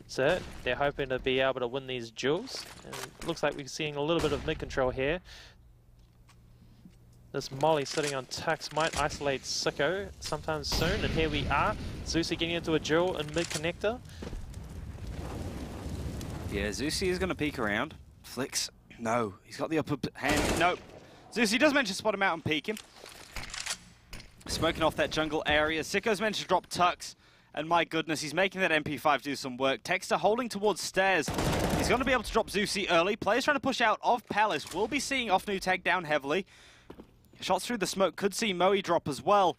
So they're hoping to be able to win these duels, and it looks like we're seeing a little bit of mid-control here. This Molly sitting on Tux might isolate Sicko sometime soon, and here we are. Zeusy getting into a duel in mid-connector. Yeah, Zeusy is going to peek around. Flicks, no, he's got the upper hand, no. Zeusy does manage to spot him out and peek him. Smoking off that jungle area. Sicko's managed to drop Tux. And my goodness, he's making that MP5 do some work. Texter holding towards stairs. He's going to be able to drop Zeusy early. Players trying to push out of Palace. We'll be seeing Offnu tag down heavily. Shots through the smoke. Could see Moe drop as well.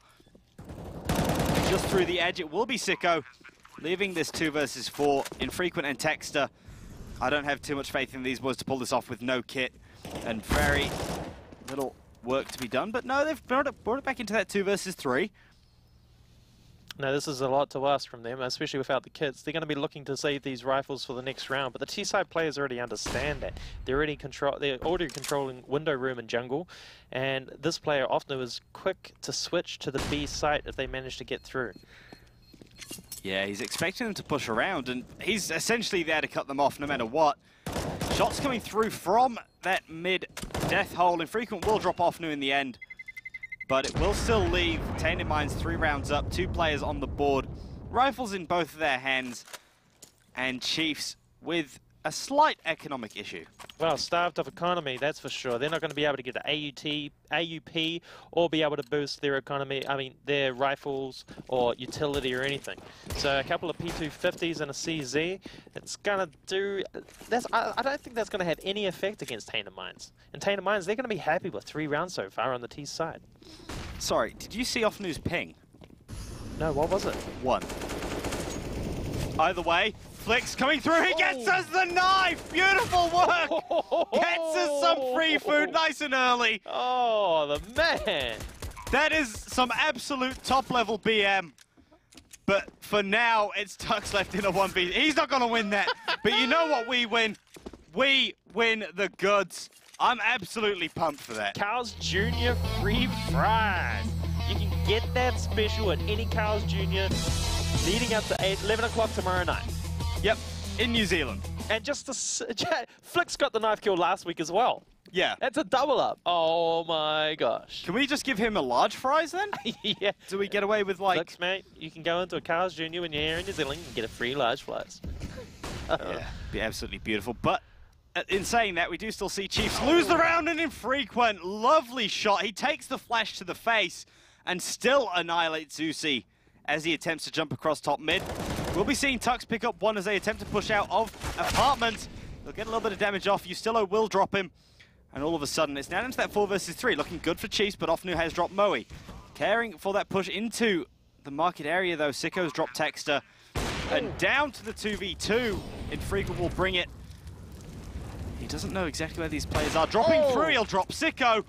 Just through the edge, it will be Sicko. Leaving this 2 versus 4. Infrequent and Texter. I don't have too much faith in these boys to pull this off with no kit. And very little work to be done. But no, they've brought it back into that 2 versus 3. Now, this is a lot to ask from them, especially without the kits. They're going to be looking to save these rifles for the next round, but the T-side players already understand that. They're already controlling window room and jungle, and this player often is quick to switch to the B site if they manage to get through. Yeah, he's expecting them to push around, and he's essentially there to cut them off no matter what. Shots coming through from that mid-death hole. Infrequent will drop off in the end, but it will still leave Tainted Minds 3 rounds up, 2 players on the board, rifles in both of their hands, and Chiefs with a slight economic issue. Well, starved of economy, that's for sure. They're not going to be able to get an AUP or be able to boost their economy, their rifles or utility or anything. So a couple of P250s and a CZ, it's going to do... I don't think that's going to have any effect against Tainted Minds. And Tainted Minds, they're going to be happy with 3 rounds so far on the T side. Sorry, did you see Offnu's ping? No, what was it? 1. Either way, Flicks coming through, he gets us the knife! Beautiful work! Gets us some free food nice and early. Oh, the man! That is some absolute top-level BM. But for now, it's Tux left in a 1v. He's not going to win that. But you know what we win? We win the goods. I'm absolutely pumped for that. Carl's Jr. free fries. You can get that special at any Carl's Jr. leading up to 11 o'clock tomorrow night. Yep, in New Zealand. And just Flick's got the knife kill last week as well. Yeah. That's a double up. Oh my gosh. Can we just give him a large fries then? Yeah. Do we get away with like... Flicks, mate, you can go into a Carl's Jr. when you're here in New Zealand and get a free large fries. Yeah, be absolutely beautiful. But in saying that, we do still see Chiefs lose the round, and Infrequent, lovely shot. He takes the flash to the face and still annihilates Zusi as he attempts to jump across top mid. We'll be seeing Tux pick up 1 as they attempt to push out of apartment. They'll get a little bit of damage off. Ustillo will drop him. And all of a sudden, it's now into that 4 versus 3. Looking good for Chiefs, but Offnu has dropped Moe. Caring for that push into the market area, though. Sicko's dropped Texter. And down to the 2v2. Infrequent will bring it. He doesn't know exactly where these players are. Dropping through, he'll drop Sicko.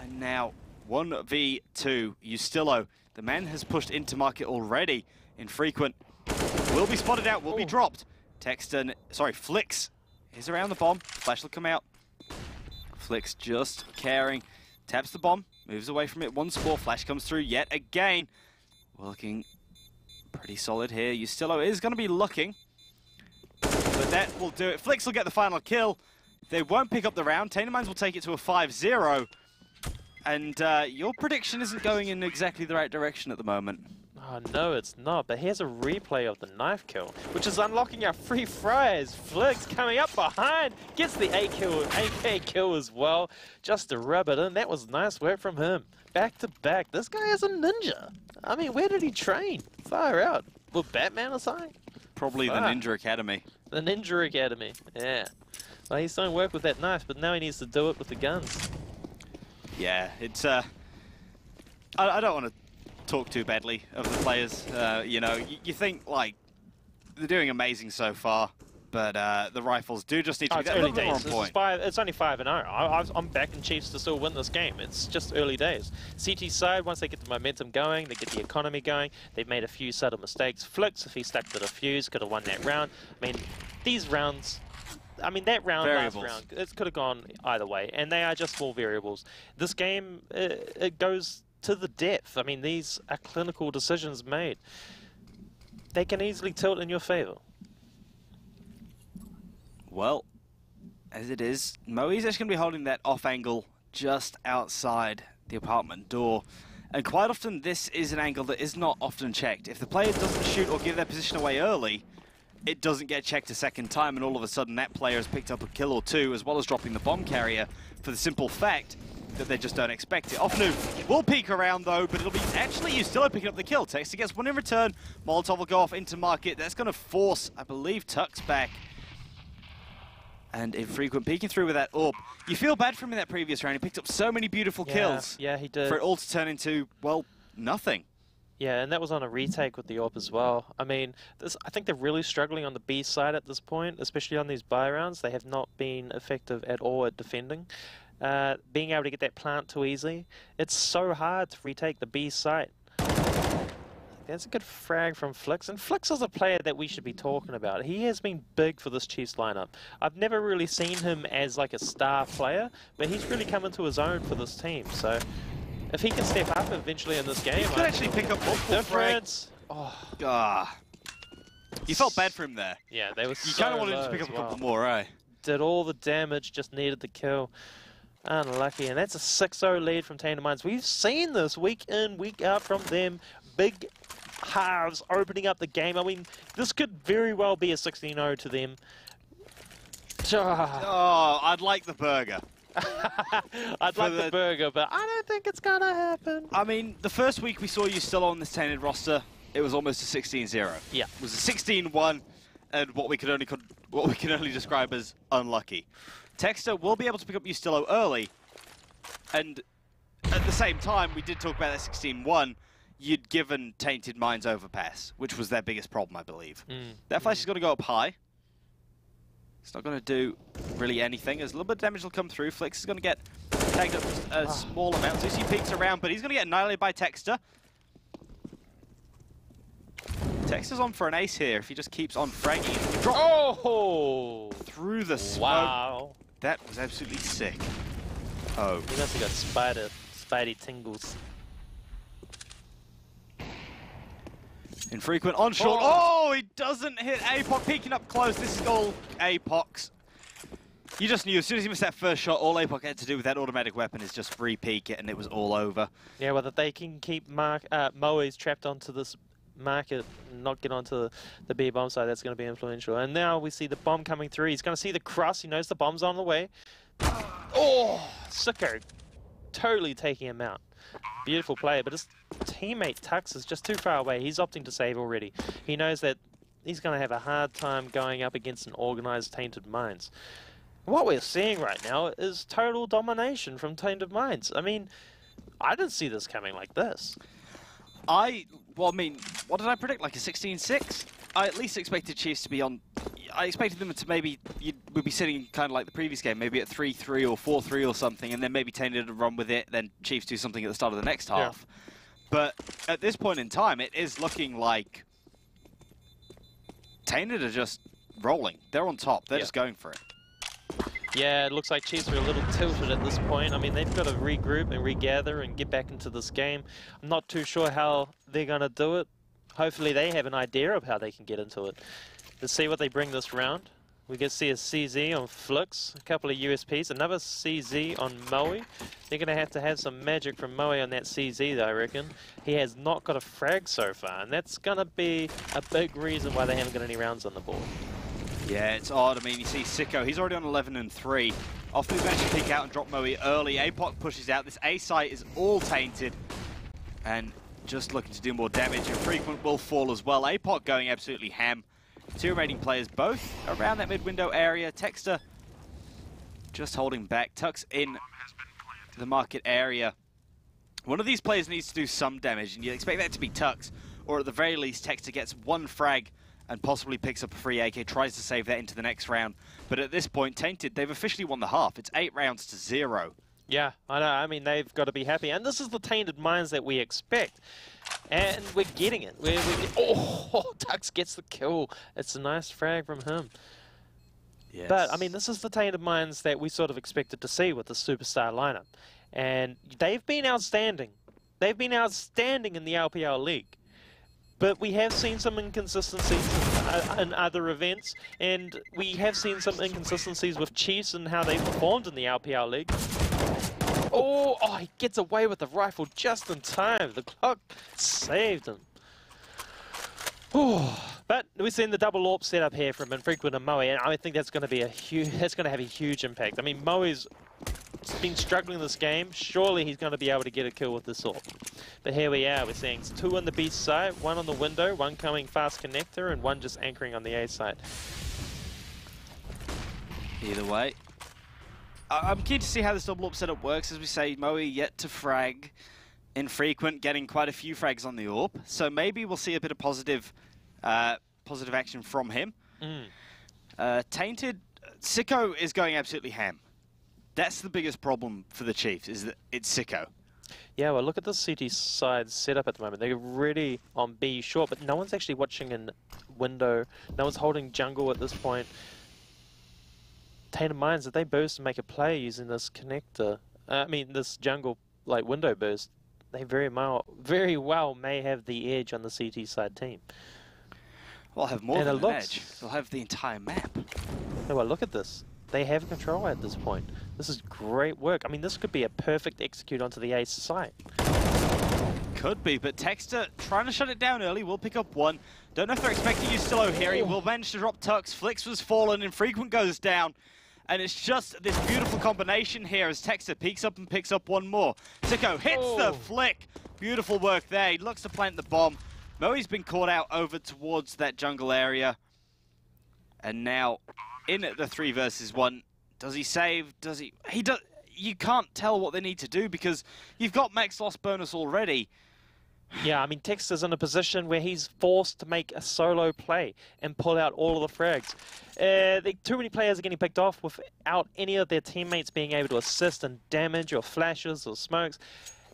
And now 1v2. Ustillo. The man has pushed into market already. Infrequent will be spotted out, will be dropped. Texter, sorry, Flicks is around the bomb. Flash will come out. Flicks just caring. Taps the bomb, moves away from it. 1 score, Flash comes through yet again. We're looking pretty solid here. Ustillo is going to be looking, but that will do it. Flicks will get the final kill. They won't pick up the round. Tainted Minds will take it to a 5-0. And your prediction isn't going in exactly the right direction at the moment. Oh, no, it's not. But here's a replay of the knife kill, which is unlocking our free fries. Flicks coming up behind, gets the AK kill as well, just to rub it in. That was nice work from him. Back to back. This guy is a ninja. I mean, where did he train? Far out. With Batman or something? Probably the Ninja Academy. The Ninja Academy, yeah. Well, he's done work with that knife, but now he needs to do it with the guns. Yeah, it's... I don't want to talk too badly of the players. You know, you think, like, they're doing amazing so far, but the rifles do just need to be that little bit more on point. It's only 5-0. I'm backing Chiefs to still win this game. It's just early days. CT side, once they get the momentum going, they get the economy going, they've made a few subtle mistakes. Flicks, if he stuck to the fuse, could have won that round. I mean, these rounds... I mean, that round, last round, it could have gone either way, and they are just small variables. This game, it goes to the depth. I mean, these are clinical decisions made. They can easily tilt in your favor. Well, as it is, Moe's actually going to be holding that off angle just outside the apartment door. And quite often, this is an angle that is not often checked. If the player doesn't shoot or give their position away early, it doesn't get checked a second time, and all of a sudden that player has picked up a kill or 2, as well as dropping the bomb carrier, for the simple fact that they just don't expect it. Offnu will peek around though, but it'll be actually Ustillo picking up the kill. Texter gets 1 in return. Molotov will go off into market. That's going to force, I believe, Tux back. And Infrequent peeking through with that AWP. You feel bad for him in that previous round. He picked up so many beautiful kills. Yeah, he did. For it all to turn into, well, nothing. Yeah, and that was on a retake with the AWP as well. I mean, I think they're really struggling on the B side at this point, especially on these buy rounds. They have not been effective at all at defending. Being able to get that plant too easy. It's so hard to retake the B site. That's a good frag from Flix. And Flix is a player that we should be talking about. He has been big for this Chiefs lineup. I've never really seen him as like a star player, but he's really come into his own for this team. So if he can step up eventually in this game, He could actually pick up multiple frags. Oh. You felt bad for him there. Yeah, they were so You kind of wanted him to low pick up as a couple well. more, eh? Did all the damage, just needed the kill. Unlucky, and that's a 6-0 lead from Tainted Minds. We've seen this week in, week out from them. Big halves opening up the game. I mean, this could very well be a 16-0 to them. Oh, I'd like the burger. I'd like the burger, but I don't think it's going to happen. I mean, the first week we saw you still on this Tainted roster, it was almost a 16-0. Yeah. It was a 16-1, and what we can only describe as unlucky. Texter will be able to pick up Ustillo early, and at the same time, we did talk about that 16-1. You'd given Tainted Minds overpass, which was their biggest problem, I believe. That flash is going to go up high. It's not going to do really anything. As a little bit of damage will come through. Flix is going to get tagged up a small amount. Zusi peeks around, but he's going to get annihilated by Texter. Texter's on for an ace here if he just keeps on fragging. Oh! Through the smoke. Wow. That was absolutely sick. Oh. He must have got spidey tingles. Infrequent on short. Oh, he doesn't hit APOC. Peeking up close. This is all APOC's. You just knew as soon as he missed that first shot, all APOC had to do with that automatic weapon is just re-peek it, and it was all over. Yeah, well, if they can keep Moe's trapped onto this market and not get onto the B bomb side, that's going to be influential. And now we see the bomb coming through. He's going to see the cross. He knows the bomb's on the way. Oh, Sicko totally taking him out. Beautiful play, but his teammate Tux is just too far away. He's opting to save already. He knows that he's going to have a hard time going up against an organized Tainted Minds. What we're seeing right now is total domination from Tainted Minds. I mean, I didn't see this coming like this. Well, I mean, what did I predict? Like a 16-6? I at least expected Chiefs to be on... I expected them to maybe... We'd be sitting kind of like the previous game, maybe at 3-3 or 4-3 or something, and then maybe Tainted to run with it, then Chiefs do something at the start of the next half. But at this point in time, it is looking like Tainted are just rolling. They're on top. They're just going for it. Yeah, it looks like Chiefs are a little tilted at this point. I mean, they've got to regroup and regather and get back into this game. I'm not too sure how they're going to do it. Hopefully they have an idea of how they can get into it. Let's see what they bring this round. We can see a CZ on Flix, a couple of USPs, another CZ on Moe. They're going to have some magic from Moe on that CZ, though, I reckon. He has not got a frag so far, and that's going to be a big reason why they haven't got any rounds on the board. Yeah, it's odd. I mean, you see Sicko, he's already on 11-3. After he managed to peek out and drop Moe early, APOC pushes out. This A site is all tainted and just looking to do more damage. Infrequent will fall as well. APOC going absolutely ham. Two remaining players, both around that mid-window area. Texter just holding back. Tucks in the market area. One of these players needs to do some damage, and you expect that to be Tux, or at the very least, Texter gets one frag and possibly picks up a free AK, tries to save that into the next round. But at this point, Tainted, they've officially won the half. It's 8 rounds to 0. Yeah, I know. I mean, they've got to be happy. And this is the Tainted Minds that we expect. And we're getting it. Oh, Tux gets the kill. It's a nice frag from him. Yes. But, I mean, this is the Tainted Minds that we sort of expected to see with the superstar lineup. And they've been outstanding. They've been outstanding in the LPL League. But we have seen some inconsistencies in other events, and we have seen some inconsistencies with Chiefs and how they performed in the LPL League. Oh, he gets away with the rifle just in time. The clock saved him. But we've seen the double AWP setup here from Infrequent and Moe, and I think that's going to be that's going to have a huge impact. I mean, Moe's been struggling this game. Surely he's going to be able to get a kill with this AWP. But here we are. We're seeing 2 on the B side, 1 on the window, 1 coming fast connector, and 1 just anchoring on the A side. Either way, I'm keen to see how this double AWP setup works. As we say, Moe yet to frag. Infrequent getting quite a few frags on the AWP. So maybe we'll see a bit of positive action from him. Tainted, Sicko is going absolutely ham. That's the biggest problem for the Chiefs, is that it's Sicko. Yeah, well, look at the CT side setup at the moment. They're really on B short, but no one's actually watching in window. No one's holding jungle at this point. Tainted Minds, if they burst and make a play using this connector, this jungle like window burst, they very well may have the edge on the CT side team. Well, have more than an edge. They'll have the entire map. No, well, look at this. They have control at this point. This is great work. I mean, this could be a perfect execute onto the ace site. Could be, but Texter trying to shut it down early. Will pick up one. Don't know if they're expecting Ustillo here. He will manage to drop Tux. Flix was fallen. Infrequent goes down. And it's just this beautiful combination here as Texter peeks up and picks up one more. Sicko hits the flick. Beautiful work there. He looks to plant the bomb. Moe's been caught out over towards that jungle area. And now in at the 3 versus 1. Does he save? Does he? He does. You can't tell what they need to do because you've got max loss bonus already. Yeah, I mean, Texter's in a position where he's forced to make a solo play and pull out all of the frags. Too many players are getting picked off without any of their teammates being able to assist in damage or flashes or smokes.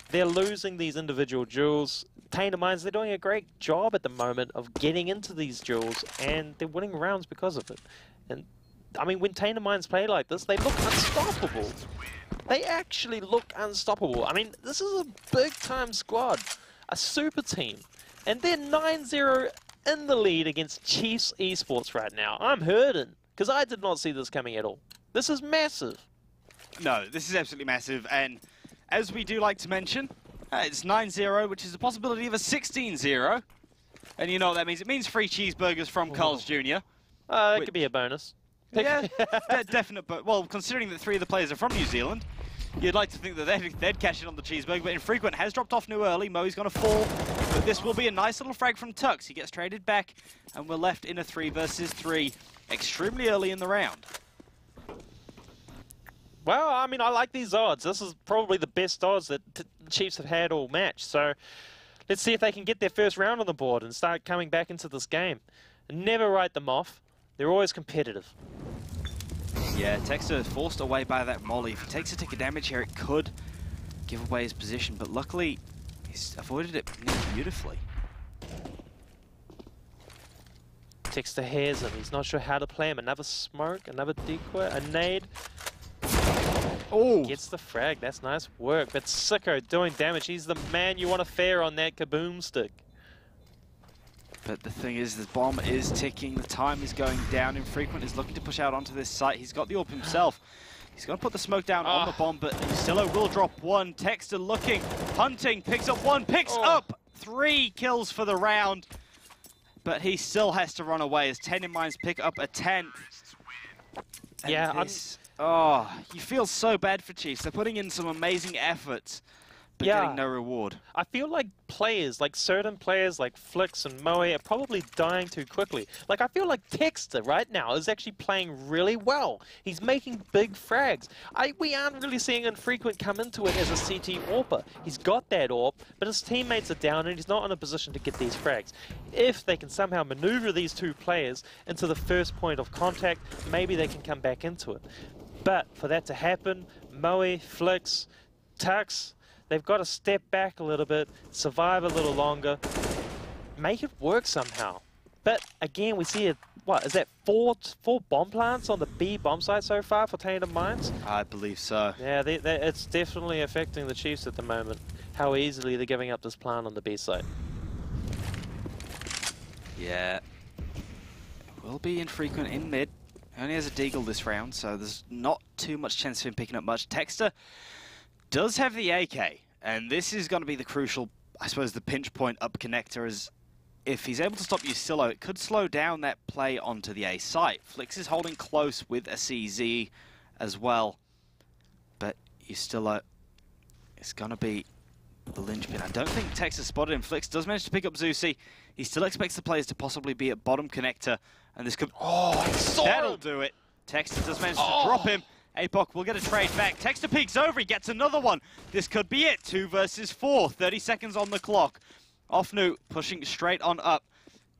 They're losing these individual duels. Tainted Minds, they're doing a great job at the moment of getting into these duels, and they're winning rounds because of it. And I mean, when Tainted Minds play like this, they look unstoppable. They actually look unstoppable. I mean, this is a big-time squad, a super team, and they're 9-0 in the lead against Chiefs Esports right now. I'm hurting, because I did not see this coming at all. This is massive. No, this is absolutely massive, and as we do like to mention, it's 9-0, which is a possibility of a 16-0. And you know what that means? It means free cheeseburgers from Carl's Jr. It could be a bonus. Yeah, definite. But well, considering that 3 of the players are from New Zealand, you'd like to think that they'd cash in on the cheeseburger. But Infrequent has dropped off new early. Moe's going to fall. But this will be a nice little frag from Tux. He gets traded back, and we're left in a 3 versus 3 extremely early in the round. Well, I mean, I like these odds. This is probably the best odds that the Chiefs have had all match. So let's see if they can get their first round on the board and start coming back into this game. Never write them off. They're always competitive. Yeah, Texter is forced away by that molly. If he takes a tick of damage here, it could give away his position. But luckily, he's avoided it beautifully. Texter hears him. He's not sure how to play him. Another smoke, another decoy, a nade. Oh, gets the frag. That's nice work. But Sicko doing damage. He's the man you want to fear on that kaboom stick. But the thing is, the bomb is ticking. The time is going down. Infrequent is looking to push out onto this site. He's got the AWP himself. He's going to put the smoke down on the bomb, but Ustillo will drop one. Texter looking, hunting, picks up one, picks up 3 kills for the round. But he still has to run away as Tainted Minds pick up a 10th. And yeah, you feel so bad for Chiefs. They're putting in some amazing efforts, but getting no reward. I feel like players, like certain players like Flix and Moe are probably dying too quickly. Like, I feel like Texter right now is actually playing really well. He's making big frags. We aren't really seeing Infrequent come into it as a CT AWPer. He's got that AWP, but his teammates are down and he's not in a position to get these frags. If they can somehow maneuver these 2 players into the first point of contact, maybe they can come back into it. But for that to happen, Moe, Flix, Tux, they've got to step back a little bit, survive a little longer, make it work somehow. But again, we see what is that 4 bomb plants on the B bomb site so far for Tainted Minds? I believe so. Yeah, it's definitely affecting the Chiefs at the moment. How easily they're giving up this plant on the B site. Yeah, will be Infrequent in mid. Only has a deagle this round, so there's not too much chance of him picking up much. Texter does have the AK, and this is going to be the crucial, I suppose, the pinch point up connector, as if he's able to stop Ustillo, it could slow down that play onto the A site. Flix is holding close with a CZ as well, but Ustillo is going to be the linchpin. I don't think Texter spotted him. Flix does manage to pick up Zeusy. He still expects the players to possibly be at bottom connector, and this could... that'll do it. Texter does manage to drop him. Apoc will get a trade back. Texter peeks over, he gets another one. This could be it. 2 versus 4, 30 seconds on the clock. Offnu pushing straight on up.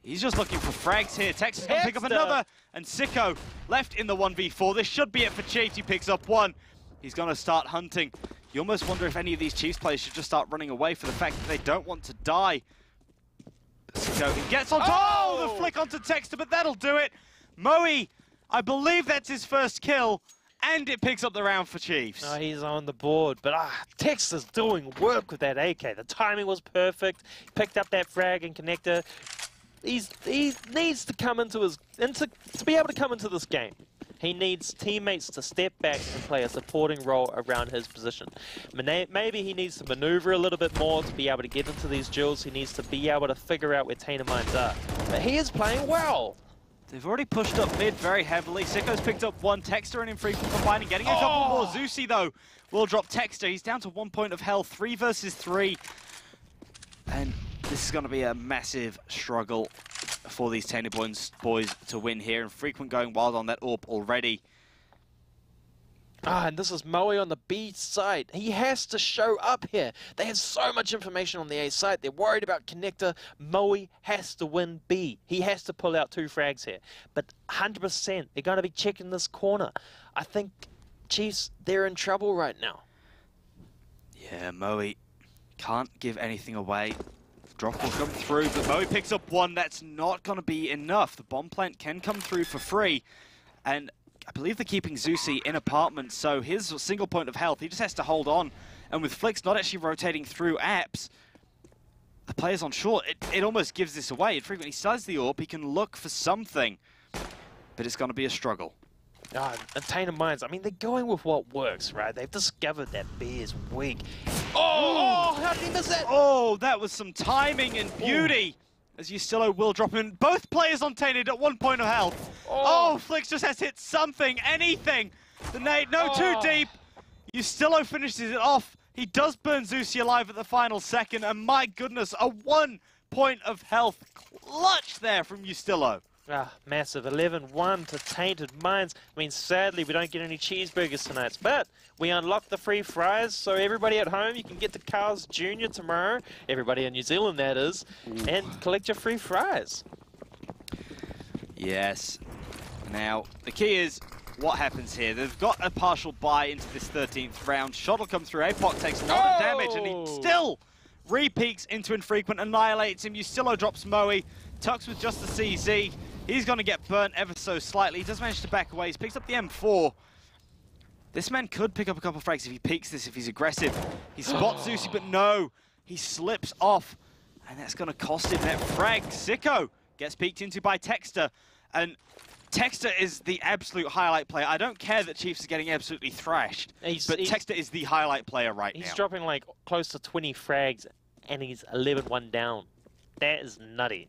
He's just looking for frags here. Texter's going to pick up another, and Sicko left in the 1v4. This should be it for Chiefs. He picks up one. He's going to start hunting. You almost wonder if any of these Chiefs players should just start running away for the fact that they don't want to die. So he gets on top. Oh, the flick onto Texter, but that'll do it. Moe, I believe that's his first kill, and it picks up the round for Chiefs. Oh, he's on the board, but Texter's doing work with that AK. The timing was perfect. He picked up that frag and connector. He needs to come into to be able to come into this game. He needs teammates to step back and play a supporting role around his position. Maybe he needs to maneuver a little bit more to be able to get into these duels. He needs to be able to figure out where Tainted Minds are. But he is playing well. They've already pushed up mid very heavily. Sicko's picked up one. Texter and Infrequent combining, getting a couple more. Zusi, though, will drop Texter. He's down to 1 point of health, 3 versus 3. And this is going to be a massive struggle for these Tainted boys to win here. Infrequent going wild on that AWP already. And this is Moe on the B side. He has to show up here. They have so much information on the A side. They're worried about connector. Moe has to win B. He has to pull out 2 frags here. But 100%, they're going to be checking this corner. I think Chiefs, they're in trouble right now. Yeah, Moe can't give anything away. Drop will come through, but Moe picks up 1. That's not going to be enough. The bomb plant can come through for free. And I believe they're keeping Zusi in apartment, so his single point of health, he just has to hold on. And with Flicks not actually rotating through apps, the player's on short. It almost gives this away. It frequently studs the AWP. He can look for something, but it's going to be a struggle. And Tainted Minds, I mean, they're going with what works, right? They've discovered that B is weak. Oh, how did he miss that? Oh, that was some timing and beauty. As Ustillo will drop in. Both players on Tainted at 1 point of health. Oh, Flicks just has hit something, anything. The nade, no, too deep. Ustillo finishes it off. He does burn Zusi alive at the final second, and my goodness, a 1 point of health clutch there from Ustillo. Massive 11-1 to Tainted Minds. I mean, sadly, we don't get any cheeseburgers tonight, but we unlock the free fries, so everybody at home, you can get to Carl's Jr. tomorrow, everybody in New Zealand, that is, and collect your free fries. Yes. Now, the key is what happens here. They've got a partial buy into this 13th round. Shot will come through. Apoc takes a lot of damage, and he still re-peaks into Infrequent, annihilates him. Ustillo drops Moe. Tux with just the CZ. He's going to get burnt ever so slightly. He does manage to back away. He's picked up the M4. This man could pick up a couple of frags if he peeks this, if he's aggressive. He spots Zusi, but no. He slips off, and that's going to cost him that frag. Sicko gets peeked into by Texter, and Texter is the absolute highlight player. I don't care that Chiefs are getting absolutely thrashed, but Texter is the highlight player right now. He's dropping like close to 20 frags, and he's 11-1 down. That is nutty.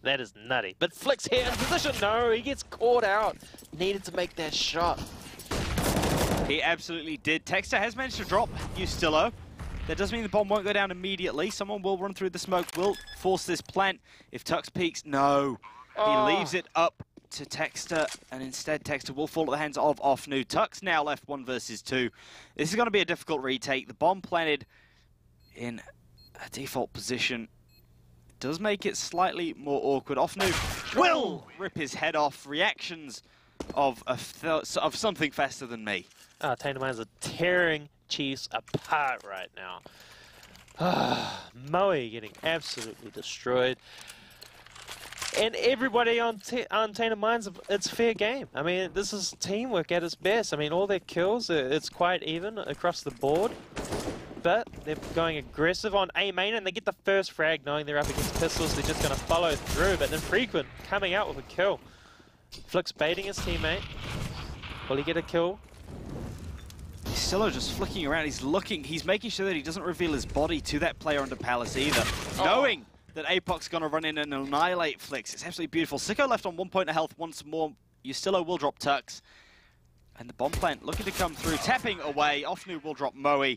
That is nutty. But Flick's here in position. No, he gets caught out. Needed to make that shot. He absolutely did. Texter has managed to drop Ustillo. That does mean the bomb won't go down immediately. Someone will run through the smoke, will force this plant. If Tux peeks, no. He leaves it up to Texter, and instead Texter will fall at the hands of Offnu. Tux now left 1 versus 2. This is going to be a difficult retake. The bomb planted in a default position does make it slightly more awkward. Offnu will rip his head off. Reactions of something faster than me. Tainted Minds are tearing Chiefs apart right now. Moe getting absolutely destroyed. And everybody on Tainted Minds, it's fair game. I mean, this is teamwork at its best. I mean, all their kills, it's quite even across the board. But they're going aggressive on A main, and they get the first frag knowing they're up against pistols. They're just going to follow through, but then Infrequent coming out with a kill. Flick's baiting his teammate. Will he get a kill? Ustillo just flicking around. He's looking. He's making sure that he doesn't reveal his body to that player under Palace either. Knowing that Apoc's going to run in and annihilate Flicks. It's absolutely beautiful. Sicko left on 1 point of health once more. Ustillo will drop Tux. And the bomb plant looking to come through. Tapping away. Offnu will drop Moe.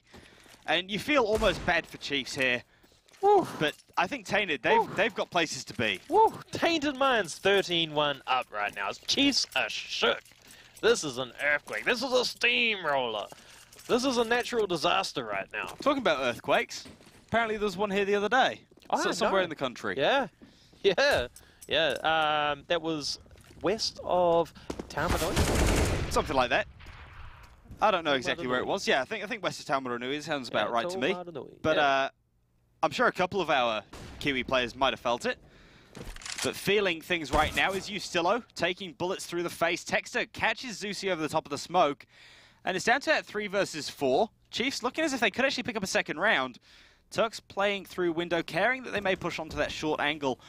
And you feel almost bad for Chiefs here. Woo. But I think Tainted, they've got places to be. Woo. Tainted Minds 13-1 up right now. Chiefs are shook. This is an earthquake. This is a steamroller. This is a natural disaster right now. Talking about earthquakes, apparently there was one here the other day. Somewhere in the country. Yeah. That was west of Tamanoi. Something like that. I don't know exactly where it was. Yeah, I think West of Taumarunui sounds about right to me. But I'm sure a couple of our Kiwi players might have felt it. But feeling things right now is Ustillo, taking bullets through the face. Texter catches Zusi over the top of the smoke. And it's down to that 3 versus 4. Chiefs looking as if they could actually pick up a second round. Turks playing through window, caring that they may push onto that short angle.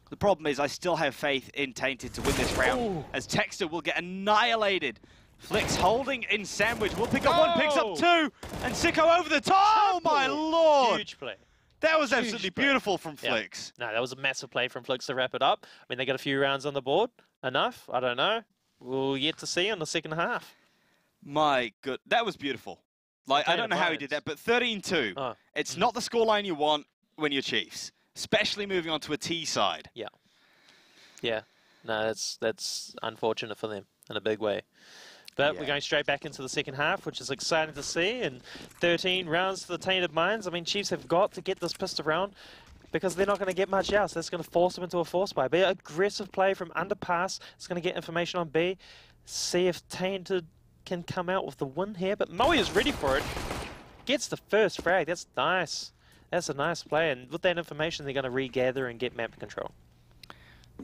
The problem is I still have faith in Tainted to win this round, as Texter will get annihilated. Flicks holding in sandwich, will pick up 1, picks up 2, and Sicko over the top. Oh my lord! Huge play. That was absolutely beautiful from Flicks. No, that was a massive play from Flicks to wrap it up. I mean, they got a few rounds on the board. Enough? I don't know. We'll yet to see in the second half. My good, that was beautiful. Like, I don't know how he did that, but 13-2. It's not the scoreline you want when you're Chiefs, especially moving on to a T side. Yeah. Yeah. No, that's unfortunate for them in a big way. But we're going straight back into the second half, which is exciting to see. And 13 rounds to the Tainted Mines. I mean, Chiefs have got to get this pissed around because they're not going to get much else. That's going to force them into a force buy. Be aggressive play from underpass. It's going to get information on B. See if Tainted can come out with the win here. But Moe is ready for it. Gets the first frag. That's nice. That's a nice play. And with that information, they're going to regather and get map control.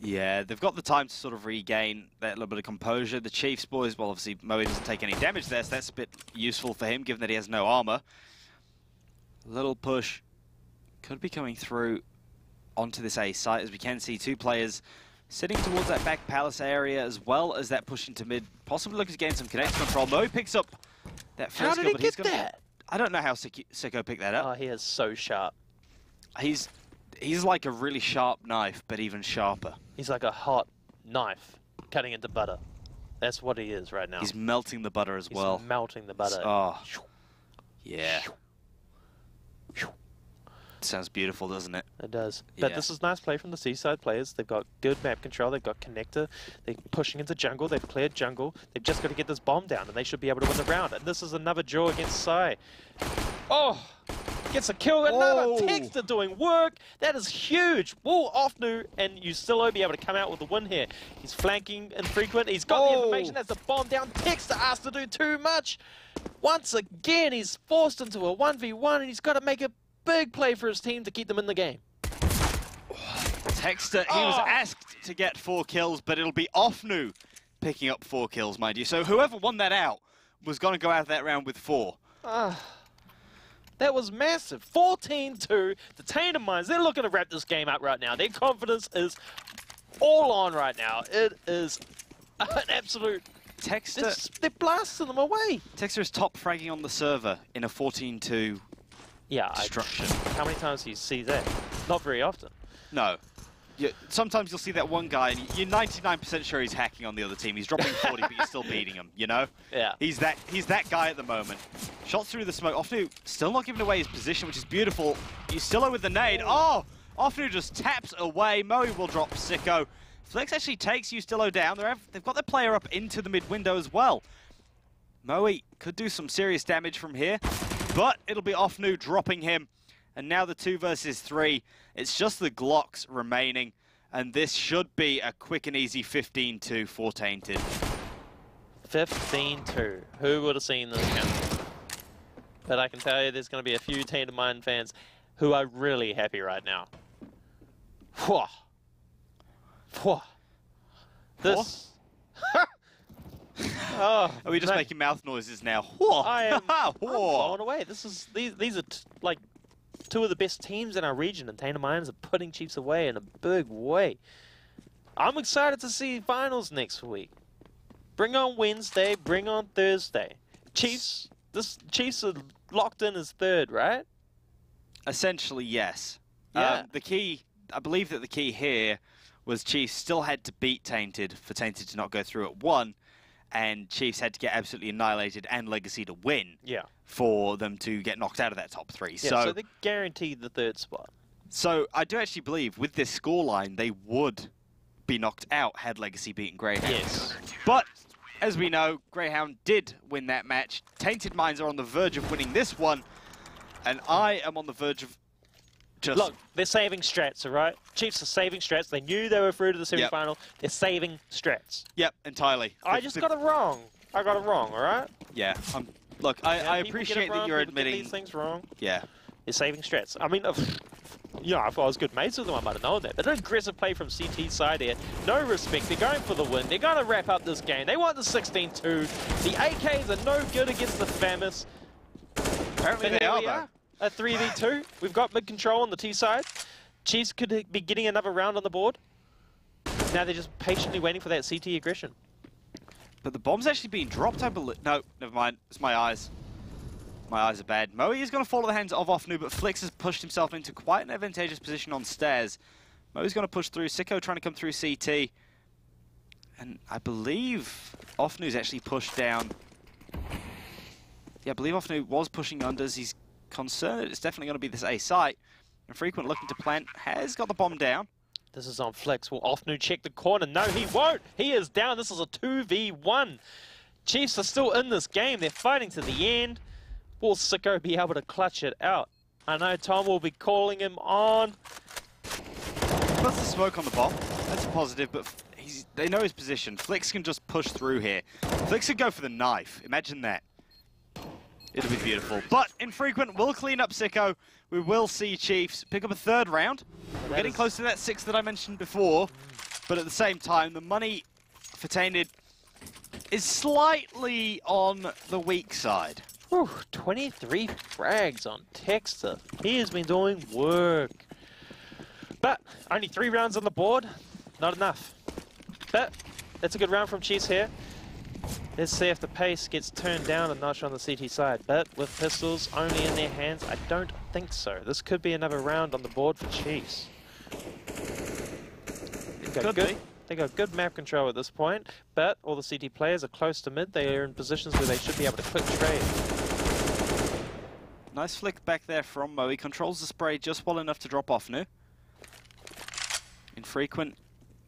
Yeah, they've got the time to sort of regain that little bit of composure. The Chiefs boys, well, obviously, Moe doesn't take any damage there, so that's a bit useful for him, given that he has no armor. Little push could be coming through onto this A site, as we can see 2 players sitting towards that back palace area, as well as that push into mid, possibly looking to gain some connection control. Moe picks up that first kill, but he's gonna... that? I don't know how Sicko picked that up. Oh, he is so sharp. He's like a really sharp knife, but even sharper. He's like a hot knife cutting into butter. That's what he is right now. He's melting the butter as well. He's melting the butter. Oh, yeah. Sounds beautiful, doesn't it? It does. But this is nice play from the Seaside players. They've got good map control. They've got connector. They're pushing into jungle. They've cleared jungle. They've just got to get this bomb down, and they should be able to win the round. And this is another draw against Sai. Oh! Gets a kill. Another Texter doing work. That is huge. Will Ofnu and Ustillo be able to come out with a win here? He's flanking infrequent. He's got the information. Has the bomb down. Texter asked to do too much. Once again, he's forced into a 1v1, and he's got to make a big play for his team to keep them in the game. Texter, he was asked to get 4 kills, but it'll be Ofnu picking up 4 kills, mind you. So whoever won that out was going to go out of that round with 4. That was massive. 14-2. The Tainted Mines, they're looking to wrap this game up right now. Their confidence is all on right now. It is an absolute... Texter... They're blasting them away. Texter is top fragging on the server in a 14-2 destruction. How many times do you see that? Not very often. No. Sometimes you'll see that one guy and you're 99% sure he's hacking on the other team. He's dropping 40, but you're still beating him, you know? Yeah. He's that guy at the moment. Shots through the smoke. Ofnu still not giving away his position, which is beautiful. Ustillo with the nade. Oh! Ofnu just taps away. Moe will drop Sicko. Flex actually takes Ustillo down. They've got their player up into the mid window as well. Moe could do some serious damage from here, but it'll be Ofnu dropping him. And now the 2 versus 3. It's just the Glocks remaining. And this should be a quick and easy 15-2 for Tainted. 15-2. Who would have seen this coming? But I can tell you there's going to be a few Tainted Mine fans who are really happy right now. Whew. Whew. This... Are we just making mouth noises now? I am blown away. These are like 2 of the best teams in our region, and Tainted Mines are putting Chiefs away in a big way. I'm excited to see finals next week. Bring on Wednesday, bring on Thursday. Chiefs are locked in as 3rd, right? Essentially, yes. Yeah. I believe that the key here was Chiefs still had to beat Tainted for Tainted to not go through at 1. And Chiefs had to get absolutely annihilated and Legacy to win for them to get knocked out of that top 3. Yeah, so they guaranteed the 3rd spot. So I do actually believe with this scoreline, they would be knocked out had Legacy beaten Grayhound. Yes. But as we know, Grayhound did win that match. Tainted Mines are on the verge of winning this one. And I am on the verge of just... Look, they're saving strats, all right? Chiefs are saving strats. They knew they were through to the semi-final. They're saving strats. Yep, entirely. I just got it wrong. I got it wrong, all right? Yeah. Look, I people get it appreciate that wrong, you're people get admitting... these things wrong. Yeah. They're saving strats. I mean, you know, if I was good mates with them, I might have known that. But an aggressive play from CT's side here. No respect. They're going for the win. They're going to wrap up this game. They want the 16-2. The AKs are no good against the FAMAS. Apparently they are, though. A 3v2. We've got mid control on the T side. Chiefs could be getting another round on the board. Now they're just patiently waiting for that CT aggression. But the bomb's actually being dropped, I believe. No, never mind. It's my eyes. My eyes are bad. Moe is going to fall at the hands of Offnu, but Flix has pushed himself into quite an advantageous position on stairs. Moe's going to push through. Sicko trying to come through CT. And I believe Offnu's actually pushed down. Yeah, I believe Offnu was pushing unders. He's concerned that it's definitely going to be this A site. And Frequent looking to plant has got the bomb down. This is on Flex. Will Offnu check the corner? No, he won't. He is down. This is a 2v1. Chiefs are still in this game. They're fighting to the end. Will Sicko be able to clutch it out? I know Tom will be calling him on. Puts the smoke on the bomb. That's a positive, but they know his position. Flix can just push through here. Flix could go for the knife. Imagine that. It'll be beautiful. But Infrequent will clean up Sicko. We will see Chiefs pick up a third round. We're getting close to that 6 that I mentioned before. But at the same time, the money for Tainted is slightly on the weak side. Whew, 23 frags on Texter. He has been doing work. But only 3 rounds on the board. Not enough. But that's a good round from Chiefs here. Let's see if the pace gets turned down a notch on the CT side. But with pistols only in their hands, I don't think so. This could be another round on the board for Chiefs. They got good map control at this point, but all the CT players are close to mid. They are in positions where they should be able to quick trade. Nice flick back there from Moe. He controls the spray just well enough to drop off now. Infrequent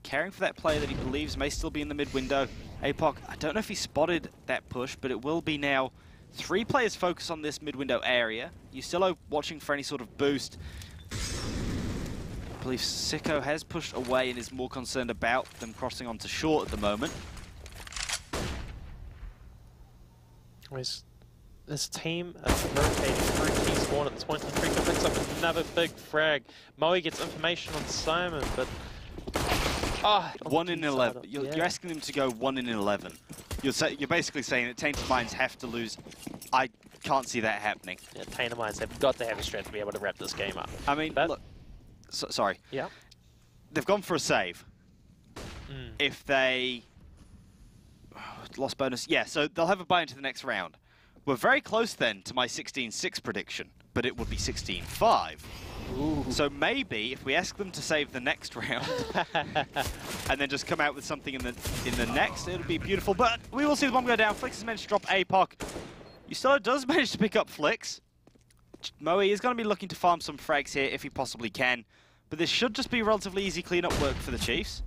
caring for that player that he believes may still be in the mid window. Apoc, I don't know if he spotted that push, but it will be now 3 players focus on this mid window area. You still are watching for any sort of boost. I believe Sicko has pushed away and is more concerned about them crossing onto short at the moment. This team is rotating through T spawn at this point. Frequent picks up another big frag. Moe gets information on Simon, but 1 in 11. You're asking them to go 1 in 11. You're basically saying that Tainted Minds have to lose. I can't see that happening. Yeah, Tainted Minds have got to have a strat to be able to wrap this game up. I mean, look. Sorry. Yeah. They've gone for a save. If they lost bonus, yeah. So they'll have a buy into the next round. We're very close then to my 16-6 prediction, but it would be 16-5. So maybe if we ask them to save the next round and then just come out with something in the next, it'll be beautiful. But we will see the bomb go down. Flix has managed to drop Apoc. Yustella does manage to pick up Flix. Moe is going to be looking to farm some frags here if he possibly can. But this should just be relatively easy clean-up work for the Chiefs.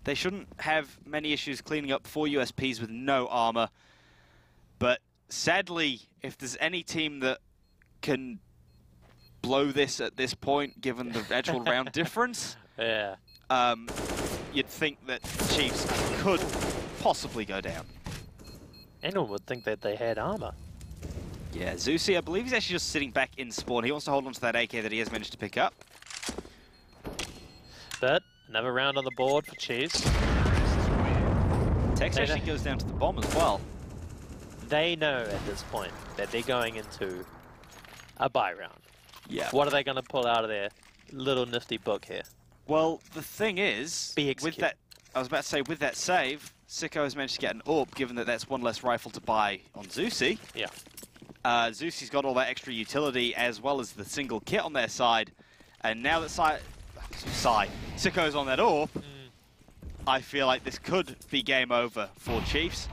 They shouldn't have many issues cleaning up 4 USPs with no armor. But sadly, if there's any team that can blow this at this point, given the actual round difference, you'd think that Chiefs could possibly go down. Anyone would think that they had armor. Yeah, Zeusy, I believe he's actually just sitting back in spawn. He wants to hold on to that AK that he has managed to pick up. But another round on the board for Chiefs. Tex actually goes down to the bomb as well. They know at this point that they're going into a buy round. Yeah. What are they going to pull out of their little nifty book here? Well, the thing is, with that, I was about to say, with that save, Sicko has managed to get an AWP, given that that's 1 less rifle to buy on Zeusy. Yeah. Zeusy's got all that extra utility as well as the single kit on their side. And now that Sicko's on that AWP, I feel like this could be game over for Chiefs.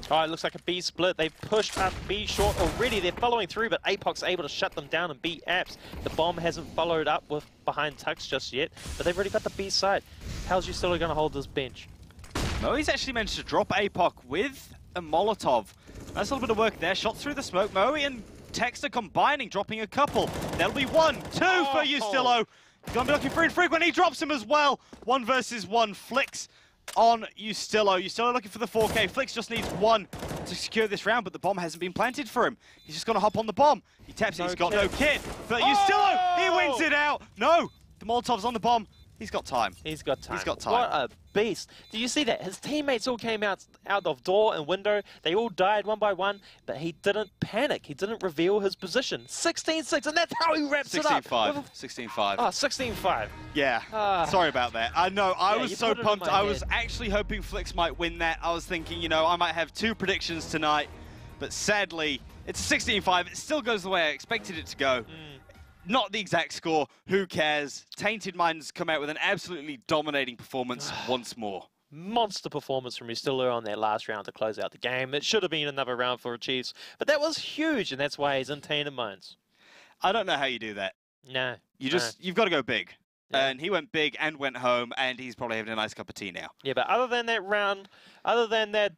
All right, looks like a B split. They've pushed up B short already. They're following through, but Apoc's able to shut them down and B apps. The bomb hasn't followed up with behind Tux just yet, but they've already got the B side. How's you still going to hold this bench? Moe's actually managed to drop Apoc with a Molotov. Nice little bit of work there. Shot through the smoke. Moe and Tex are combining, dropping a couple. That'll be 1, 2 for Yustillo. He's going to be looking for Infrequent. He drops him as well. 1 versus 1. Flix on Ustillo. Ustillo looking for the 4K. Flix just needs one to secure this round, but the bomb hasn't been planted for him. He's just going to hop on the bomb. He taps it, he's got no kit. But Ustillo, he wins it out. No, the Molotov's on the bomb. He's got time. He's got time. He's got time. What a beast. Did you see that? His teammates all came out of door and window. They all died one by one, but he didn't panic. He didn't reveal his position. 16-6, and that's how he wraps it up. 16-5. 16-5. Oh, 16-5. Yeah, sorry about that. I know, I was so pumped. I was head. actually hoping Flix might win that. I was thinking, you know, I might have 2 predictions tonight, but sadly, it's a 16-5. It still goes the way I expected it to go. Not the exact score, who cares? Tainted Minds come out with an absolutely dominating performance once more. Monster performance from Ustillo on that last round to close out the game. It should have been another round for Chiefs, but that was huge, and that's why he's in Tainted Minds. I don't know how you do that. No. You've got to go big. Yeah. And he went big and went home, and he's probably having a nice cup of tea now. Yeah, but other than that round, other than that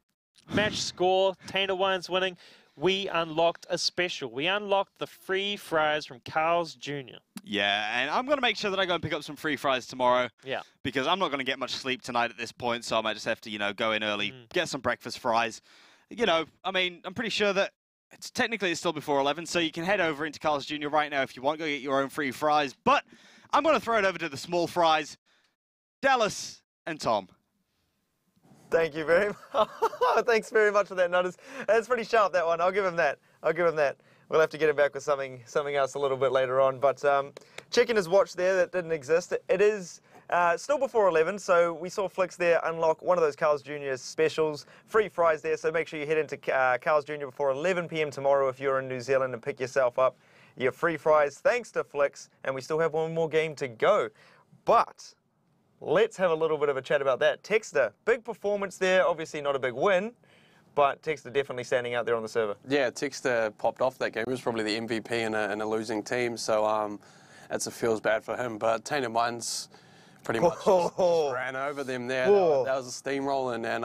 match score, Tainted Minds winning, we unlocked a special. We unlocked the free fries from Carl's Jr. Yeah, and I'm going to make sure that I go and pick up some free fries tomorrow. Yeah. Because I'm not going to get much sleep tonight at this point, so I might just have to, you know, go in early, get some breakfast fries. You know, I mean, I'm pretty sure that it's still before 11, so you can head over into Carl's Jr. right now if you want, go get your own free fries. But I'm going to throw it over to the small fries, Dallas and Tom. Thank you very much. Thanks very much for that, Nutters. That's pretty sharp, that one. I'll give him that. We'll have to get him back with something else a little bit later on. But checking his watch there, that didn't exist. It is still before 11, so we saw Flix there unlock one of those Carl's Jr. specials. Free fries there, so make sure you head into Carl's Jr. before 11 p.m. tomorrow if you're in New Zealand and pick yourself up your free fries thanks to Flix. And we still have one more game to go. But let's have a little bit of a chat about that. Texter, big performance there. Obviously not a big win, but Texter definitely standing out there on the server. Yeah, Texter popped off that game. He was probably the MVP in a losing team, so it feels bad for him. But Tainted Minds pretty much just ran over them there. That was a steamroll, and then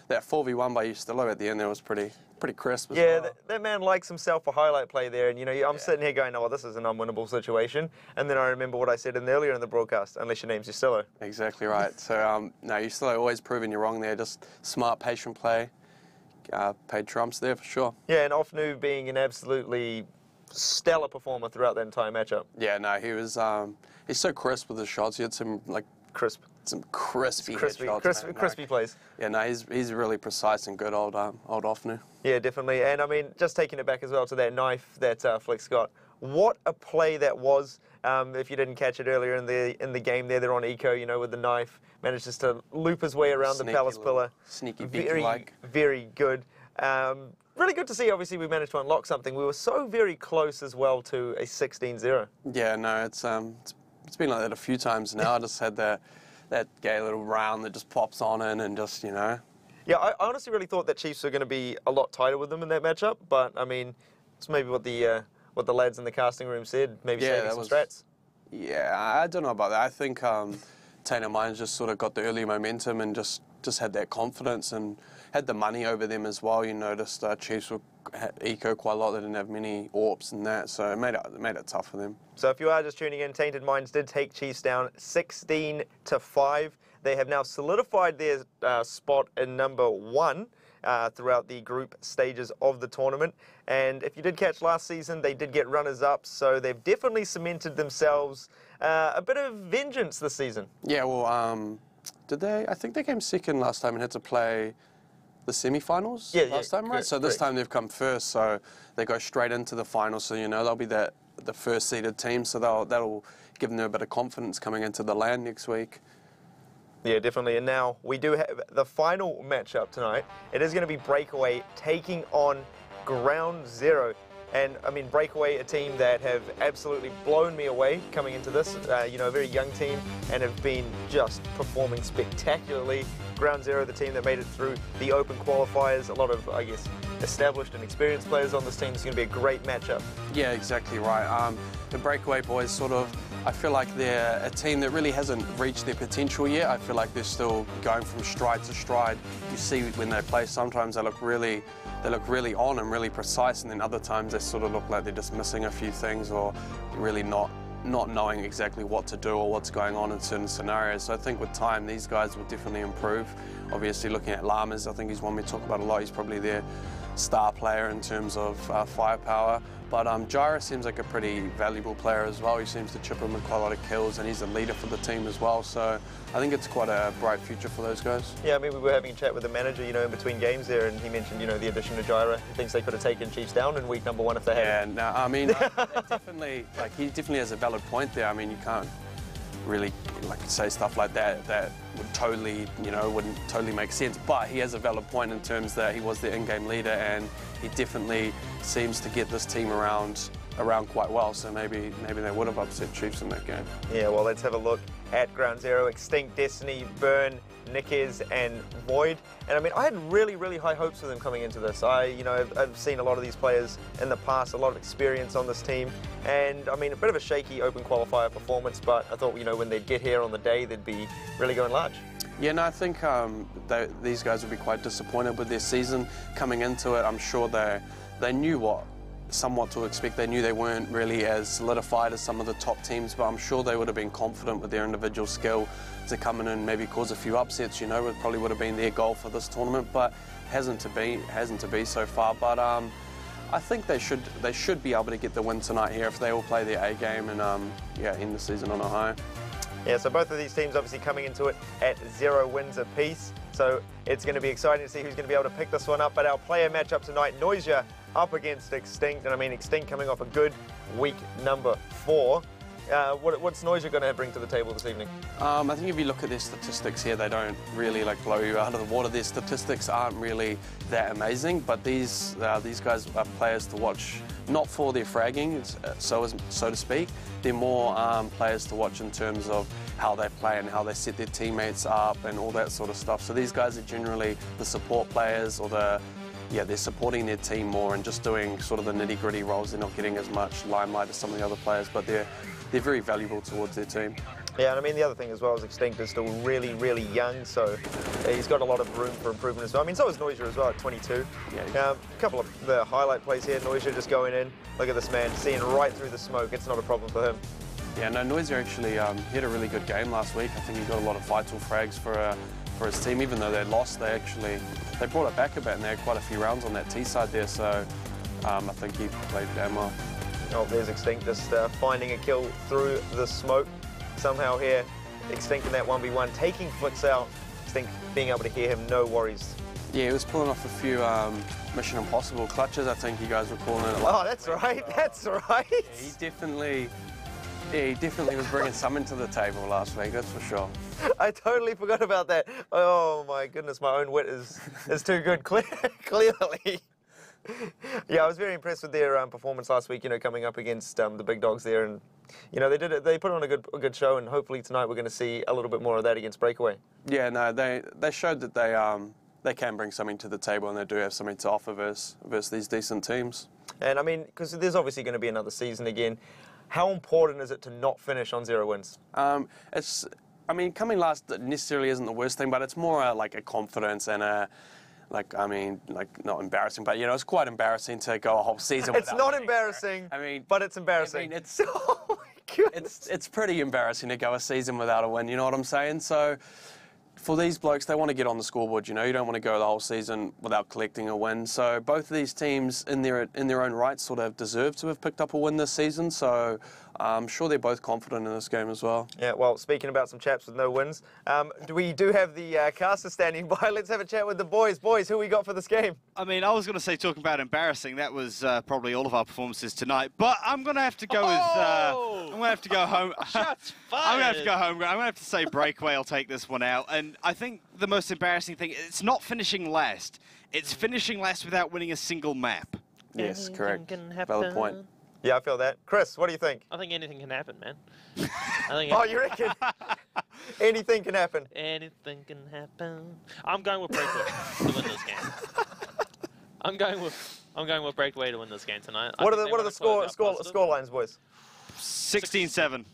that 4v1 by Ustillo at the end there was pretty crisp as well. That man likes himself a highlight play there, and you know, I'm sitting here going, oh, this is an unwinnable situation, and then I remember what I said earlier in the broadcast, unless your name's Ustillo. Exactly right. So, no, Ustillo always proving you wrong there, just smart, patient play, paid trumps there for sure. Yeah, and Offnu being an absolutely stellar performer throughout that entire matchup. Yeah, no, he was, he's so crisp with his shots. He had some, like, some crispy headshots. Crispy plays. Yeah, no, he's really precise and good, old Offnu. Yeah, definitely. And I mean, just taking it back as well to that knife that Flix got. What a play that was. If you didn't catch it earlier in the game there, they're on eco, you know, with the knife. Manages to loop his way around the palace pillar. Sneaky beaky-like. Very good. Really good to see, obviously, we managed to unlock something. We were so very close as well to a 16-0. Yeah, no, it's been like that a few times now. I just had that gay little round that just pops on in and just, you know. Yeah, I honestly really thought that Chiefs were going to be a lot tighter with them in that matchup, but I mean, it's maybe what the lads in the casting room said, maybe saving some strats. Yeah, I don't know about that. I think Tainted Minds just sort of got the early momentum and just had that confidence and had the money over them as well. You noticed Chiefs were eco quite a lot. They didn't have many AWPs and that, so it made it tough for them. So if you are just tuning in, Tainted Minds did take Chiefs down 16-5. They have now solidified their spot in number 1 throughout the group stages of the tournament. And if you did catch last season, they did get runners-up, so they've definitely cemented themselves a bit of vengeance this season. Yeah, well, did they? I think they came second last time and had to play the semi-finals last time, right? So this time they've come first, so they go straight into the finals. So, you know, they'll be the first-seeded team, so that'll give them a bit of confidence coming into the LAN next week. Yeah, definitely. And now we do have the final matchup tonight. It is going to be Breakaway taking on Ground Zero. And, I mean, Breakaway, a team that have absolutely blown me away coming into this. You know, a very young team and have been just performing spectacularly. Ground Zero, the team that made it through the open qualifiers. A lot of, I guess, established and experienced players on this team. It's going to be a great matchup. Yeah, exactly right. The Breakaway boys sort of, I feel like they're a team that really hasn't reached their potential yet. I feel like they're still going from stride to stride. You see when they play, sometimes they look really on and really precise, and then other times they sort of look like they're just missing a few things or really not not knowing exactly what to do or what's going on in certain scenarios. So I think with time, these guys will definitely improve. Obviously, looking at Lamas, I think he's one we talk about a lot. He's probably their star player in terms of firepower. But Jaira seems like a pretty valuable player as well. He seems to chip in with quite a lot of kills, and he's a leader for the team as well. So I think it's quite a bright future for those guys. Yeah, I mean, we were having a chat with the manager, you know, in between games there, and he mentioned, you know, the addition of Jaira. He thinks they could have taken Chiefs down in week number 1 if they had. Yeah, no, I mean, definitely, like, he definitely has a valid point there. I mean, you can't really say stuff like that would totally, you know, wouldn't totally make sense. But he has a valid point in terms that he was the in-game leader, and he definitely seems to get this team around quite well. So maybe they would have upset Chiefs in that game. Yeah, well, let's have a look at Ground Zero. Extinct, Destiny, Burn, Nikes, and Void. And I mean, I had really, really high hopes for them coming into this. I've seen a lot of these players in the past, a lot of experience on this team. And I mean, a bit of a shaky open qualifier performance, but I thought, you know, when they'd get here on the day, they'd be really going large. Yeah, no, I think these guys will be quite disappointed with their season coming into it. I'm sure they knew somewhat to expect. They knew they weren't really as solidified as some of the top teams, but I'm sure they would have been confident with their individual skill to come in and maybe cause a few upsets. You know, it probably would have been their goal for this tournament, but hasn't to be so far. But I think they should be able to get the win tonight here if they all play their A game and end the season on a high. Yeah, so both of these teams obviously coming into it at 0 wins apiece. So it's going to be exciting to see who's going to be able to pick this one up. But our player matchup tonight, Noisia up against Extinct. And I mean, Extinct coming off a good week number 4. What's Noisia going to bring to the table this evening? I think if you look at their statistics here, they don't really blow you out of the water. Their statistics aren't really that amazing, but these guys are players to watch, not for their fragging, so to speak. They're more players to watch in terms of how they play and how they set their teammates up and all that sort of stuff. So these guys are generally the support players, or they're supporting their team more and just doing sort of the nitty-gritty roles. They're not getting as much limelight as some of the other players, but they're very valuable towards their team. Yeah, and I mean, the other thing as well is Extinct is still really, really young, so he's got a lot of room for improvement as well. I mean, so is Noisia as well at 22. Yeah. A couple of the highlight plays here, Noisia just going in. Look at this man, seeing right through the smoke. It's not a problem for him. Yeah, no, Noisia actually he had a really good game last week. I think he got a lot of vital frags for his team. Even though they lost, they brought it back a bit, and they had quite a few rounds on that T side there, so I think he played damn well. Oh, there's Extinct just finding a kill through the smoke. Somehow here, Extinct in that 1v1, taking Flicks out. Extinct being able to hear him, no worries. Yeah, he was pulling off a few Mission Impossible clutches, I think you guys were calling it. Oh, that's right, that's right. Yeah, he definitely was bringing something to the table last week, that's for sure. I totally forgot about that. Oh my goodness, my own wit is too good, clearly. Yeah, I was very impressed with their performance last week, you know, coming up against the big dogs there, and you know, they put on a good show, and hopefully tonight we're going to see a little bit more of that against Breakaway. Yeah, no, they showed that they can bring something to the table, and they do have something to offer versus these decent teams. And I mean, because there's obviously going to be another season again, how important is it to not finish on 0 wins? I mean, coming last necessarily isn't the worst thing, but it's more like a confidence and not embarrassing, but you know, it's quite embarrassing to go a whole season without It's not winning. embarrassing, I mean, but it's embarrassing. I mean, it's oh my goodness. It's pretty embarrassing to go a season without a win, you know what I'm saying? So for these blokes, they want to get on the scoreboard, you know, you don't want to go the whole season without collecting a win. So both of these teams in their own right sort of deserve to have picked up a win this season, so I'm sure they're both confident in this game as well. Yeah, well, speaking about some chaps with no wins, we do have the caster standing by. Let's have a chat with the boys. Boys, who we got for this game? I mean, I was going to say, talking about embarrassing, that was probably all of our performances tonight, but I'm going to have to go with... I'm going to have to go home. Shots fired! I'm going to have to go home. I'm going to have to say Breakaway will take this one out, and I think the most embarrassing thing, it's not finishing last. It's finishing last without winning a single map. Yes, correct. Valid point. Yeah, I feel that. Chris, what do you think? I think anything can happen, man. I think Oh, you reckon? Anything can happen. anything can happen. I'm going with Breakaway to win this game. I'm going with Breakaway to win this game tonight. What are the score lines, boys? 16-7.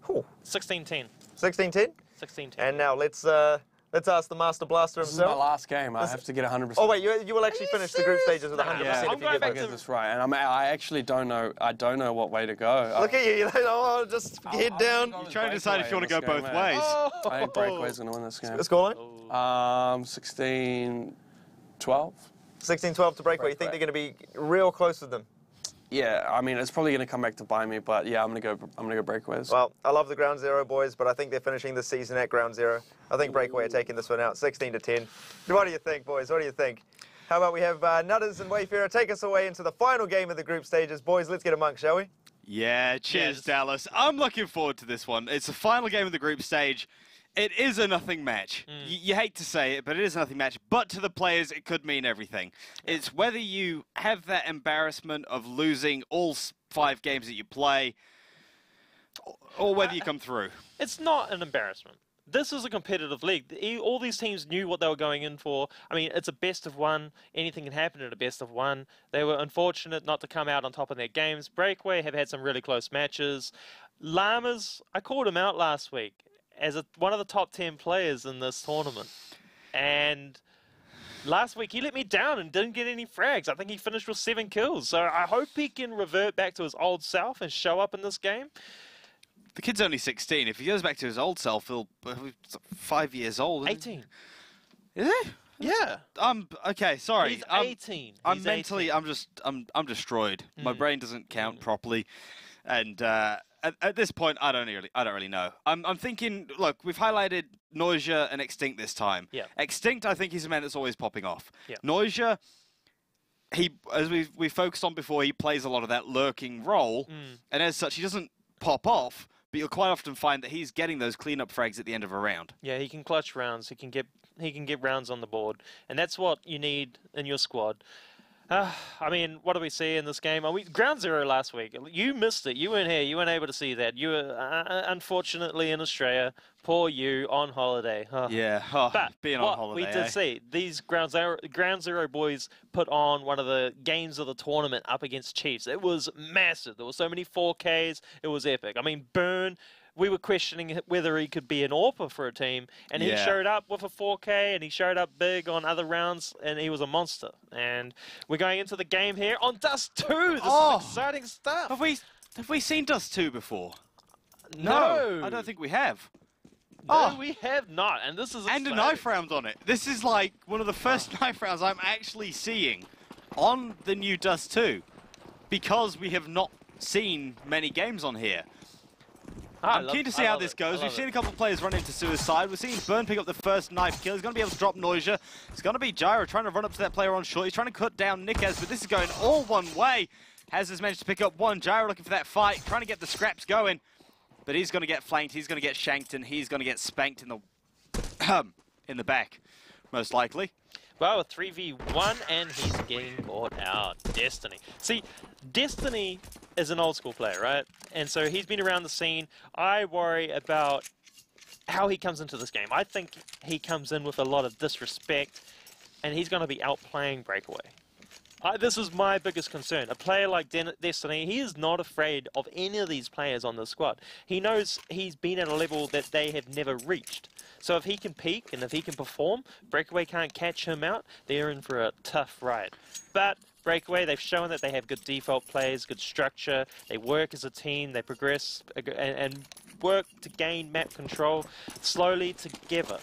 16-10. 16-10? 16-10. And now let's Let's ask the Master Blaster This is my himself. last game. I have to get 100%. Oh, wait, you will actually finish the group stages with 100% Yeah, if I'm you get going to get this right, and I actually don't know. I don't know what way to go. Look at you. You're like, oh, just head down. You're trying to decide if you want to go both ways. I think Breakaway's going to win this game. Scoreline? 16-12. 16-12 to Breakaway. You think they're going to be real close with them? Yeah, I mean, it's probably going to come back to buy me, but yeah, I'm gonna go Breakaways. Well, I love the Ground Zero boys, but I think they're finishing the season at Ground Zero. I think Breakaway are taking this one out, 16-10. What do you think, boys? What do you think? How about we have Nutters and Wayfarer take us away into the final game of the group stages. Boys, let's get a monk, shall we? Yeah, cheers, Dallas. I'm looking forward to this one. It's the final game of the group stage. It is a nothing match. You hate to say it, but it is a nothing match. But to the players, it could mean everything. It's whether you have that embarrassment of losing all 5 games that you play, or whether you come through. It's not an embarrassment. This is a competitive league. All these teams knew what they were going in for. I mean, it's a best of one. Anything can happen at a best of one. They were unfortunate not to come out on top of their games. Breakaway have had some really close matches. Llamas, I called him out last week as one of the top 10 players in this tournament. And last week he let me down and didn't get any frags. I think he finished with 7 kills. So I hope he can revert back to his old self and show up in this game. The kid's only 16. If he goes back to his old self, he'll be 5 years old. 18. Is he? Yeah. Okay, sorry. He's 18. I'm mentally, 18. I'm destroyed. My brain doesn't count properly. And at this point, I don't really know. I'm thinking, look, we've highlighted Noisia and Extinct this time. Yeah. Extinct, I think he's a man that's always popping off. Yeah. Noisia, as we focused on before, he plays a lot of that lurking role, and as such, he doesn't pop off. But you'll quite often find that he's getting those cleanup frags at the end of a round. Yeah, he can clutch rounds. He can get rounds on the board, and that's what you need in your squad. I mean, what do we see in this game? Ground Zero last week. You missed it. You weren't here. You weren't able to see that. You were unfortunately in Australia. Poor you on holiday. Yeah, but being on holiday. We did see these Ground Zero boys put on one of the games of the tournament up against Chiefs. It was massive. There were so many 4Ks. It was epic. I mean, Burn. We were questioning whether he could be an AWPer for a team, and he showed up with a 4K, and he showed up big on other rounds, and he was a monster. And we're going into the game here on Dust 2. This is exciting stuff. Have we seen Dust 2 before? No. I don't think we have. No, we have not, and this is exciting. And a knife round on it. This is like one of the first knife rounds I'm actually seeing on the new Dust 2, because we have not seen many games on here. I'm keen to see how this goes. We've seen a couple of players run into suicide. We're seeing Burn pick up the first knife kill. He's going to be able to drop Noisia. It's going to be Gyro trying to run up to that player on short. He's trying to cut down Nikez, but this is going all one way. Has managed to pick up one. Gyro looking for that fight, trying to get the scraps going. But he's going to get flanked. He's going to get shanked, and he's going to get spanked in the back, most likely. Well, a 3v1, and he's getting caught out. Destiny. See, Destiny is an old school player, right? And so he's been around the scene. I worry about how he comes into this game. I think he comes in with a lot of disrespect, and he's going to be outplaying Breakaway. This is my biggest concern. A player like Destiny, he is not afraid of any of these players on the squad. He knows he's been at a level that they have never reached. So if he can peak and if he can perform, Breakaway can't catch him out. They're in for a tough ride. But Breakaway, they've shown that they have good default plays, good structure. They work as a team. They progress and work to gain map control slowly together.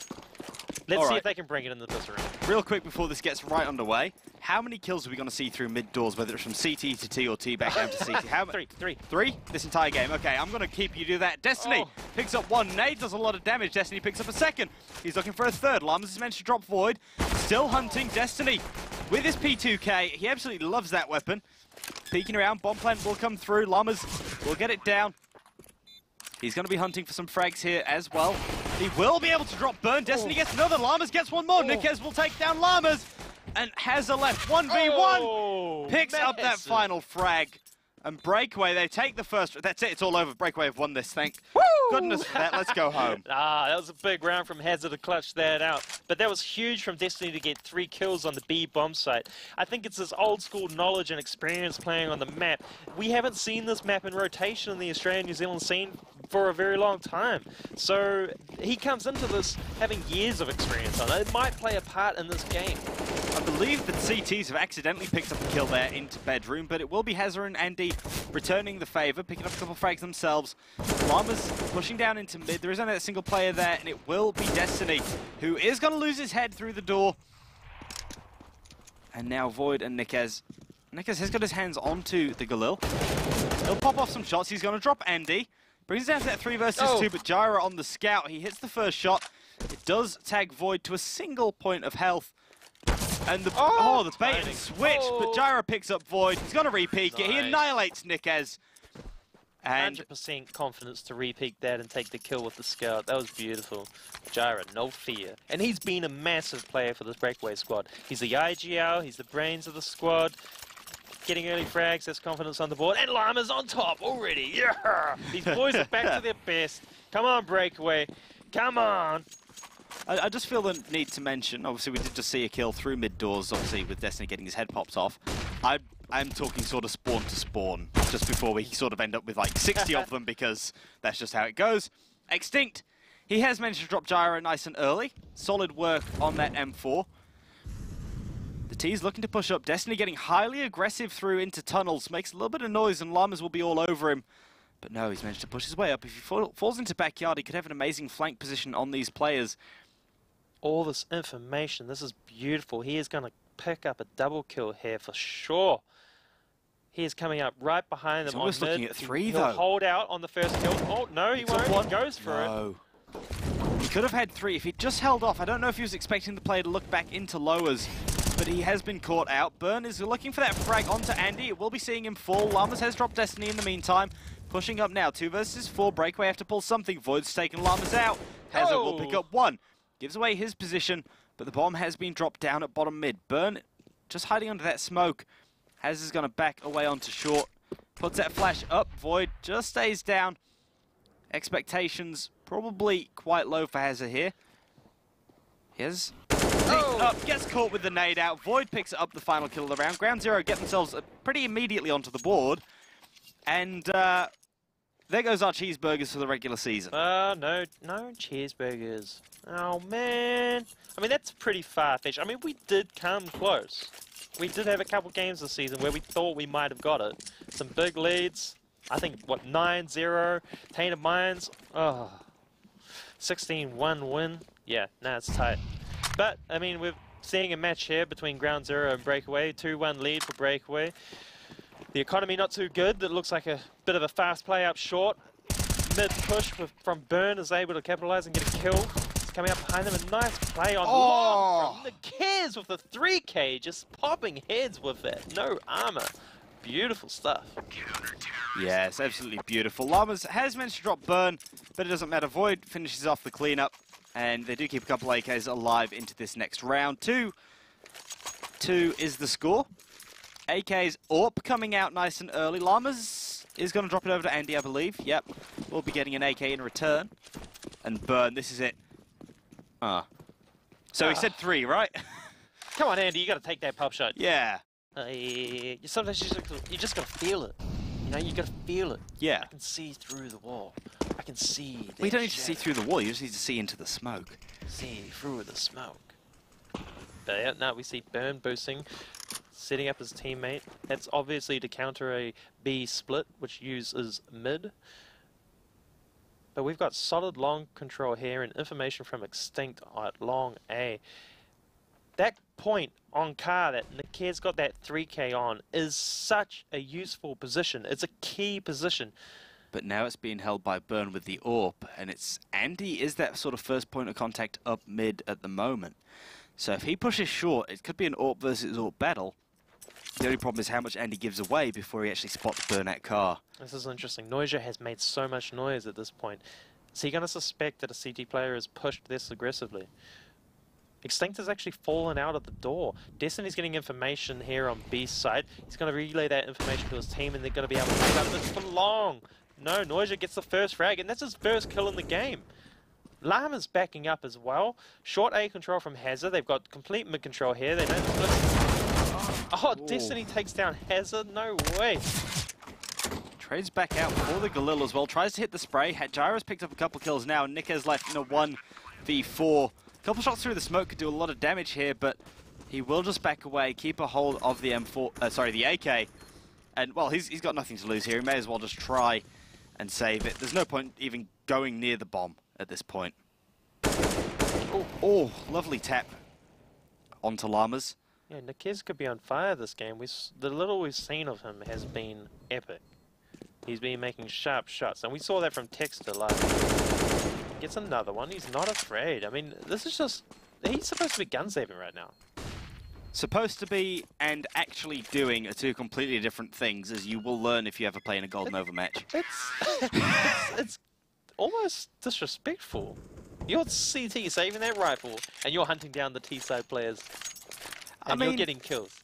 Let's see if they can bring it into this room. Real quick before this gets right underway, how many kills are we going to see through mid doors, whether it's from CT to T or T back down to CT? How Three. Three? This entire game. Okay, I'm going to keep you do that. Destiny picks up one. Nade does a lot of damage. Destiny picks up a second. He's looking for a third. Llamas has managed to drop Void. Still hunting Destiny with his P2K. He absolutely loves that weapon. Peeking around. Bomb plant will come through. Llamas will get it down. He's going to be hunting for some frags here as well. He will be able to drop Burn. Destiny gets another. Llamas gets one more. Nikez will take down Llamas. And has a left 1v1. Picks up that final frag. And Breakaway, they take the first. That's it. It's all over. Breakaway have won this. Thank goodness for that. Let's go home. That was a big round from Hazard to clutch that out. But that was huge from Destiny to get 3 kills on the B bomb site. I think it's this old school knowledge and experience playing on the map. We haven't seen this map in rotation in the Australian-New Zealand scene for a very long time. So he comes into this having years of experience on it. It might play a part in this game. I believe that CTs have accidentally picked up a kill there into bedroom, but it will be Hazard and Andy returning the favour, picking up a couple of frags themselves. Llama's pushing down into mid. There is only a single player there, and it will be Destiny, who is going to lose his head through the door. And now Void and Nikez. Nikez has got his hands onto the Galil. He'll pop off some shots. He's going to drop Andy. Brings it down to that 3 versus 2, but Gyra on the scout. He hits the first shot. It does tag Void to a single point of health. And the the bait and switch, but Gyra picks up Void. He's going to re-peek it. He annihilates Nikez. And 100% confidence to re-peek that and take the kill with the scout. That was beautiful. Gyra, no fear. And he's been a massive player for this Breakaway squad. He's the IGL, he's the brains of the squad. Getting early frags, has confidence on the board. And Llama's on top already. Yeah! These boys are back to their best. Come on, Breakaway. Come on. I just feel the need to mention, obviously we did just see a kill through mid doors, obviously with Destiny getting his head popped off. I'm talking sort of spawn to spawn, just before we sort of end up with like 60 of them, because that's just how it goes. Extinct, he has managed to drop Gyra nice and early. Solid work on that M4. The T's looking to push up. Destiny getting highly aggressive through into tunnels, makes a little bit of noise and Llamas will be all over him. But no, he's managed to push his way up. If he falls into backyard, he could have an amazing flank position on these players. All this information, this is beautiful. He is going to pick up a double kill here for sure. He is coming up right behind them. He's almost looking at 3 though. He'll hold out on the first kill. Oh, no, he won't. He goes for it. He could have had 3 if he just held off. I don't know if he was expecting the player to look back into lowers, but he has been caught out. Burn is looking for that frag onto Andy. It will be seeing him fall. Llamas has dropped Destiny in the meantime. Pushing up now, 2 versus 4. Breakaway have to pull something. Void's taken Llamas out. Hazard will pick up 1. Gives away his position, but the bomb has been dropped down at bottom mid. Burn just hiding under that smoke. Hazard's going to back away onto short. Puts that flash up. Void just stays down. Expectations probably quite low for Hazard here. Here's up, gets caught with the nade out. Void picks up the final kill of the round. Ground Zero get themselves pretty immediately onto the board. And there goes our cheeseburgers for the regular season. No cheeseburgers. Oh, man. I mean, that's pretty far-fetched. I mean, we did come close. We did have a couple games this season where we thought we might have got it. Some big leads. I think, what, 9-0. Tainted Mines. Oh, 16-1 win. Yeah, it's tight. But, I mean, we're seeing a match here between Ground Zero and Breakaway. 2-1 lead for Breakaway. The economy not too good. That looks like a bit of a fast play up short. Mid push from Burn is able to capitalize and get a kill. It's coming up behind them. A nice play on long from the Kez with the 3K, just popping heads with it. No armor. Beautiful stuff. Yes, absolutely beautiful. Llamas has managed to drop Burn, but it doesn't matter. Void finishes off the cleanup, and they do keep a couple AKs alive into this next round. 2-2 is the score. AK's AWP coming out nice and early. Llamas is going to drop it over to Andy, I believe. Yep, we'll be getting an AK in return. And Burn, this is it. So he said 3, right? Come on, Andy, you got to take that pop shot. Yeah. Sometimes you just got to feel it. You know, you got to feel it. Yeah. I can see through the wall. I can see. We don't need to see through the wall. You just need to see into the smoke. See through the smoke. But yeah, now we see Burn boosting, setting up his teammate. That's obviously to counter a B split, which uses mid. But we've got solid long control here and information from Extinct at long A. That point on car that Nikez got that 3K on is such a useful position. It's a key position. But now it's being held by Burn with the AWP, and it's Andy is that sort of first point of contact up mid at the moment. So if he pushes short, it could be an AWP versus AWP battle. The only problem is how much Andy gives away before he actually spots Burn at car. This is interesting. Noisia has made so much noise at this point. Is he going to suspect that a CT player is pushed this aggressively? Extinct has actually fallen out of the door. Destiny's getting information here on B side. He's going to relay that information to his team, and they're going to be able to take out this for long. No, Noisia gets the first frag, and that's his first kill in the game. Llama's backing up as well. Short A control from Hazard. They've got complete mid control here. They don't. Oh, Destiny takes down Hazard. No way. Trades back out for the Galil as well. Tries to hit the spray. Gyro's picked up a couple kills now, and Nick has left in a 1v4. A couple shots through the smoke could do a lot of damage here, but he will just back away, keep a hold of the the AK. And, well, he's got nothing to lose here. He may as well just try and save it. There's no point even going near the bomb at this point. Oh, lovely tap onto Llamas. Yeah, Nikiz could be on fire this game. The little we've seen of him has been epic. He's been making sharp shots, and we saw that from Texter last week. Gets another one. He's not afraid. I mean, this is just... He's supposed to be gun saving right now. Supposed to be and actually doing are two completely different things, as you will learn if you ever play in a Golden Over match. It's almost disrespectful. You're CT saving that rifle, and you're hunting down the T-side players, and you're getting kills.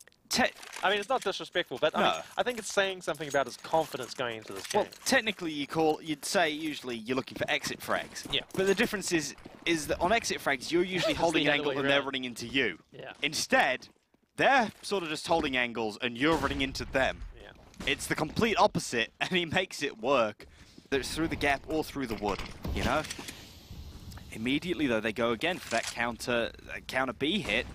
I mean, it's not disrespectful, but I think it's saying something about his confidence going into this game. Well, technically, you'd say usually you're looking for exit frags. Yeah. But the difference is that on exit frags, you're usually holding an angle and they're running into you. Yeah. Instead, they're sort of just holding angles and you're running into them. Yeah. It's the complete opposite, and he makes it work. There's through the gap or through the wood, you know? Immediately, though, they go again for that counter B hit,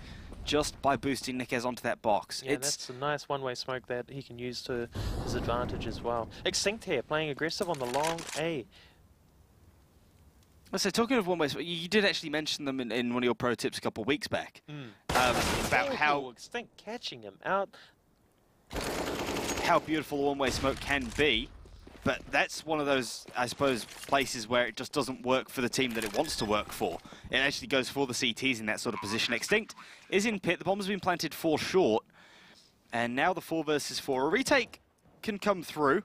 just by boosting Nikiz onto that box. Yeah, that's a nice one-way smoke that he can use to his advantage as well. Extinct here, playing aggressive on the long A. So talking of one-way smoke, you did actually mention them in one of your pro tips a couple of weeks back. About how Extinct catching him out. How beautiful a one-way smoke can be. But that's one of those, I suppose, places where it just doesn't work for the team that it wants to work for. It actually goes for the CTs in that sort of position. Extinct is in pit. The bomb has been planted 4 short. And now the 4 versus 4. A retake can come through,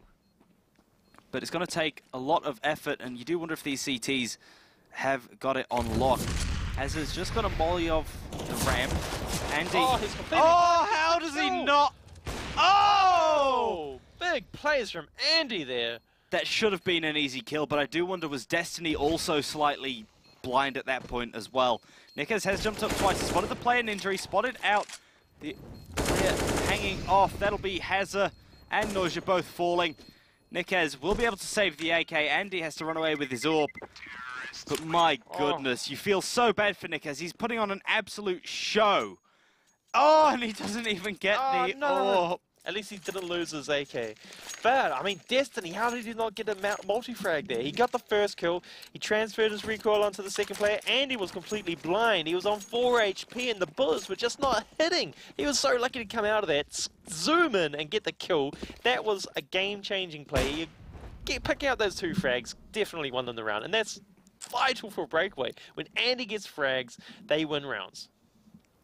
but it's going to take a lot of effort, and you do wonder if these CTs have got it on lock. As it's just got a molly off the ramp. Andy. Oh, how does he not? Oh! Big plays from Andy there. That should have been an easy kill, but I do wonder, was Destiny also slightly blind at that point as well? Nikiz has jumped up twice, spotted the player in injury, spotted out the player hanging off. That'll be Hazard and Noisia both falling. Nikiz will be able to save the AK. Andy has to run away with his AWP. But my goodness, you feel so bad for Nikiz. He's putting on an absolute show. Oh, and he doesn't even get the AWP. At least he didn't lose his AK. But, I mean, Destiny, how did he not get a multi-frag there? He got the first kill, he transferred his recoil onto the second player, and he was completely blind. He was on 4 HP, and the bullets were just not hitting. He was so lucky to come out of that, zoom in, and get the kill. That was a game-changing play. Picking out those 2 frags definitely won them the round, and that's vital for Breakaway. When Andy gets frags, they win rounds.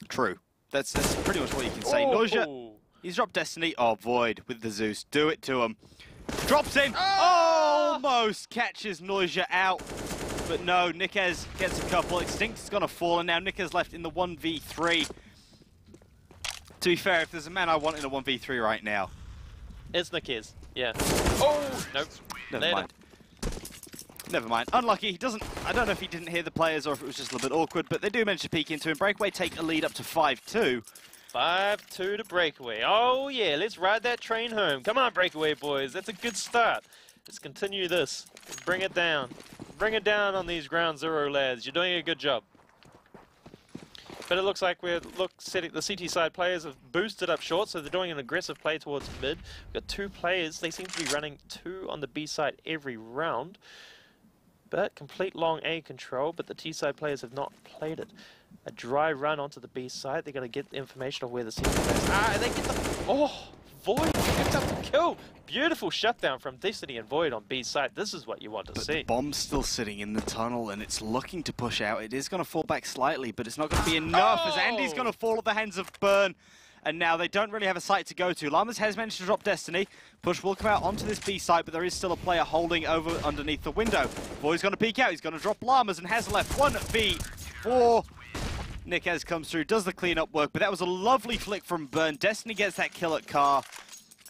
True. That's pretty much what you can say. Noisia. He's dropped Destiny. Oh, Void with the Zeus. Do it to him. Drops in. Almost catches Noisia out. But no, Nikiz gets a couple. Extinct's going to fall, and now Nikiz left in the 1v3. To be fair, if there's a man I want in a 1v3 right now, it's Nikiz. Yeah. Oh, nope. Never mind. Never mind. Unlucky. He doesn't. I don't know if he didn't hear the players or if it was just a little bit awkward, but they do manage to peek into him. Breakaway take a lead up to 5-2. 5-2 to Breakaway. Oh yeah, let's ride that train home. Come on, Breakaway boys. That's a good start. Let's continue this. Bring it down. Bring it down on these ground zero lads. You're doing a good job. But it looks like the CT side players have boosted up short, so they're doing an aggressive play towards mid. We've got 2 players. They seem to be running 2 on the B side every round. But complete long A control, but the T side players have not played it. A dry run onto the B side. They're going to get the information of where the CT players they get the... Oh, Void picked up the kill. Beautiful shutdown from Destiny and Void on B side. This is what you want to see. The bomb's still sitting in the tunnel, and it's looking to push out. It is going to fall back slightly, but it's not going to be enough, as Andy's going to fall at the hands of Burn. And now they don't really have a site to go to. Llamas has managed to drop Destiny. Push will come out onto this B site, but there is still a player holding over underneath the window. Void's going to peek out. He's going to drop Llamas and has left 1v4. Nikez comes through, does the cleanup work, but that was a lovely flick from Burn. Destiny gets that kill at Car,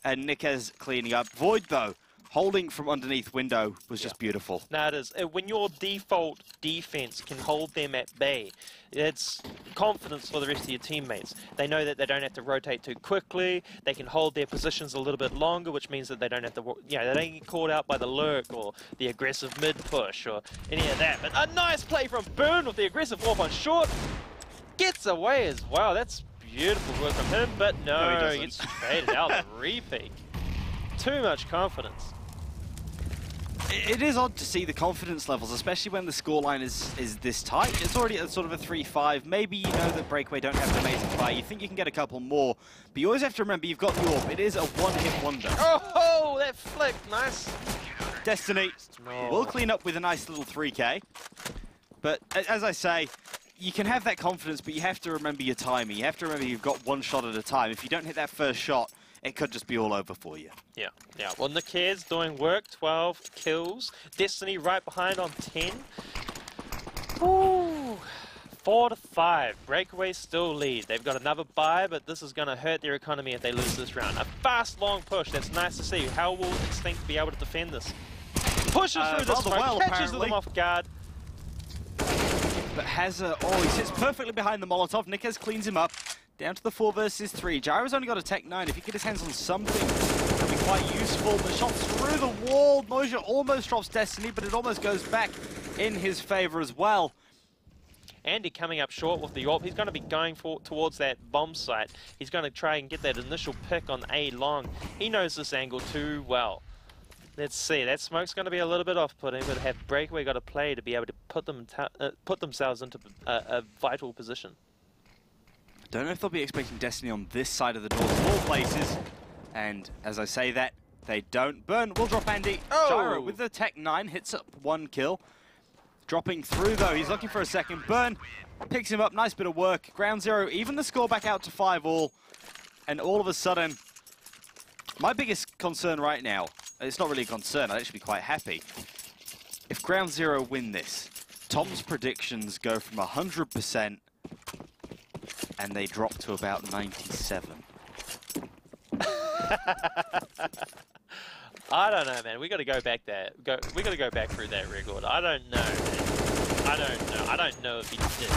and Nikez cleaning up. Void, though, holding from underneath window was just beautiful. No, it is. When your default defense can hold them at bay, it's confidence for the rest of your teammates. They know that they don't have to rotate too quickly. They can hold their positions a little bit longer, which means that they don't have to, they don't get caught out by the lurk or the aggressive mid push or any of that. But a nice play from Burn with the aggressive warp on short. Gets away as well. That's beautiful work from him, but no, he gets traded out the repeat. Too much confidence. It is odd to see the confidence levels, especially when the scoreline is this tight. It's already at sort of a 3-5. Maybe you know that Breakaway don't have an amazing fight. You think you can get a couple more, but you always have to remember you've got the orb. It is a one-hit wonder. Oh, that flick, nice. Destiny will clean up with a nice little 3K. But as I say, you can have that confidence, but you have to remember your timing. You have to remember you've got one shot at a time. If you don't hit that first shot, it could just be all over for you. Yeah. Well, Nikez doing work, 12 kills. Destiny right behind on 10. Ooh, 4-5. Breakaway still lead. They've got another bye, but this is going to hurt their economy if they lose this round. A fast, long push. That's nice to see. How will Extinct be able to defend this? Pushes through the smoke, catches them off guard. But Hazard, he sits perfectly behind the Molotov. Nikez cleans him up. Down to the 4 versus 3. Gyro's only got a Tech 9. If he get his hands on something, that'll be quite useful. The shot's through the wall. Moja almost drops Destiny, but it almost goes back in his favor as well. Andy coming up short with the AWP. He's going to be going towards that bomb site. He's going to try and get that initial pick on A long. He knows this angle too well. Let's see. That smoke's going to be a little bit off-putting, but have Breakaway got a play to be able to put themselves into a vital position. Don't know if they'll be expecting Destiny on this side of the door of all places. And as I say that, they don't. Burn will drop Andy. Gyro with the Tech 9 hits up 1 kill. Dropping through though, he's looking for a second. Burn picks him up, nice bit of work. Ground Zero, even the score back out to 5-all. And all of a sudden, my biggest concern right now, it's not really a concern, I'd actually be quite happy. If Ground Zero win this, Tom's predictions go from 100% and they drop to about 97. I don't know, man. We got to go back there. We got to go back through that record. I don't know. I don't know. I don't know if he did.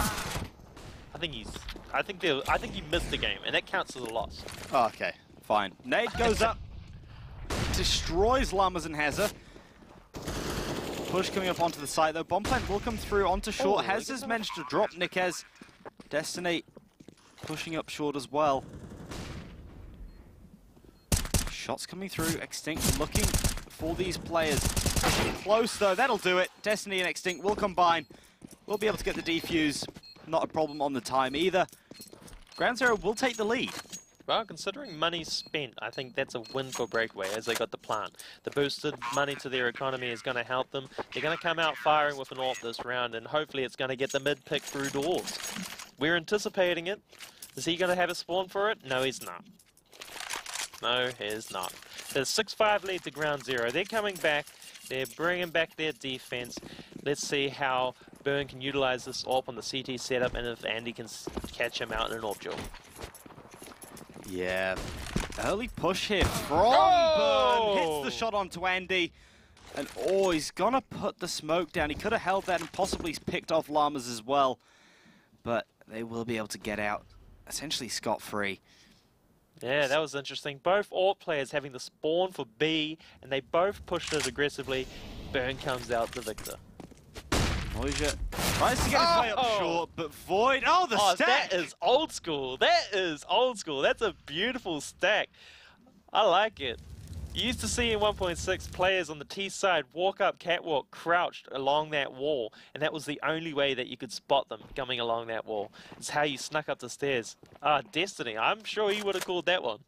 I think he missed the game, and that counts as a loss. Okay, fine. Nade goes up, destroys Llamas and Hazard. Push coming up onto the site though. Bomb plant will come through onto short. Hazard's managed to drop Nikez. Destiny pushing up short as well. Shots coming through. Extinct looking for these players. Pushing close though. That'll do it. Destiny and Extinct will combine. We'll be able to get the defuse. Not a problem on the time either. Ground Zero will take the lead. Well, considering money spent, I think that's a win for Breakaway as they got the plant. The boosted money to their economy is going to help them. They're going to come out firing with an AWP this round, and hopefully it's going to get the mid pick through doors. We're anticipating it. Is he going to have a spawn for it? No, he's not. No, he's not. There's 6-5 lead to Ground Zero. They're coming back. They're bringing back their defense. Let's see how Burn can utilize this AWP on the CT setup, and if Andy can catch him out in an AWP duel. Yeah, early push here from Burn. Hits the shot onto Andy. And he's gonna put the smoke down. He could have held that and possibly picked off Llamas as well. But they will be able to get out essentially scot-free. Yeah, that was interesting. Both AWP players having the spawn for B, and they both pushed it aggressively. Burn comes out the victor. Moja tries to get his way up short, but Void, the stack! That is old school. That is old school. That's a beautiful stack. I like it. You used to see in 1.6 players on the T side walk up catwalk crouched along that wall, and that was the only way that you could spot them coming along that wall. It's how you snuck up the stairs. Destiny, I'm sure he would have called that one.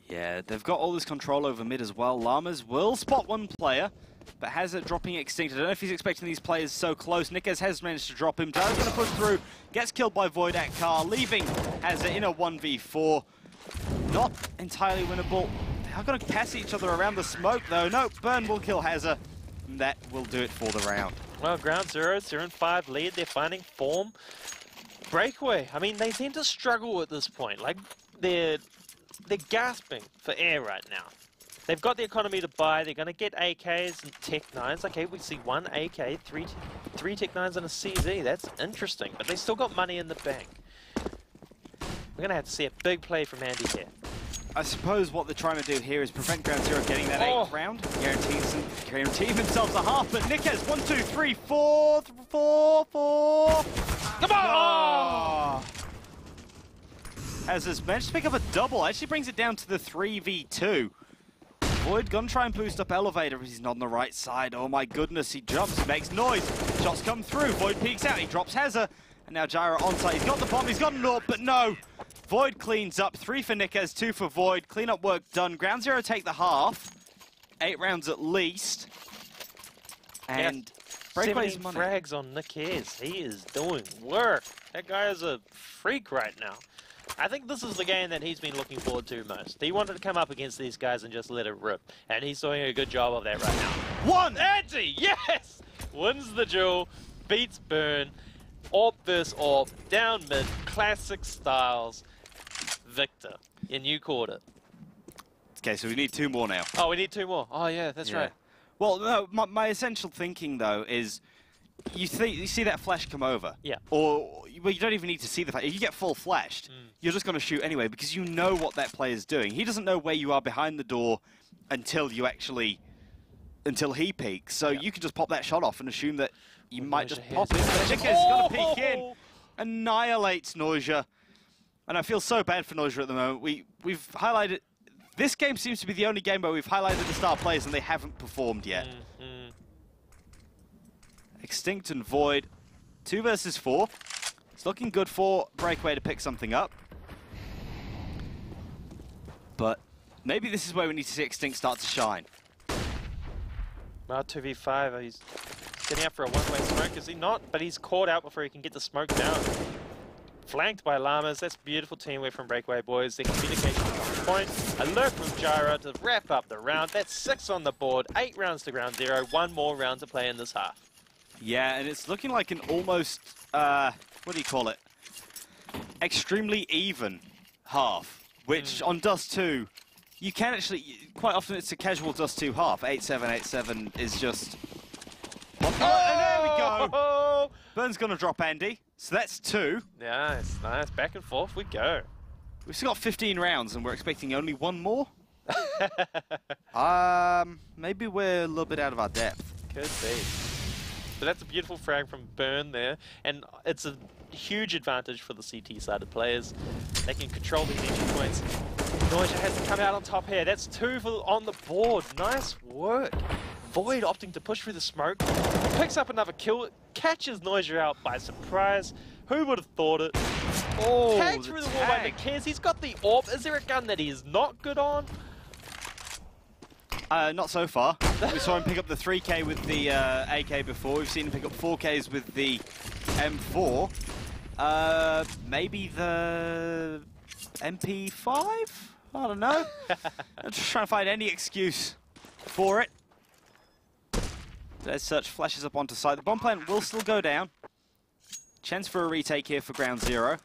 Yeah, they've got all this control over mid as well. Llamas will spot one player, but Hazard dropping Extinct. I don't know if he's expecting these players so close. Nikez has managed to drop him. Darrow's going to push through, gets killed by Void at car, leaving Hazard in a 1v4. Not entirely winnable. They are going to pass each other around the smoke though. No, Burn will kill Hazard, and that will do it for the round. Well, Ground Zero, 0-5 lead. They're finding form. Breakaway, I mean, they seem to struggle at this point. Like, they're gasping for air right now. They've got the economy to buy. They're going to get AKs and Tech 9s. Okay, we see one AK, three Tech 9s and a CZ. That's interesting, but they still got money in the bank. We're going to have to see a big play from Andy here. I suppose what they're trying to do here is prevent Ground Zero getting that 8th round. Guarantee themselves a half, but Nick has 1, 2, 3, 4, 4, 4. Come on! Has managed to pick up a double. Actually brings it down to the 3v2. Void gonna try and boost up Elevator, but he's not on the right side. Oh my goodness, he jumps, he makes noise. Shots come through, Void peeks out, he drops Hazza. And now Gyro onside, he's got the bomb, he's got an AWP, but no. Void cleans up, 3 for Nickez, 2 for Void. Cleanup work done. Ground Zero take the half. 8 rounds at least. And Breakaway's 17 frags on Nickez. He is doing work. That guy is a freak right now. I think this is the game that he's been looking forward to most. He wanted to come up against these guys and just let it rip. And he's doing a good job of that right now. One! Andy, yes! Wins the duel, beats Burn. AWP vs AWP, down mid, classic styles. Victor, and you caught it. Okay, so we need 2 more now. Oh, we need 2 more. Oh, yeah, that's right. Well, no, my essential thinking, though, is you see that flash come over. Yeah. Or well, you don't even need to see the flash. If you get full flashed, you're just going to shoot anyway because you know what that player's doing. He doesn't know where you are behind the door until he peeks. So you can just pop that shot off and assume that you might just pop it. Nickez going to peek in. Annihilates Noisia. And I feel so bad for Noisia at the moment. We've highlighted... This game seems to be the only game where we've highlighted the star players and they haven't performed yet. Extinct and Void. 2 versus 4. It's looking good for Breakaway to pick something up. But maybe this is where we need to see Extinct start to shine. Now 2v5, he's getting up for a one-way smoke, is he not? But he's caught out before he can get the smoke down. Flanked by Llamas, that's beautiful teamwork from Breakaway boys. Their communication is on point. Alert from Gyro to wrap up the round. That's 6 on the board, 8 rounds to Ground Zero, 1 more round to play in this half. Yeah, and it's looking like an almost, what do you call it? Extremely even half, which on Dust 2, you can actually, quite often it's a casual Dust 2 half. 8-7, 8-7 is just... Oh, and there we go! Burn's gonna drop Andy, so that's 2. Nice, nice. Back and forth we go. We've still got 15 rounds and we're expecting only 1 more? Maybe we're a little bit out of our depth. Could be. But that's a beautiful frag from Burn there, and it's a huge advantage for the CT-sided players. They can control these entry points. Noisia has to come out on top here. That's 2 on the board. Nice work. Void opting to push through the smoke. Picks up another kill. Catches Noisia out by surprise. Who would have thought it? Oh, tagged through the wall by Nickez. He's got the AWP. Is there a gun that he is not good on? Not so far. We saw him pick up the 3K with the AK before. We've seen him pick up 4Ks with the M4. Maybe the MP5? I don't know. I'm just trying to find any excuse for it. There's Search flashes up onto site. The bomb plant will still go down. Chance for a retake here for Ground Zero.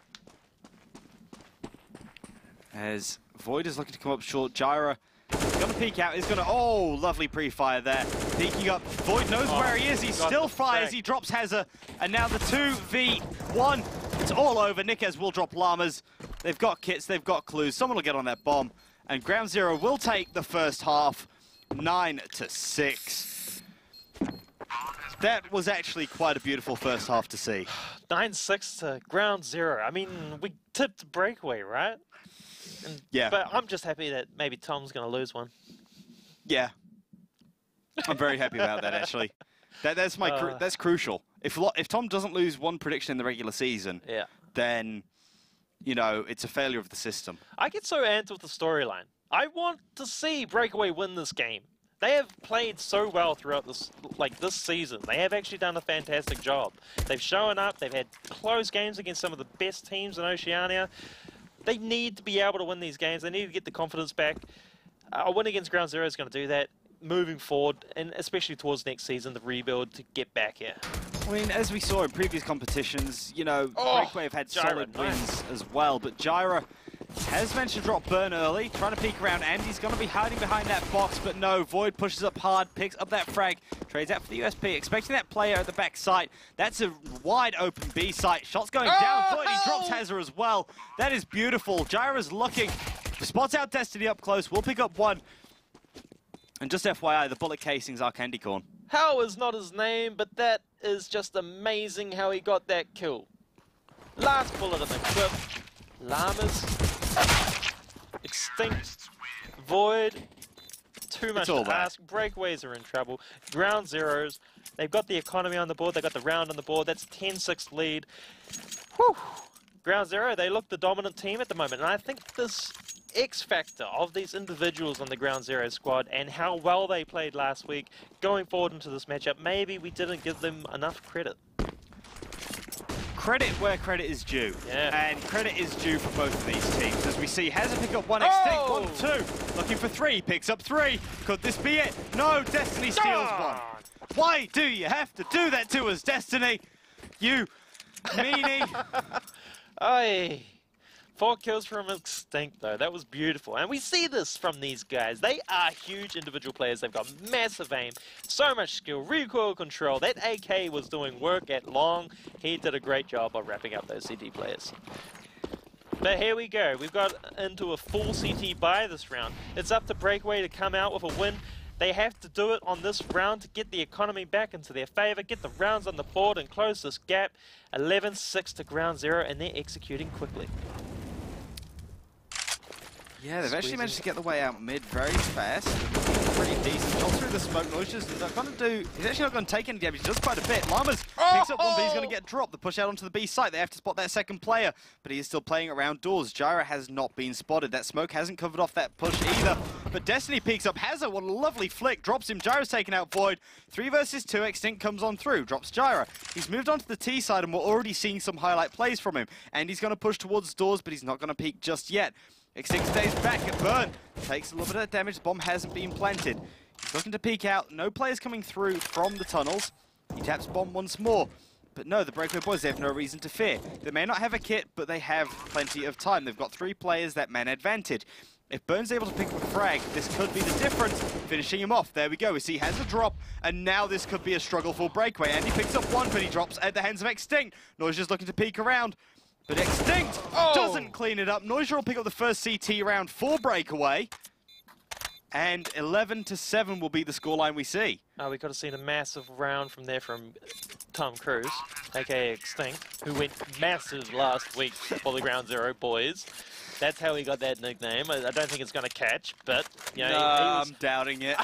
As Void is looking to come up short. Gyro is going to peek out. He's going to... Oh, lovely pre-fire there. Peeking up. Void knows where he is. He still fires. He drops Hazza. And now the 2v1. It's all over. Nickez will drop Llamas. They've got kits. They've got clues. Someone will get on that bomb. And Ground Zero will take the first half. 9-6. That was actually quite a beautiful first half to see. 9-6 to Ground Zero. I mean, we tipped Breakaway, right? Yeah. But I'm just happy that maybe Tom's going to lose one. Yeah. I'm very happy about that, actually. That's crucial. If Tom doesn't lose one prediction in the regular season, then, you know, it's a failure of the system. I get so amped with the storyline. I want to see Breakaway win this game. They have played so well throughout this season. They have actually done a fantastic job. They've shown up. They've had close games against some of the best teams in Oceania. They need to be able to win these games. They need to get the confidence back. A win against Ground Zero is going to do that moving forward, and especially towards next season, the rebuild to get back here. I mean, as we saw in previous competitions, you know, Breakaway have had Gyra, solid wins as well, but Gyra has managed to drop Burn early, trying to peek around. Andy's going to be hiding behind that box, but no, Void pushes up hard, picks up that frag, trades out for the USP, expecting that player at the back site. That's a wide open B site. Shots going down, Void, he drops Hazard as well. That is beautiful. Gyra's looking, spots out Destiny up close, will pick up one. And just FYI, the bullet casings are candy corn. How is not his name, but that is just amazing how he got that kill. Last bullet in the clip. Llamas. Extinct. Void. Too much to ask. Breakaways are in trouble. Ground zeros. They've got the economy on the board. They've got the round on the board. That's 10-6 lead. Whew. Ground zero, they look the dominant team at the moment. And I think this X factor of these individuals on the Ground Zero squad and how well they played last week going forward into this matchup, maybe we didn't give them enough credit. Credit where credit is due. Yeah. And credit is due for both of these teams. As we see, Hazard pick up one Extinct, 1-2. Looking for 3, picks up 3. Could this be it? No, Destiny steals one. Why do you have to do that to us, Destiny? You meanie. Aye. 4 kills from Extinct, though. That was beautiful. And we see this from these guys. They are huge individual players. They've got massive aim, so much skill, recoil control. That AK was doing work at long. He did a great job of wrapping up those CT players. But here we go. We've got into a full CT buy this round. It's up to Breakaway to come out with a win. They have to do it on this round to get the economy back into their favor, get the rounds on the board and close this gap. 11-6 to Ground Zero, and they're executing quickly. Yeah, they've actually managed to get the way out mid very fast. Pretty decent. Shot through the smoke. Noise just not going to do... He's actually not going to take any damage. He does quite a bit. Llamas picks up one, but he's going to get dropped. The push out onto the B site. They have to spot that second player, but he is still playing around doors. Gyra has not been spotted. That smoke hasn't covered off that push either. But Destiny peeks up Hazard. What a lovely flick. Drops him. Gyra's taken out Void. 3 versus 2. Extinct comes on through. Drops Gyra. He's moved on to the T side, and we're already seeing some highlight plays from him. And he's going to push towards doors, but he's not going to peek just yet. Extinct stays back at Burn. Takes a little bit of damage. The bomb hasn't been planted. He's looking to peek out. No players coming through from the tunnels. He taps bomb once more. But no, the Breakaway boys, they have no reason to fear. They may not have a kit, but they have plenty of time. They've got 3 players that man advantage. If Burn's able to pick up a frag, this could be the difference, finishing him off. There we go. We see he has a drop, and now this could be a struggle for Breakaway. And he picks up one, but he drops at the hands of Extinct. Noise just looking to peek around. But Extinct doesn't clean it up. Noisia will pick up the first CT round for Breakaway. And 11-7 will be the scoreline we see. We could have seen a massive round from there from Tom Cruise, aka Extinct, who went massive last week for the Ground Zero boys. That's how he got that nickname. I don't think it's going to catch, but, you know, I'm doubting it.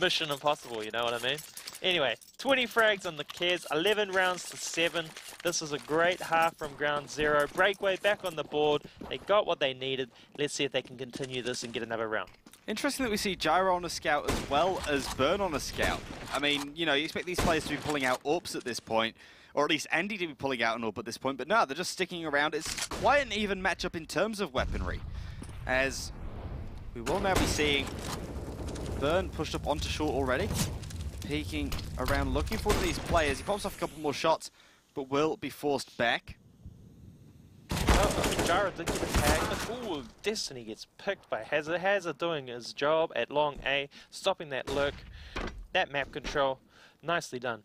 Mission impossible, you know what I mean? Anyway, 20 frags on the Kez, 11 rounds to 7. This is a great half from Ground Zero. Breakaway back on the board. They got what they needed. Let's see if they can continue this and get another round. Interesting that we see Gyro on a scout as well as Burn on a scout. I mean, you know, you expect these players to be pulling out AWPs at this point, or at least Andy to be pulling out an AWP at this point, but no, they're just sticking around. It's quite an even matchup in terms of weaponry, as we will now be seeing Burn pushed up onto short already, peeking around, looking for these players. He pops off a couple more shots, but will be forced back. Gyro did get a tag, but ooh, Destiny gets picked by Hazard. Hazard doing his job at long A, stopping that lurk, that map control. Nicely done.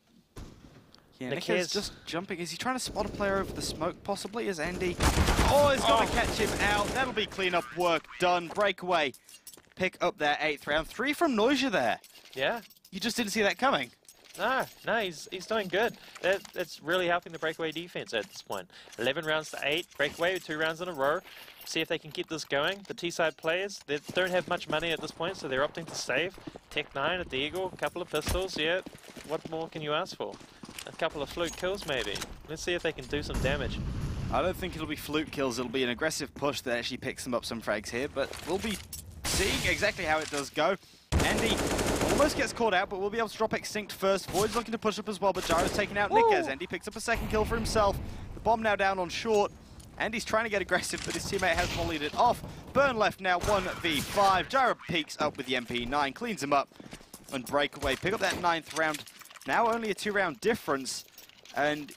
Yeah, Nick is just jumping. Is he trying to spot a player over the smoke, possibly, as Andy? Oh, he's got to catch him out. That'll be cleanup work done. Breakaway pick up their 8th round. 3 from Noisia there. Yeah. You just didn't see that coming. No, he's doing good. That's really helping the Breakaway defense at this point. 11 rounds to 8. Breakaway with 2 rounds in a row. See if they can keep this going. The T-side players, they don't have much money at this point, so they're opting to save. Tech 9 at the Eagle, a couple of pistols, yeah. What more can you ask for? A couple of fluke kills, maybe. Let's see if they can do some damage. I don't think it'll be fluke kills. It'll be an aggressive push that actually picks them up some frags here, but we'll be seeing exactly how it does go. Andy almost gets caught out, but we'll be able to drop Extinct first. Void's looking to push up as well, but Gyro's taking out Nick as Andy picks up a second kill for himself. The bomb now down on short. Andy's trying to get aggressive, but his teammate has volleyed it off. Burn left now 1v5. Gyro peeks up with the MP9, cleans him up, and Breakaway pick up that 9th round. Now only a 2-round difference. And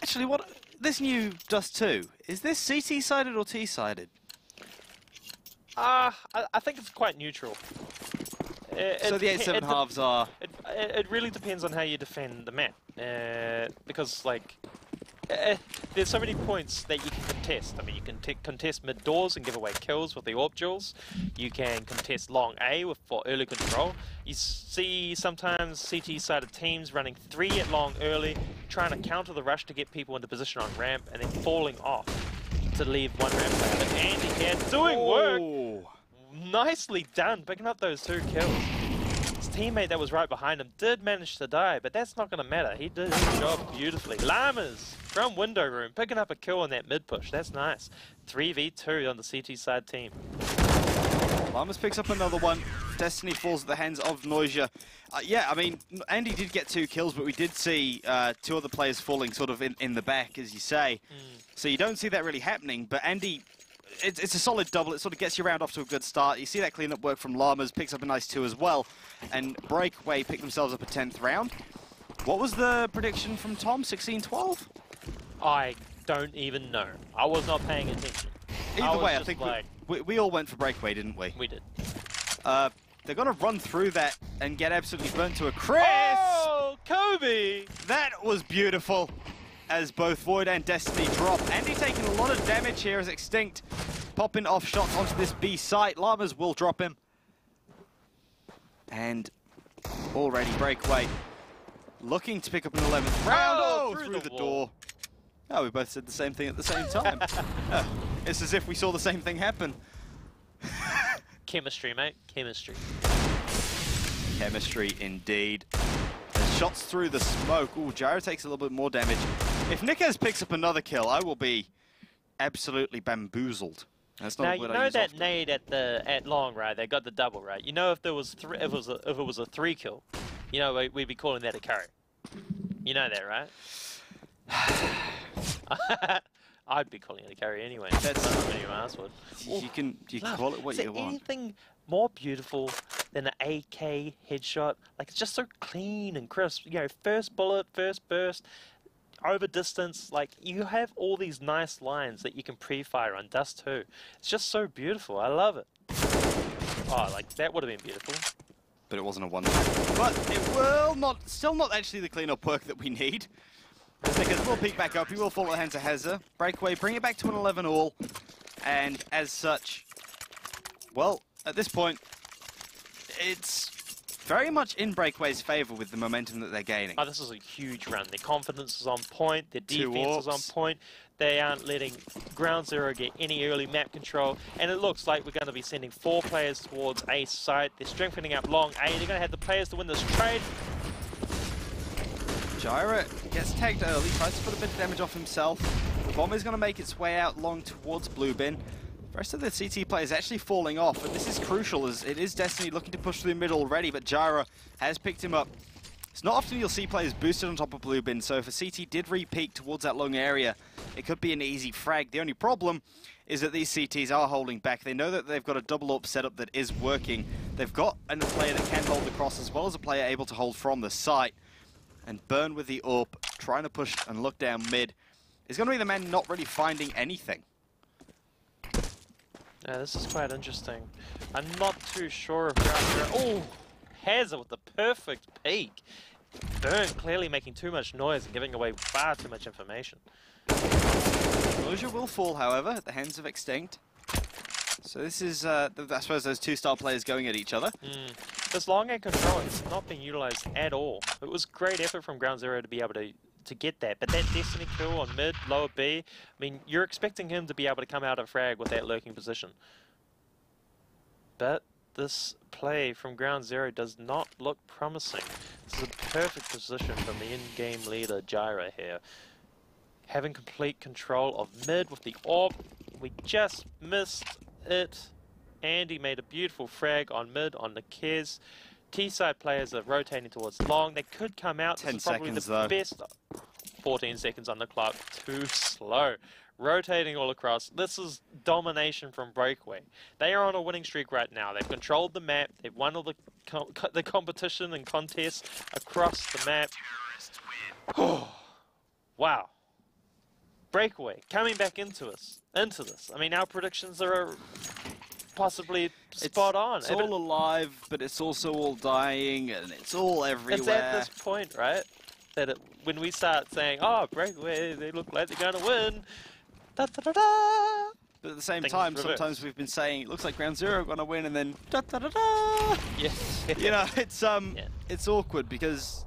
actually, what this new Dust 2, is this CT-sided or T-sided? I think it's quite neutral. So the 8-7 halves are... It really depends on how you defend the map. Because, like, there's so many points that you can contest. I mean, you can contest mid-doors and give away kills with the AWP duels. You can contest long A for early control. You see sometimes CT-sided teams running 3 at long early, trying to counter the rush to get people into position on ramp, and then falling off to leave one ramp player. But Andy here doing work! Nicely done, picking up those 2 kills. His teammate that was right behind him did manage to die, but that's not going to matter. He did his job beautifully. Llamas from window room, picking up a kill on that mid push. That's nice. 3v2 on the CT side team. Llamas picks up another one. Destiny falls at the hands of Noisia. Yeah, I mean, Andy did get 2 kills, but we did see 2 other players falling sort of in the back, as you say. So you don't see that really happening, but Andy... It's a solid double. It sort of gets your round off to a good start. You see that cleanup work from Llamas, picks up a nice 2 as well. And Breakaway pick themselves up a 10th round. What was the prediction from Tom? 16-12? I don't even know. I was not paying attention. Either way, I think we all went for Breakaway, didn't we? We did. They're going to run through that and get absolutely burnt to a crisp. Oh, Kobe! That was beautiful. As both Void and Destiny drop. Andy taking a lot of damage here as Extinct popping off shots onto this B site. Llamas will drop him. And already Breakaway looking to pick up an 11th round. Oh, through the door. Oh, we both said the same thing at the same time. It's as if we saw the same thing happen. Chemistry, mate. Chemistry. Chemistry indeed. Shots through the smoke. Ooh, Gyro takes a little bit more damage. If Nikes picks up another kill, I will be absolutely bamboozled. That's not now a you word I know use that often. nade at long, right? They got the double, right? You know if there was if it was a 3 kill, you know we'd be calling that a carry. You know that, right? I'd be calling it a carry anyway. That's not what anyone else would. You can call it what you want. Anything more beautiful than an AK headshot? Like, it's just so clean and crisp. You know, first bullet, first burst, over distance. Like, you have all these nice lines that you can pre-fire on Dust 2. It's just so beautiful. I love it. Oh, like, that would have been beautiful. But it wasn't a one. But it will not, still not actually the cleanup work that we need. Because will peek back up, he will fall at the hands of Hazza. Breakaway, bring it back to an 11 all. And as such, well, at this point, it's very much in Breakaway's favour with the momentum that they're gaining. Oh, this is a huge run. Their confidence is on point, their defense is on point. They aren't letting Ground Zero get any early map control. And it looks like we're going to be sending 4 players towards A site. They're strengthening up long A. They're going to have the players to win this trade. Gyra gets tagged early, tries to put a bit of damage off himself. The bomb is going to make its way out long towards Blue Bin. The rest of the CT players actually falling off, and this is crucial as it is Destiny looking to push through the middle already, but Gyra has picked him up. It's not often you'll see players boosted on top of Blue Bin, so if a CT did re-peek towards that long area, it could be an easy frag. The only problem is that these CTs are holding back. They know that they've got a double up setup that is working. They've got a player that can hold the cross as well as a player able to hold from the site. And Burn with the AWP, trying to push and look down mid, is going to be the man not really finding anything. Yeah, this is quite interesting. I'm not too sure of Ground Zero. Oh, Hazza with the perfect peek. Burn clearly making too much noise and giving away far too much information. Closure will fall, however, at the hands of Extinct. So this is, I suppose, those 2-star players going at each other. This long A control is not being utilized at all. It was great effort from Ground Zero to be able to get that, but that Destiny kill on mid, lower B, I mean, you're expecting him to be able to come out of frag with that lurking position. But this play from Ground Zero does not look promising. This is a perfect position from the in-game leader, Gyra here. Having complete control of mid with the AWP. We just missed it. Andy made a beautiful frag on mid on the Nikes. T-side players are rotating towards long. They could come out. 10 this is probably seconds the though. best. 14 seconds on the clock. Too slow. rotating all across. This is domination from Breakaway. They are on a winning streak right now. They've controlled the map. They've won all the competition and contests across the map. Wow. Breakaway coming back into this. I mean, our predictions are possibly spot on. It's all alive, but it's also all dying, and it's all everywhere. It's at this point, right? That when we start saying, "Oh, Breakaway, they look like they're gonna win," da da da da. But at the same time, sometimes we've been saying it looks like Ground Zero are gonna win, and then da da da da. Yes. You know, it's awkward because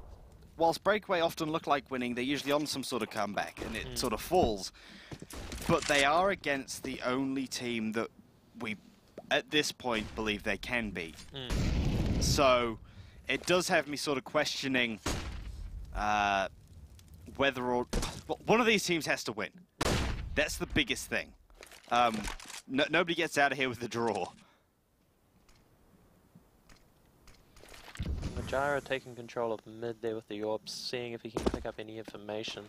whilst Breakaway often look like winning, they're usually on some sort of comeback, and it sort of falls. But they are against the only team that we, at this point, believe they can beat. So it does have me sort of questioning whether or... Well, one of these teams has to win. That's the biggest thing. Nobody gets out of here with a draw. Majira taking control of mid there with the orbs, seeing if he can pick up any information.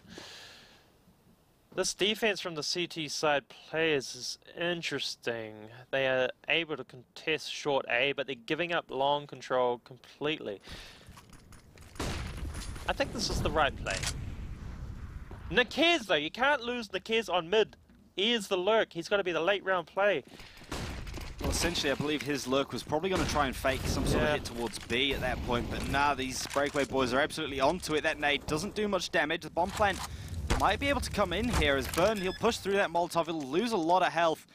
This defense from the CT side players is interesting. They are able to contest short A, but they're giving up long control completely. I think this is the right play. Nikez though, you can't lose Nikez on mid. He is the lurk. He's got to be the late round play. Well, essentially, I believe his lurk was probably going to try and fake some sort of hit towards B at that point, but nah, these Breakaway boys are absolutely onto it. That nade doesn't do much damage. The bomb plant might be able to come in here as Burn, he'll push through that Molotov, he'll lose a lot of health,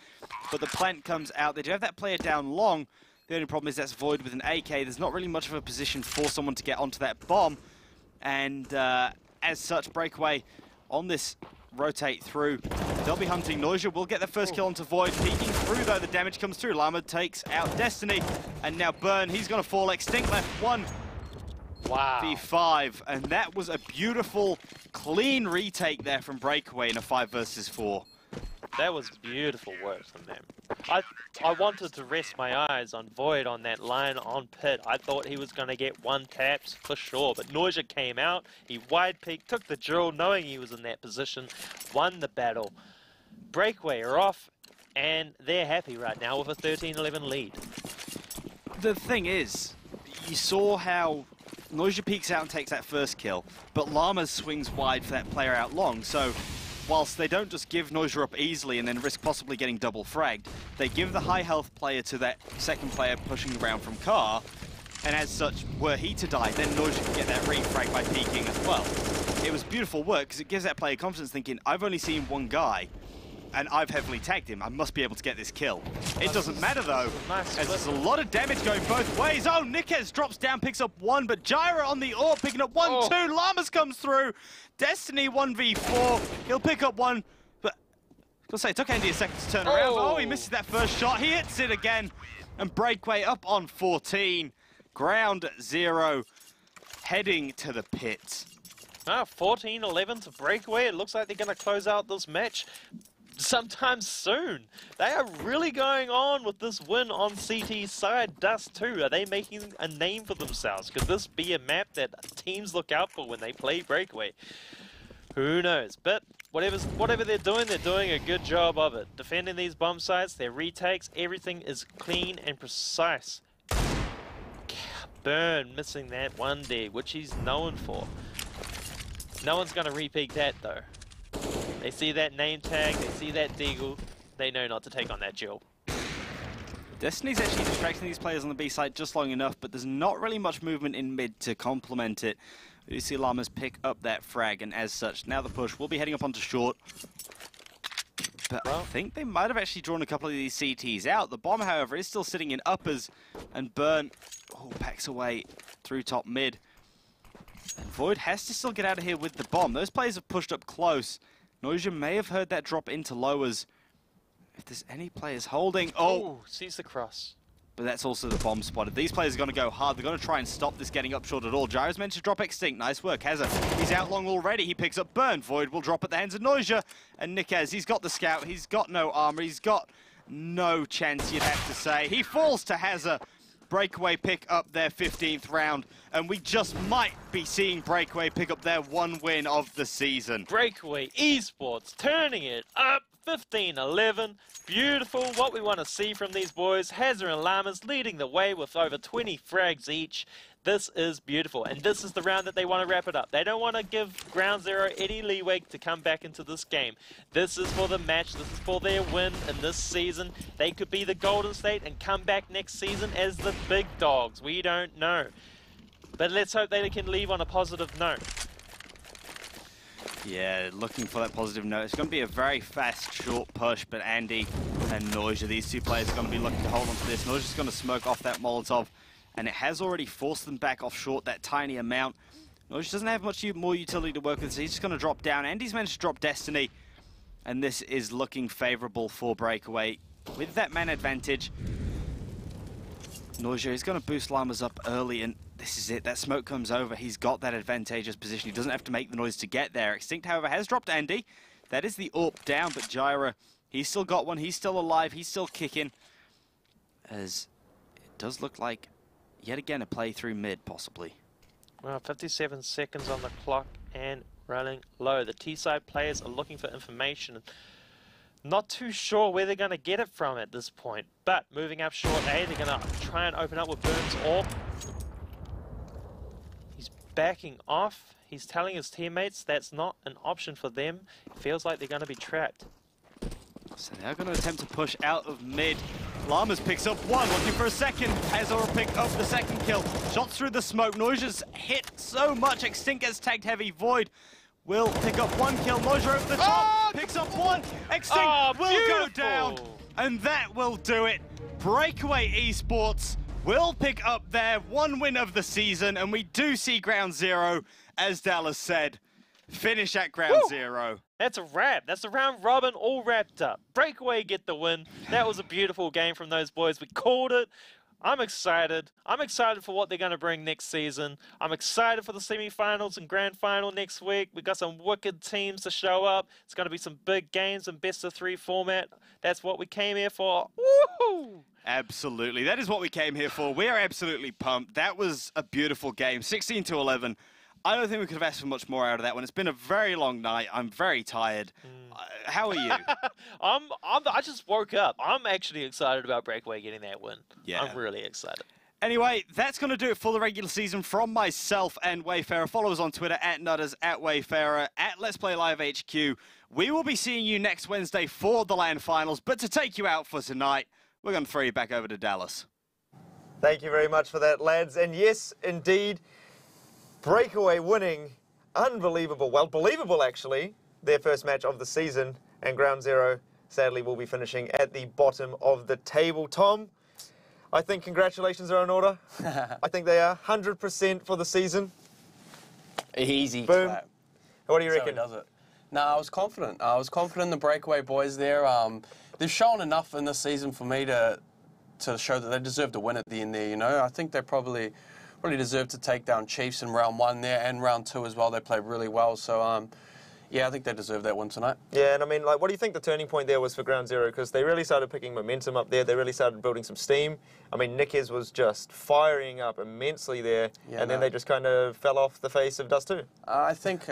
but the plant comes out. They do have that player down long. The only problem is that's Void with an AK. There's not really much of a position for someone to get onto that bomb, and as such, Breakaway on this rotate through. They'll be hunting. Noisia will get the first kill onto Void. Peeking through, though, the damage comes through. Llama takes out Destiny, and now Burn, he's going to fall. Extinct left one. Wow. V5, and that was a beautiful, clean retake there from Breakaway in a 5 versus 4. That was beautiful work from them. I wanted to rest my eyes on Void on that line on pit. I thought he was going to get one taps for sure, but Noisia came out, he wide peeked, took the drill knowing he was in that position, won the battle. Breakaway are off, and they're happy right now with a 13-11 lead. The thing is, you saw how Noisia peeks out and takes that first kill, but Llama swings wide for that player out long, so whilst they don't just give Noisia up easily and then risk possibly getting double fragged, they give the high health player to that second player pushing around from car, and as such, were he to die, then Noisia can get that refrag by peeking as well. It was beautiful work because it gives that player confidence thinking, I've only seen one guy, and I've heavily tagged him. I must be able to get this kill. It doesn't matter though, as there's a lot of damage going both ways. Oh, Nikez drops down, picks up one, but Gyra on the AWP picking up one, two. Llamas comes through. Destiny 1v4. He'll pick up one, but I'll say it took Andy a second to turn around. Oh, he misses that first shot. He hits it again, and Breakaway up on 14. Ground Zero heading to the pit. 14-11 to Breakaway. It looks like they're going to close out this match sometime soon. They are really going on with this win on CT's side. Dust too. Are they making a name for themselves? Could this be a map that teams look out for when they play Breakaway? Who knows? But whatever they're doing a good job of it. Defending these bomb sites, their retakes, everything is clean and precise. Burn missing that 1D, which he's known for. No one's going to repeat that though. They see that name tag, they see that deagle, they know not to take on that duel. Destiny's actually distracting these players on the B side just long enough, but there's not really much movement in mid to complement it. You see Llamas pick up that frag, and as such, now the push will be heading up onto short. But I think they might have actually drawn a couple of these CTs out. The bomb, however, is still sitting in uppers, and Burn packs away through top mid. And Void has to still get out of here with the bomb. Those players have pushed up close. Noisia may have heard that drop into lowers. If there's any players holding... Oh, sees the cross. But that's also the bomb spotted. These players are going to go hard. They're going to try and stop this getting up short at all. Gyro's meant to drop Extinct. Nice work. Hazza, he's out long already. He picks up Burn. Void will drop at the hands of Noisia. And Nikez, he's got the scout. He's got no armor. He's got no chance, you'd have to say. He falls to Hazza. Breakaway pick up their 15th round, and we just might be seeing Breakaway pick up their 1 win of the season. Breakaway Esports turning it up, 15-11. Beautiful, what we want to see from these boys. Hazard and Lamas leading the way with over 20 frags each. This is beautiful, and this is the round that they want to wrap it up. They don't want to give Ground Zero any leeway to come back into this game. This is for the match. This is for their win in this season. They could be the Golden State and come back next season as the big dogs. We don't know. But let's hope they can leave on a positive note. Yeah, looking for that positive note. It's going to be a very fast, short push, but Andy and Noisia, these two players, are going to be looking to hold on to this. Noisa's going to smoke off that Molotov, and it has already forced them back off short, that tiny amount. Noisia doesn't have much more utility to work with, so he's just going to drop down. Andy's managed to drop Destiny, and this is looking favourable for Breakaway. With that man advantage, Noisia is going to boost Lamas up early, and this is it. That smoke comes over. He's got that advantageous position. He doesn't have to make the noise to get there. Extinct, however, has dropped Andy. That is the AWP down, but Gyra, he's still got one. He's still alive. He's still kicking. As it does look like, yet again, a play through mid, possibly. Well, 57 seconds on the clock and running low. The T-side players are looking for information. Not too sure where they're going to get it from at this point. But moving up short A, they're going to try and open up with Burns AWP. He's backing off. He's telling his teammates that's not an option for them. It feels like they're going to be trapped. So they're going to attempt to push out of mid. Lamas picks up one, looking for a second. Hazor will pick up the second kill. Shots through the smoke. Noisa's hit so much. Extinct gets tagged heavy. Void will pick up one kill. Noisia over the top, picks up one. Extinct will go down. And that will do it. Breakaway Esports will pick up their 1 win of the season. And we do see Ground Zero, as Dallas said, finish at Ground Zero. That's a wrap. That's the round robin all wrapped up. Breakaway get the win. That was a beautiful game from those boys. We called it. I'm excited. I'm excited for what they're going to bring next season. I'm excited for the semi-finals and grand final next week. We've got some wicked teams to show up. It's going to be some big games and best-of-3 format. That's what we came here for. Woohoo! Absolutely. That is what we came here for. We are absolutely pumped. That was a beautiful game. 16-11. I don't think we could have asked for much more out of that one. It's been a very long night. I'm very tired. How are you? I just woke up. I'm actually excited about Breakaway getting that win. Yeah. I'm really excited. Anyway, that's going to do it for the regular season from myself and Wayfarer. Follow us on Twitter @Nutters, @Wayfarer, @Let's Play Live HQ. We will be seeing you next Wednesday for the LAN finals. But to take you out for tonight, we're going to throw you back over to Dallas. Thank you very much for that, lads. And yes, indeed, Breakaway winning, unbelievable, well, believable actually, their first match of the season, and Ground Zero sadly will be finishing at the bottom of the table. Tom, I think congratulations are in order. I think they are 100% for the season. Easy. Boom. Clap. What do you So reckon? he does it. No, I was confident. I was confident in the Breakaway boys there. They've shown enough in this season for me to show that they deserve to win at the end there, you know. I think they probably deserve to take down Chiefs in round 1 there and round 2 as well. They played really well. So, yeah, I think they deserve that win tonight. Yeah, and I mean, like, what do you think the turning point there was for Ground Zero? Because they really started picking momentum up there. They really started building some steam. I mean, Nickez was just firing up immensely there, and then they just kind of fell off the face of Dust 2. I think,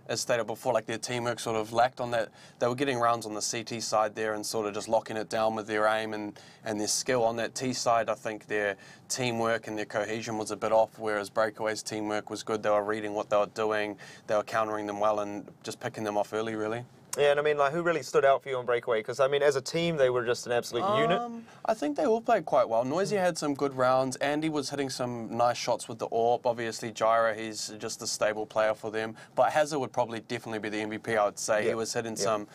as stated before, like their teamwork sort of lacked on that. They were getting rounds on the CT side there and sort of just locking it down with their aim and their skill. On that T side, I think their teamwork and their cohesion was a bit off, whereas Breakaway's teamwork was good. They were reading what they were doing, they were countering them well and just picking them off early, really. Yeah, and I mean, like, who really stood out for you on Breakaway? Because, I mean, as a team, they were just an absolute unit. I think they all played quite well. Noisia had some good rounds. Andy was hitting some nice shots with the AWP. Obviously, Gyra, he's just a stable player for them. But Hazard would probably definitely be the MVP, I would say. He was hitting some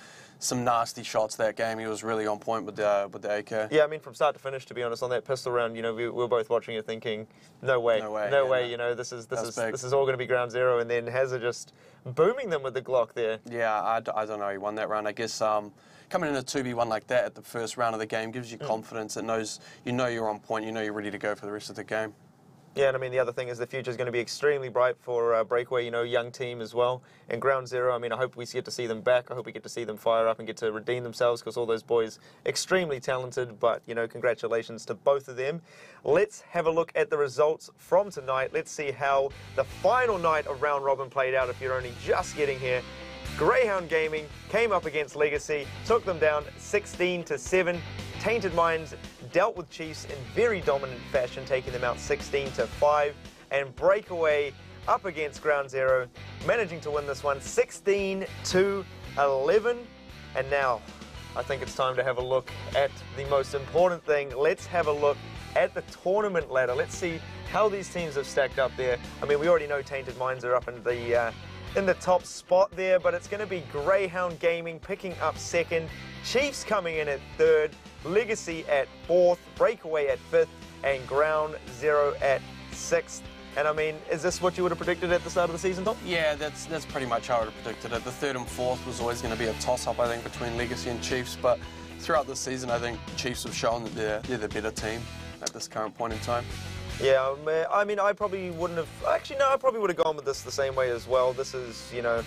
nasty shots that game. He was really on point with the AK. Yeah, I mean, from start to finish, to be honest, on that pistol round, you know, we were both watching it thinking, no way, you know, this is all going to be Ground Zero, and then Hazard just booming them with the Glock there. Yeah, I don't know. He won that round. I guess coming in a 2v1 like that at the first round of the game gives you confidence. It knows you know you're on point. You know you're ready to go for the rest of the game. Yeah, and I mean, the other thing is the future is going to be extremely bright for Breakaway, you know, young team as well. And Ground Zero, I mean, I hope we get to see them back. I hope we get to see them fire up and get to redeem themselves, because all those boys, extremely talented. But, you know, congratulations to both of them. Let's have a look at the results from tonight. Let's see how the final night of Round Robin played out if you're only just getting here. Grayhound Gaming came up against Legacy, took them down 16-7. Tainted Minds dealt with Chiefs in very dominant fashion, taking them out 16-5. And Breakaway up against Ground Zero, managing to win this one 16-11. And now, I think it's time to have a look at the most important thing. Let's have a look at the tournament ladder. Let's see how these teams have stacked up there. I mean, we already know Tainted Minds are up in the top spot there, but it's going to be Grayhound Gaming picking up second, Chiefs coming in at third, Legacy at fourth, Breakaway at fifth, and Ground Zero at sixth. And I mean, is this what you would have predicted at the start of the season, Tom? Yeah, that's pretty much how I would have predicted it. The third and fourth was always going to be a toss-up, I think, between Legacy and Chiefs, but throughout the season, I think Chiefs have shown that they're the better team at this current point in time. Yeah, I mean, I probably wouldn't have... Actually, no, I probably would have gone with this the same way as well. This is, you know,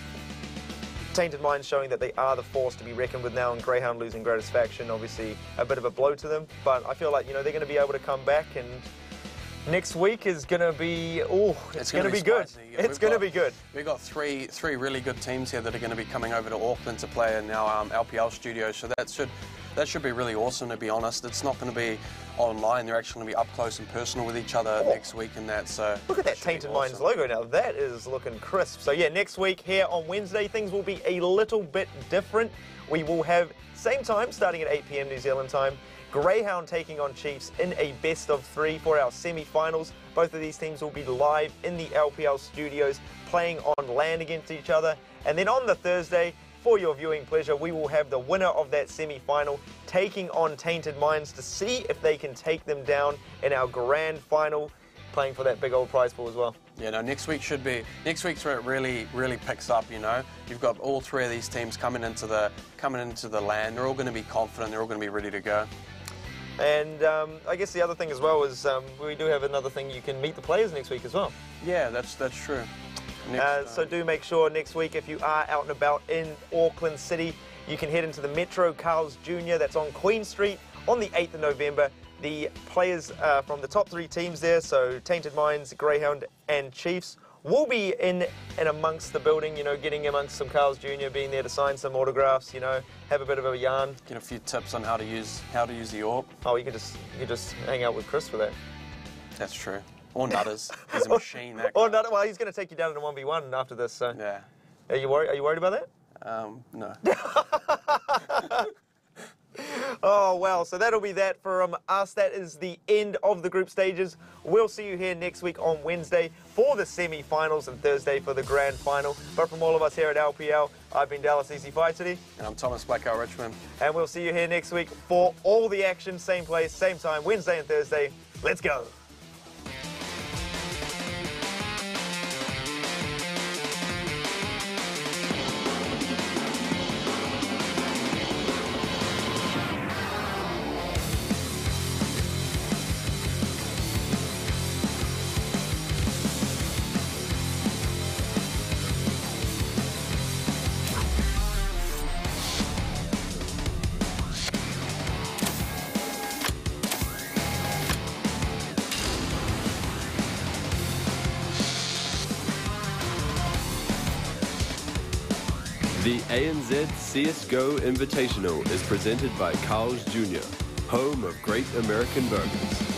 Tainted Minds showing that they are the force to be reckoned with now, and Grayhound losing Gratisfaction, obviously a bit of a blow to them. But I feel like, you know, they're going to be able to come back, and next week is going to be... Oh, it's going to be good. It's going to be good. We've got three really good teams here that are going to be coming over to Auckland to play in our LPL studio, so that should be really awesome, to be honest. It's not going to be online. They're actually going to be up close and personal with each other next week and that. So look at that Tainted Minds logo now. That is looking crisp. So yeah, next week here on Wednesday, things will be a little bit different. We will have same time, starting at 8 p.m. New Zealand time, Grayhound taking on Chiefs in a best of 3 for our semi-finals. Both of these teams will be live in the LPL studios, playing on LAN against each other. And then on the Thursday, for your viewing pleasure, we will have the winner of that semi-final taking on Tainted Minds to see if they can take them down in our grand final, playing for that big old prize pool as well. Yeah, no, next week's where it really picks up, you know. You've got all three of these teams coming into the LAN. They're all going to be confident. They're all going to be ready to go. And I guess the other thing as well is we do have another thing. You can meet the players next week as well. Yeah, that's true. So do make sure next week, if you are out and about in Auckland City, you can head into the Metro Carl's Jr. That's on Queen Street on the 8th of November. The players from the top 3 teams there, so Tainted Minds, Grayhound and Chiefs, will be in and amongst the building, you know, getting amongst some Carl's Jr., being there to sign some autographs, you know, have a bit of a yarn. Get a few tips on how to use the AWP. Oh, you could just hang out with Chris for that. That's true. Or Nutters. He's a machine, that guy. Or Nutter, well, he's going to take you down in a 1v1 after this, so... Yeah. Are you worried about that? No. Oh, well, so that'll be that from us. That is the end of the group stages. We'll see you here next week on Wednesday for the semi-finals and Thursday for the grand final. But from all of us here at LPL, I've been Dallas CSGYCITY. And I'm Thomas Blackout Richmond. And we'll see you here next week for all the action, same place, same time, Wednesday and Thursday. Let's go. The ANZ CSGO Invitational is presented by Carl's Jr., home of great American burgers.